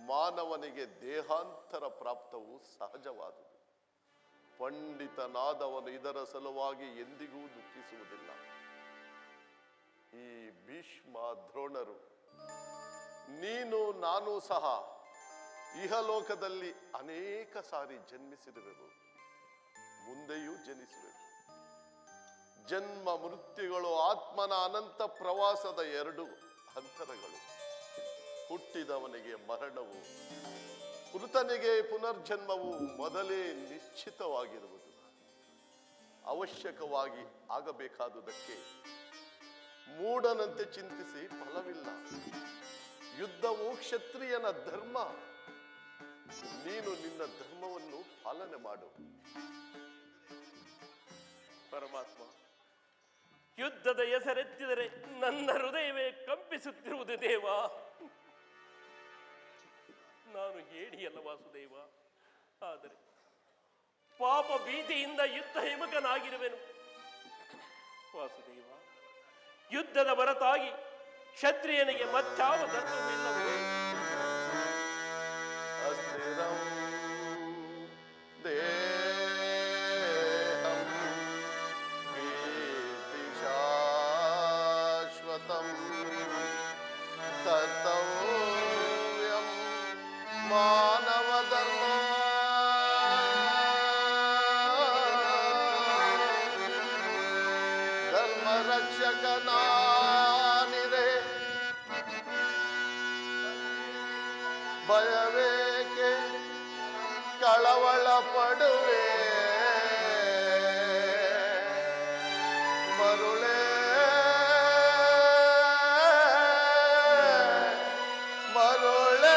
ಮಾನವನಿಗೆ ದೇಹಾಂತರ ಪ್ರಾಪ್ತವು ಸಹಜವಾದುದು. ಪಂಡಿತನಾದವನು ಇದರ ಸಲುವಾಗಿ ಎಂದಿಗೂ ದುಃಖಿಸುವುದಿಲ್ಲ. ಈ ಭೀಷ್ಮ, ದ್ರೋಣರು, ನೀನು ನಾನು ಸಹ ಇಹಲೋಕದಲ್ಲಿ ಅನೇಕ ಸಾರಿ ಜನ್ಮಿಸಿರುವೆವು, ಮುಂದೆಯೂ ಜನಿಸುವೆವು. ಜನ್ಮ ಮೃತ್ಯುಗಳು ಆತ್ಮನ ಅನಂತ ಪ್ರವಾಸದ ಎರಡು ಅಂತರಗಳು. ಹುಟ್ಟಿದವನಿಗೆ ಮರಣವು, ಮೃತನಿಗೆ ಪುನರ್ಜನ್ಮವು ಮೊದಲೇ ನಿಶ್ಚಿತವಾಗಿರುವುದು. ಅವಶ್ಯಕವಾಗಿ ಆಗಬೇಕಾದುದಕ್ಕೆ ಮೂಢನಂತೆ ಚಿಂತಿಸಿ ಫಲವಿಲ್ಲ. ಯುದ್ಧವು ಕ್ಷತ್ರಿಯನ ಧರ್ಮ. ನೀನು ನಿನ್ನ ಧರ್ಮವನ್ನು ಪಾಲನೆ ಮಾಡು. ಪರಮಾತ್ಮ, ಯುದ್ಧದ ಹೆಸರೆತ್ತಿದರೆ ನನ್ನ ಹೃದಯವೇ ಕಂಪಿಸುತ್ತಿರುವುದು ದೇವ. ನಾನು ಹೇಳಿಯಲ್ಲ ವಾಸುದೇವ, ಆದರೆ ಪಾಪ ಭೀತಿಯಿಂದ ಯುದ್ಧ ಹಿಮಕನಾಗಿರುವೆನು. ವಾಸುದೇವ, ಯುದ್ಧದ ಹೊರತಾಗಿ ಕ್ಷತ್ರಿಯನಿಗೆ ಮತ್ತಾವ ಧರ್ಮವಿಲ್ಲವೋ? ಅಸ್ಥಿರಂ ದೇಹಂ ಕೀರ್ತಿ ಶಾಶ್ವತಂ ಕರ್ತವ್ಯಂ ಮಾನವ ಧರ್ಮ. ಧರ್ಮ ರಕ್ಷಕನಾನಿರೆ ಭಯವೇಕೆ ಕಳವಳ ಪಡುವೆ. ಮರುಳೇ ಮರುಳೇ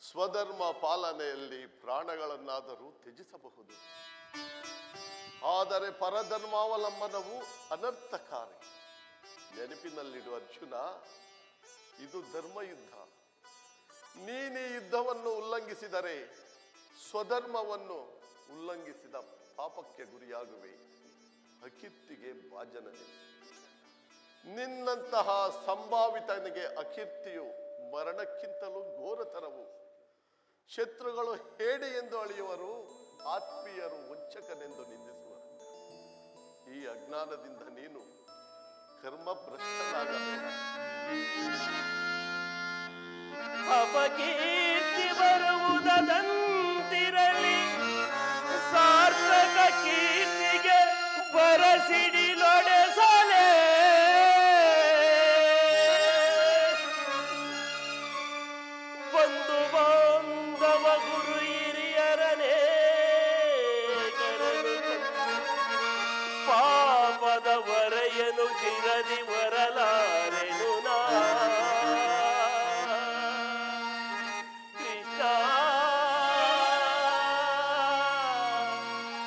ಸ್ವಧರ್ಮ ಪಾಲನೆಯಲ್ಲಿ ಪ್ರಾಣಗಳನ್ನಾದರೂ ತ್ಯಜಿಸಬಹುದು, ಆದರೆ ಪರಧರ್ಮಾವಲಂಬನವು ಅನರ್ಥಕಾರಿ. ನೆನಪಿನಲ್ಲಿಡು ಅರ್ಜುನ, ಇದು ಧರ್ಮಯುದ್ಧ. ನೀನು ಯುದ್ಧವನ್ನು ಉಲ್ಲಂಘಿಸಿದರೆ ಸ್ವಧರ್ಮವನ್ನು ಉಲ್ಲಂಘಿಸಿದ ಪಾಪಕ್ಕೆ ಗುರಿಯಾಗುವೆ, ಅಕೀರ್ತಿಗೆ ಭಾಜನನೆ. ನಿನ್ನಂತಹ ಸಂಭಾವಿತನಿಗೆ ಅಕೀರ್ತಿಯು ಮರಣಕ್ಕಿಂತಲೂ ಘೋರತರವು. ಶತ್ರುಗಳು ಹೇಡಿ ಎಂದು ಅಳೆಯುವರು, ಆತ್ಮೀಯರು ವಂಚಕನೆಂದು ನಿಂದಿಸುವರು. ಈ ಅಜ್ಞಾನದಿಂದ ನೀನು ಕರ್ಮಭ್ರಷ್ಟನಾಗಬೇಕು. ಅಪಕೀರ್ತಿ ಬರುವುದಂತಿರಲಿ, ಸಾರ್ಥಕ ಕೀರ್ತಿಗೆ ಬರಸಿಡಿಲೊಡೆಸಲೇ. ಬಂಧು ಬಾಂಧವ ಗುರು ಹಿರಿಯರನೇ ಪಾಪದ ವರೆಯನು ಚಿರದಿ ಬರಲಾರೆನು ನಾ. ಕೃಷ್ಣ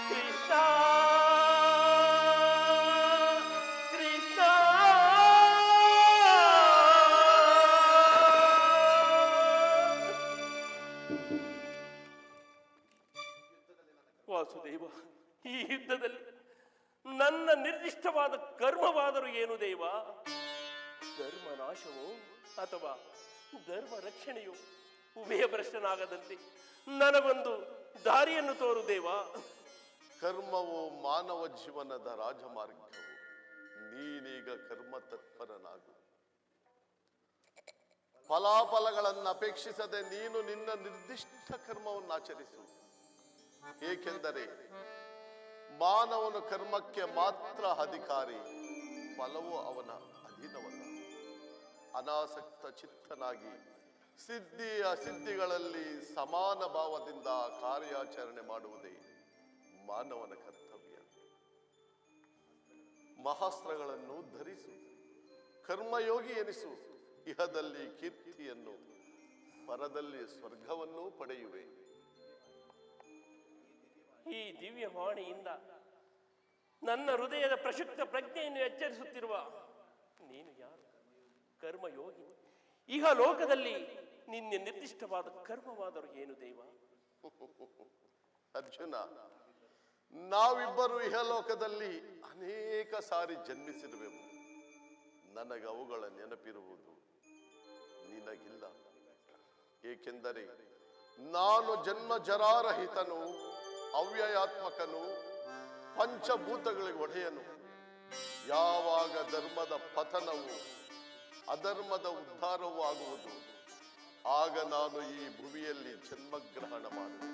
ಕೃಷ್ಣ ಕೃಷ್ಣ. ವಾಸುದೇವ, ಈ ಯುದ್ಧದಲ್ಲಿ ನನ್ನ ನಿರ್ದಿಷ್ಟವಾದ ಕರ್ಮವಾದರೂ ಏನು ದೇವ? ಧರ್ಮ ನಾಶವೋ ಅಥವಾ ಧರ್ಮ ರಕ್ಷಣೆಯೋ? ಉಭಯ ಭ್ರಷ್ಟನಾಗದಂತೆ ನನಗೊಂದು ದಾರಿಯನ್ನು ತೋರು ದೇವ. ಕರ್ಮವು ಮಾನವ ಜೀವನದ ರಾಜಮಾರ್ಗವು. ನೀನೀಗ ಕರ್ಮ ತತ್ಪರನಾಗು. ಫಲಾಫಲಗಳನ್ನು ಅಪೇಕ್ಷಿಸದೆ ನೀನು ನಿನ್ನ ನಿರ್ದಿಷ್ಟ ಕರ್ಮವನ್ನು ಆಚರಿಸು. ಏಕೆಂದರೆ ಮಾನವನು ಕರ್ಮಕ್ಕೆ ಮಾತ್ರ ಅಧಿಕಾರಿ, ಫಲವು ಅವನ ಅಧೀನವಲ್ಲ. ಅನಾಸಕ್ತ ಚಿತ್ತನಾಗಿ ಸಿದ್ಧಿ ಅಸಿದ್ಧಿಗಳಲ್ಲಿ ಸಮಾನ ಭಾವದಿಂದ ಕಾರ್ಯಾಚರಣೆ ಮಾಡುವುದೇ ಮಾನವನ ಕರ್ತವ್ಯ. ಮಹಾಸ್ತ್ರಗಳನ್ನು ಧರಿಸು, ಕರ್ಮಯೋಗಿ ಎನಿಸು. ಇಹದಲ್ಲಿ ಕೀರ್ತಿಯನ್ನು, ಪರದಲ್ಲಿ ಸ್ವರ್ಗವನ್ನೂ ಪಡೆಯುವೆ. ಈ ದಿವ್ಯ ವಾಣಿಯಿಂದ ನನ್ನ ಹೃದಯದ ಪ್ರಕ್ಷುಬ್ಧ ಪ್ರಜ್ಞೆಯನ್ನು ಎಚ್ಚರಿಸುತ್ತಿರುವ ನೀನು ಯಾರು? ಕರ್ಮಯೋಗಿ. ಇಹ ಲೋಕದಲ್ಲಿ ನಿನ್ನ ನಿರ್ದಿಷ್ಟವಾದ ಕರ್ಮವಾದರೂ ಏನು ದೇವ? ಅರ್ಜುನ, ನಾವಿಬ್ಬರು ಇಹಲೋಕದಲ್ಲಿ ಅನೇಕ ಸಾರಿ ಜನ್ಮಿಸಿರುವೆವು. ನನಗೆ ಅವುಗಳ ನೆನಪಿರುವುದು, ನಿನಗಿಲ್ಲ. ಏಕೆಂದರೆ ನಾನು ಜನ್ಮ ಜರಾರಹಿತನು, ಅವ್ಯಯಾತ್ಮಕನು, ಪಂಚಭೂತಗಳಿಗೆ ಒಡೆಯನು. ಯಾವಾಗ ಧರ್ಮದ ಪತನವು ಅಧರ್ಮದ ಉದ್ಧಾರವೂ ಆಗುವುದು, ಆಗ ನಾನು ಈ ಭುವಿಯಲ್ಲಿ ಜನ್ಮಗ್ರಹಣ ಮಾಡುವೆ.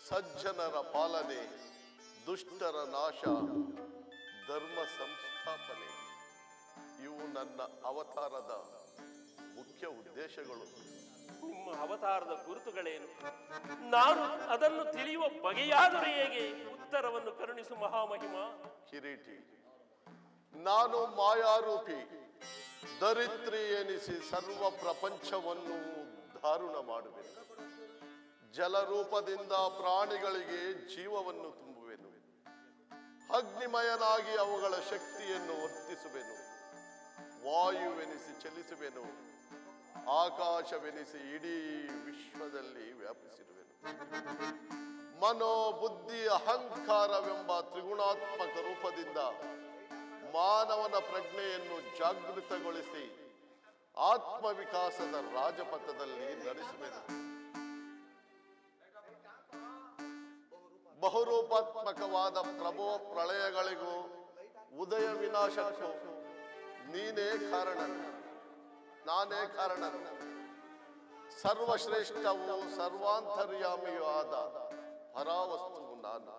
ಸಜ್ಜನರ ಪಾಲನೆ, ದುಷ್ಟರ ನಾಶ, ಧರ್ಮ ಸಂಸ್ಥಾಪನೆ, ಇವು ನನ್ನ ಅವತಾರದ ಮುಖ್ಯ ಉದ್ದೇಶಗಳು. ನಿಮ್ಮ ಅವತಾರದ ಗುರುತುಗಳೇನು? ನಾನು ಅದನ್ನು ತಿಳಿಯುವ ಬಗೆಯಾದರೂ ಹೇಗೆ? ಉತ್ತರವನ್ನು ಕರುಣಿಸು ಮಹಾಮಹಿಮ. ಕಿರೀಟಿ, ನಾನು ಮಾಯಾರೂಪಿ, ದರಿದ್ರಿ ಎನಿಸಿ ಸರ್ವ ಪ್ರಪಂಚವನ್ನು ದಾರುಣ ಮಾಡುವೆನು. ಜಲರೂಪದಿಂದ ಪ್ರಾಣಿಗಳಿಗೆ ಜೀವವನ್ನು ತುಂಬುವೆನು. ಅಗ್ನಿಮಯನಾಗಿ ಅವುಗಳ ಶಕ್ತಿಯನ್ನು ವರ್ತಿಸುವೆನು. ವಾಯುವೆನಿಸಿ ಚಲಿಸುವೆನು. ಆಕಾಶವೆನಿಸಿ ಇಡೀ ವಿಶ್ವದಲ್ಲಿ ವ್ಯಾಪಿಸಿರುವೆನು. ಮನೋ, ಬುದ್ಧಿ, ಅಹಂಕಾರವೆಂಬ ತ್ರಿಗುಣಾತ್ಮಕ ರೂಪದಿಂದ ಮಾನವನ ಪ್ರಜ್ಞೆಯನ್ನು ಜಾಗೃತಗೊಳಿಸಿ ಆತ್ಮವಿಕಾಸದ ರಾಜಪಥದಲ್ಲಿ ನಡೆಸುವೆನು. ಬಹುರೂಪಾತ್ಮಕವಾದ ಪ್ರಭವ ಪ್ರಳಯಗಳಿಗೂ ಉದಯ ವಿನಾಶಕ್ಕೂ ನೀನೇ ಕಾರಣ, ನಾನೇ ಕಾರಣ. ಸರ್ವಶ್ರೇಷ್ಠವೂ ಸರ್ವಾಂತರ್ಯಾಮಿಯೂ ಆದ ಪರಾವಸ್ತುವು ನಾನು.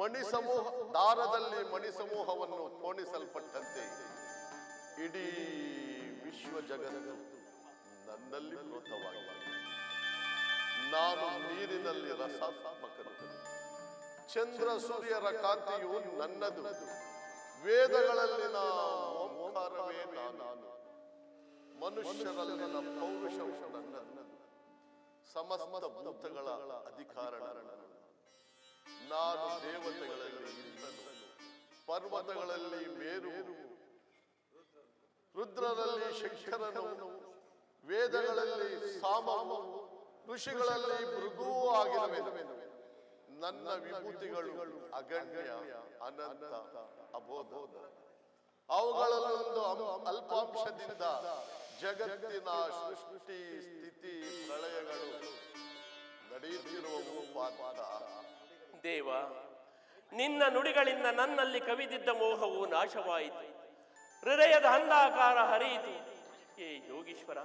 ಮಣಿಸಮೂಹ ದಾರದಲ್ಲಿ ಮಣಿಸಮೂಹವನ್ನು ಪೋಣಿಸಲ್ಪಟ್ಟಂತೆ ಇಡೀ ವಿಶ್ವ ಜಗತ್ತು ನನ್ನಲ್ಲಿ ಪ್ರೋತವಾಗಿದೆ. ನಾನು ನೀರಿನಲ್ಲಿ ರಸಾತ್ಮಕನು. ಚಂದ್ರ ಸೂರ್ಯರ ಕಾಂತಿಯು ನನ್ನದು. ವೇದಗಳಲ್ಲಿನ ಓಂಕಾರವೇ ನಾನು. ಮನುಷ್ಯರಲ್ಲಿನ ಪೌರುಷವು ನನ್ನದು. ಸಮಸ್ತ ಭೂತಗಳ ಅಧಿಕಾರ ನನ್ನದು. ನಾನು ದೇವತೆಗಳಲ್ಲಿ ಇಂದ್ರನು, ಪರ್ವತಗಳಲ್ಲಿ ಮೇರು, ರುದ್ರರಲ್ಲಿ ಶಂಕರನು, ವೇದಗಳಲ್ಲಿ ಸಾಮವು, ಋಷಿಗಳಲ್ಲಿ ಭೃಗುವೂ ಆಗಿರುವೆನು. ನನ್ನ ವಿಭೂತಿಗಳು ಅಗಣ್ಯ, ಅನಂತ, ಅಬೋಧ. ಅವುಗಳಲ್ಲೊಂದು ಅಲ್ಪಾಂಶದಿಂದ ಜಗತ್ತಿನ ಸೃಷ್ಟಿ, ಸ್ಥಿತಿ, ಪ್ರಳಯಗಳು ನಡೆಯುತ್ತಿರುವವು ಪಾತ್ರ. ದೇವ, ನಿನ್ನ ನುಡಿಗಳಿಂದ ನನ್ನಲ್ಲಿ ಕವಿದಿದ್ದ ಮೋಹವು ನಾಶವಾಯಿತು. ಹೃದಯದ ಅಂಧಾಕಾರ ಹರಿಯಿತು. ಹೇ ಯೋಗೀಶ್ವರ,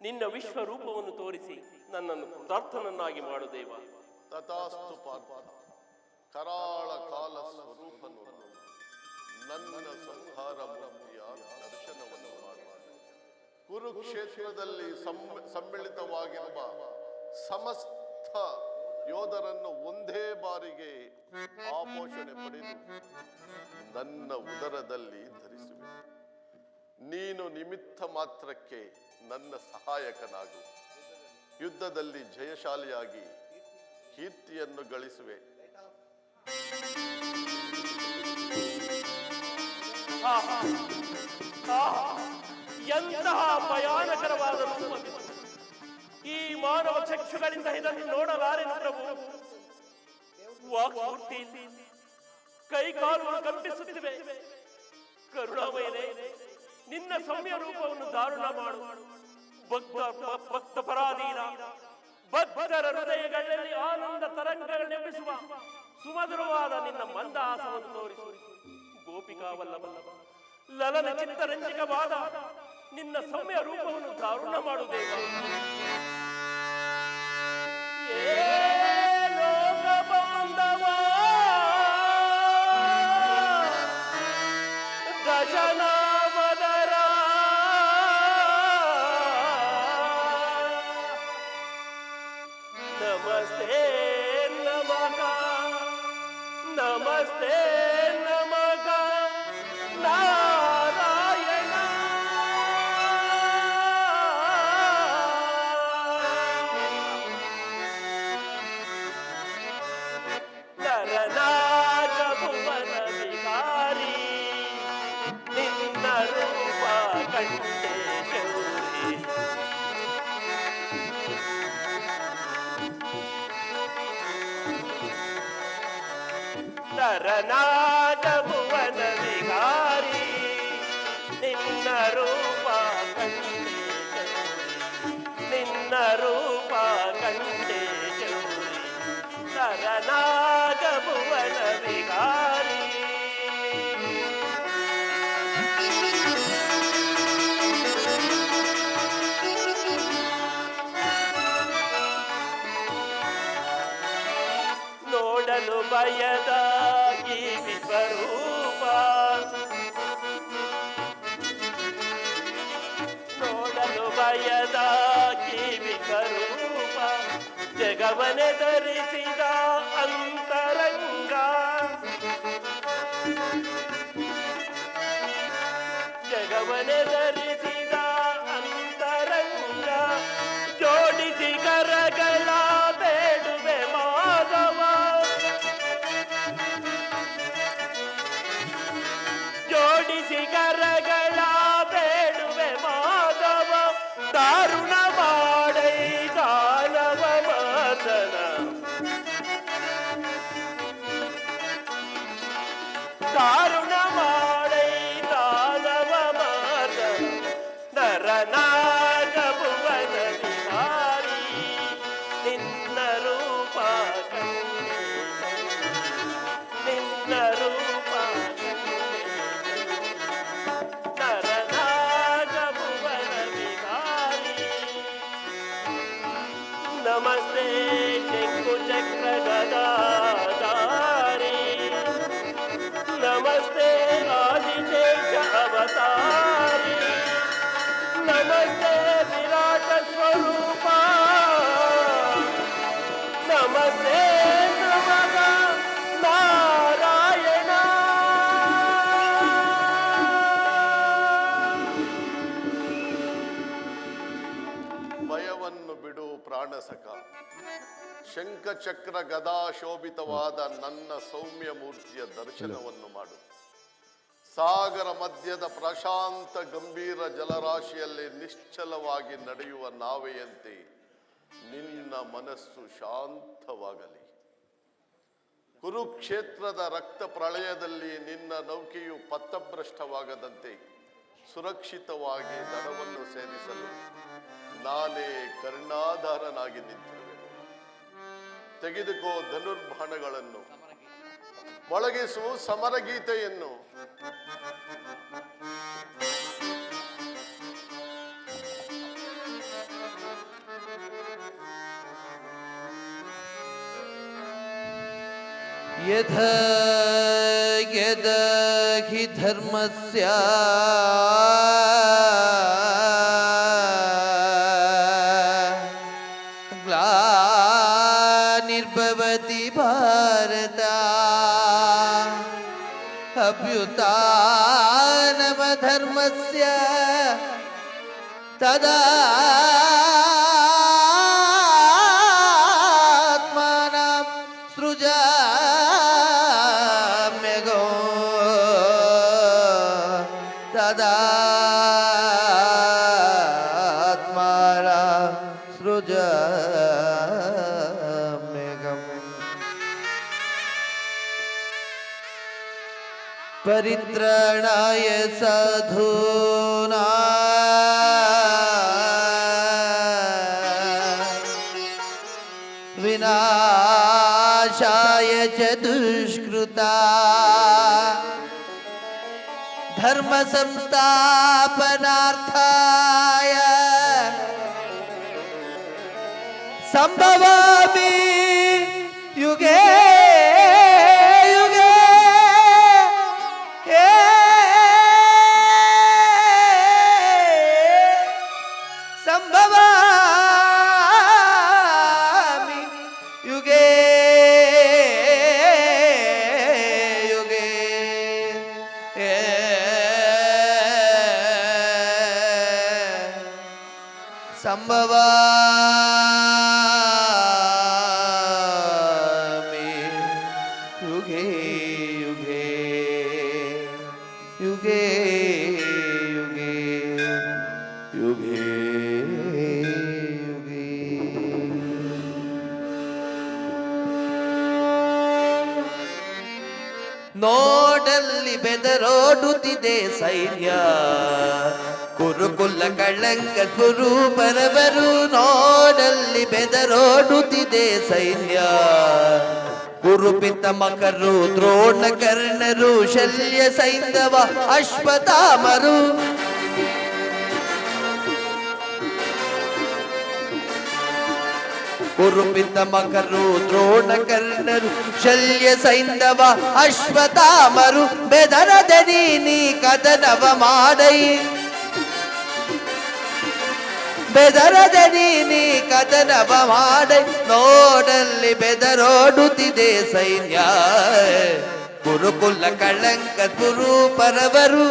ನಿನ್ನ ವಿಶ್ವರೂಪವನ್ನು ತೋರಿಸಿ ನನ್ನನ್ನು ಕೃತಾರ್ಥನನ್ನಾಗಿ ಮಾಡು ದೇವ. ತಥಾಸ್ತು ಪಾರ್ಥ. ಕರಾಳ ಕಾಲ ಸ್ವರೂಪನು ನನ್ನ ಸಂಹಾರ ಮೂರ್ತಿಯ ದರ್ಶನವನ್ನು ಮಾಡು. ಕುರುಕ್ಷೇತ್ರದಲ್ಲಿ ಸಮ್ಮಿಳಿತವಾಗಿರುವ ಸಮಸ್ತ ಯೋಧರನ್ನು ಒಂದೇ ಬಾರಿಗೆ ಆಪೋಷಣೆ ಪಡೆದು ನನ್ನ ಉದರದಲ್ಲಿ ಧರಿಸುವೆ. ನೀನು ನಿಮಿತ್ತ ಮಾತ್ರಕ್ಕೆ ನನ್ನ ಸಹಾಯಕನಾಗು. ಯುದ್ಧದಲ್ಲಿ ಜಯಶಾಲಿಯಾಗಿ ಕೀರ್ತಿಯನ್ನು ಗಳಿಸುವೆ. ಎಂತಹ ಭಯಾನಕರವಾದ ರೂಪವಿದು. ಈ ಮಾನವ ಚಕ್ಷುಗಳಿಂದ ಇದನ್ನು ನೋಡಲಾರೆನು ಪ್ರಭು. ವಾಕ್ಪೂರ್ತಿಯಲ್ಲಿ ಕೈಕಾಲುಗಳು ಕಂಪಿಸುತ್ತಿವೆ. ಕರುಣಾಮಯನೇ, ನಿನ್ನ ಸೌಮ್ಯ ರೂಪವನ್ನು ದಾರುಣ ಮಾಡು. ಭಕ್ತ ಪರಾಧೀನ ಭಕ್ತರ ಹೃದಯಗಳಲ್ಲಿ ಆನಂದ ತರಂಗಗಳನ್ನೆಬ್ಬಿಸುವ ಸುಮಧುರವಾದ ನಿನ್ನ ಮಂದಹಾಸವನ್ನು ತೋರಿಸು. ಗೋಪಿಕಾವಲ್ಲಭ ಲಲನ ಚಿತ್ತರಂಜಕವಾದ ನಿನ್ನ ಸೌಮ್ಯ ರೂಪವನ್ನು ದಾರುಣ ಮಾಡುವುದೇವ. ಲೋಕ ಬಾಂಧವ ನಾಶನಾಮದರ ನಮಸ್ತೆ ನಮಃ ನಮಸ್ತೆ ನಮಃ ನಾರಾಯಣ ನರನಾಗ ಭುವನ ವಿಕಾರಿ ನಿನ್ನ ರೂಪ ಕಂಡೆ ಗೌರಿ ನರನಾಗ ಭುವನ ವಿಕಾರಿ ನಿನ್ನ ರೂಪ ಕಂಡೆ ಗೌರಿ ನಿನ್ನ ರೂಪ ಕಂಡೆ ಗೌರಿ ನರನಾಗ ಭುವನ ವಿಕಾರಿ ನೋಡಲು ಭಯದ ಈ ವಿಶ್ವರೂಪ ನೋಡಲು ಭಯದ ಈ ವಿಶ್ವರೂಪ ಜಗವನೆ ಧರಿಸಿದ ಅಂತರಂಗ ಜಗವನೆ ಧರಿಸಿದ ಅಂತರಂಗ ಜೋಡಿಸಿ ಕರಗಳ ಬೇಡುವೆ ಮಾಧವ ಜೋಡಿಸಿ ಕರಗಳ ಬೇಡುವೆ ಮಾಧವ ದಾರುಣ ಮಾಡೈ ದಾನವ ಮಾತನ ದಾರುಣ ಮಾಡೈ ದಾನವ ಮಾತನ ನರನಾಗ ಭುವನ ವಿಹಾರಿ ನಿನ್ನ ರೂಪ ಕಂಡೆ ನಿನ್ನ ರೂಪ ನರನಾಗ ಭುವನ ವಿಹಾರಿ ನಮಸ್ತೆ ಶಂಕು ಚಕ್ರ ಗದಾಧಾರಿ ನಮಸ್ತೆ ಆದಿಶೇಷ ಅವತಾರಿ ನಮಸ್ತೆ ವಿರಾಟ ಸ್ವರೂಪ ನಮಸ್ತೆ ನಮಃ ನಾರಾಯಣ ಭಯವನ್ನು ಬಿಡು ಪ್ರಾಣಸಖ ಶಂಖಚಕ್ರ ಗದಾ ಶೋಭಿತವಾದ ನನ್ನ ಸೌಮ್ಯ ಮೂರ್ತಿಯ ದರ್ಶನವನ್ನು ಮಾಡು ಸಾಗರ ಮಧ್ಯದ ಪ್ರಶಾಂತ ಗಂಭೀರ ಜಲರಾಶಿಯಲ್ಲಿ ನಿಶ್ಚಲವಾಗಿ ನಡೆಯುವ ನಾವೆಯಂತೆ ನಿನ್ನ ಮನಸ್ಸು ಶಾಂತವಾಗಲಿ ಕುರುಕ್ಷೇತ್ರದ ರಕ್ತ ಪ್ರಳಯದಲ್ಲಿ ನಿನ್ನ ನೌಕೆಯು ಪಥಭ್ರಷ್ಟವಾಗದಂತೆ ಸುರಕ್ಷಿತವಾಗಿ ದಡವನ್ನು ಸೇರಿಸಲು ನಾನೇ ಕರ್ಣಾಧಾರನಾಗಿ ನಿಂತಿರುವೆ ತೆಗೆದುಕೋ ಧನುರ್ಬಾಣಗಳನ್ನು ಮೊಳಗಿಸು ಸಮರಗೀತೆಯನ್ನು यथा यदा हि धर्मस्य ग्लानिर्भवति भारत अभ्युत्थानमधर्मस्य तदा परित्राणाय साधूना विनाशाय च दुष्कृता धर्म संस्थापनार्थाय संभवामि युगे युगे ಸಂಭವಾಮಿ ಯುಗೇ ಯುಗೇ ಯುಗೇ ಯುಗೇ ಯುಗೇ ಯುಗೇ. ನೋಡಲ್ಲಿ ಬೆದರೋಡುತ್ತಿದೆ ಸೈನ್ಯ, ಕುರುಕುಲ ಕಳಂಕ ಕುರುಬರವರು. ನೋಡಲ್ಲಿ ಬೆದರೋಡುತ್ತಿದೆ ಸೈನ್ಯ, ಕುರುಪಿತ ಮಕರು ದ್ರೋಣ ಕರ್ಣರು ಶಲ್ಯ ಸೈಂಧವ ಅಶ್ವತ್ಥಾಮರು. ಕುರುಪಿತ ಮಕರು ದ್ರೋಣ ಕರ್ಣರು ಶಲ್ಯ ಸೈಂಧವ ಅಶ್ವತ್ಥಾಮರು. ಬೆದರದೆ ನೀ ಕದನವ ಮಾಡೈ, ಬೆದರದೆ ನೀ ಕದನವ ಮಾಡೈ. ನೋಡಲ್ಲಿ ಬೆದರೋಡುತ್ತಿದೆ ಸೈನ್ಯ, ಕುರುಕುಲ ಕಳಂಕ ಕುರುಪರವರು.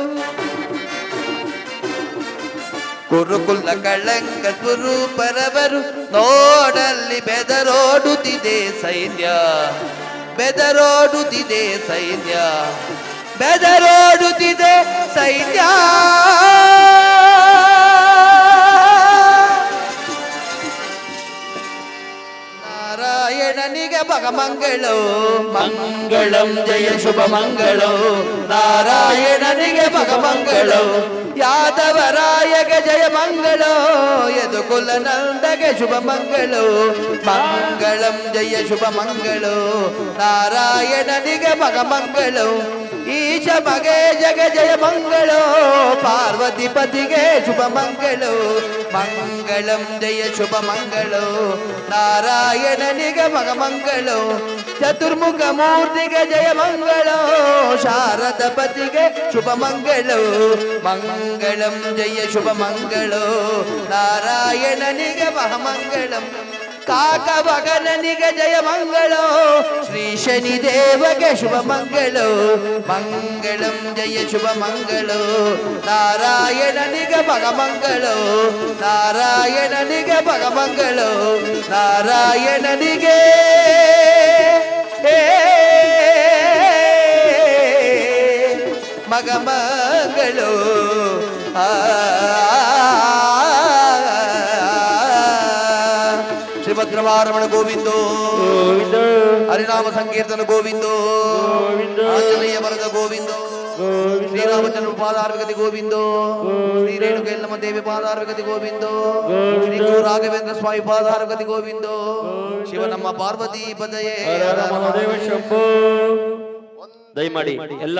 ಕುರುಕುಲ ಕಳಂಕ ಕುರುಪರವರು. ನೋಡಲ್ಲಿ ಬೆದರೋಡುತ್ತಿದೆ ಸೈನ್ಯ, ಬೆದರೋಡುತ್ತಿದೆ ಸೈನ್ಯ, ಬೆದರೋಡುತ್ತಿದೆ ಸೈನ್ಯ. ನಾರಾಯಣನಿಗೆ ಭಗಮಂಗಳೋ ಮಂಗಳಂ ಜಯ ಶುಭ ಮಂಗಳೋ. ನಾರಾಯಣನಿಗೆ ಭಗಮಂಗಳೋ ಯಾದವರಾಯಗೆ ಜಯ ಮಂಗಳೋ. ಯದುಕುಲ ನಂದಗೆ ಶುಭ ಮಂಗಳೋ ಮಂಗಳಂ ಜಯ ಶುಭ ಮಂಗಳೋ. ನಾರಾಯಣನಿಗೆ ಭಗಮಂಗಳೋ ಈಶ ಮಗೆ ಜಗ ಜಯ ಮಂಗಳೋ. ಪಾರ್ವತಿ ಪತಿಗೆ ಶುಭ ಮಂಗಳೋ ಮಂಗಳಂ ಜಯ ಶುಭ ಮಂಗಳೋ. ನಾರಾಯಣನಿಗೆ ಭಗಮಂಗಳೋ ಚತುರ್ಮುಖ ಮೂರ್ತಿಗೆ ಜಯ ಮಂಗಳೋ. ಶಾರದ ಪತಿಗೆ ಶುಭ ಮಂಗಳೋ ಮಂಗಳಂ ಜಯ ಶುಭ ಮಂಗಳೋ. ನಾರಾಯಣನಿಗೆ ಮಹಾಮಂಗಳಂ ಕಾಕಭಗನನಿಗೆ ಜಯ ಮಂಗಳೋ. ಶ್ರೀ ಶನಿ ದೇವಗೆ ಶುಭ ಮಂಗಳೋ ಮಂಗಳಂ ಜಯ ಶುಭ ಮಂಗಳೋ. ನಾರಾಯಣನಿಗೆ ಭಗಮಂಗಳೋ ನಾರಾಯಣನಿಗೆ ಭಗಮಂಗಳೋ. ನಾರಾಯಣನಿಗೆ ಮಗಮಂಗಳೋ. ಶ್ರೀಭದ್ರವಾರಮಣ ಗೋವಿಂದೋ ಹರಿನಾಮ ಸಂಕೀರ್ತನ ಗೋವಿಂದೋ. ಆಂಜನೇಯ ವರದ ಗೋವಿಂದೋ. ಶ್ರೀರಾಮಚಂದ್ರ ಪಾದಾರ್ಗತಿ ಗೋವಿಂದೋ. ಶ್ರೀ ರೇಣುಕ ಯಲ್ಲಮ್ಮ ದೇವಿ ಪಾದಾರ್ಗತಿ ಗೋವಿಂದೋ. ಶ್ರೀ ಗುರು ರಾಘವೇಂದ್ರ ಸ್ವಾಮಿ ಪಾದಾರ್ಗತಿ ಗೋವಿಂದೋ. ಶಿವನಮ್ಮ ಪಾರ್ವತಿ ಪದಯೇ ಮಹಾದೇವ ಶಂಭೋ. ದಯಮಾಡಿ ಎಲ್ಲ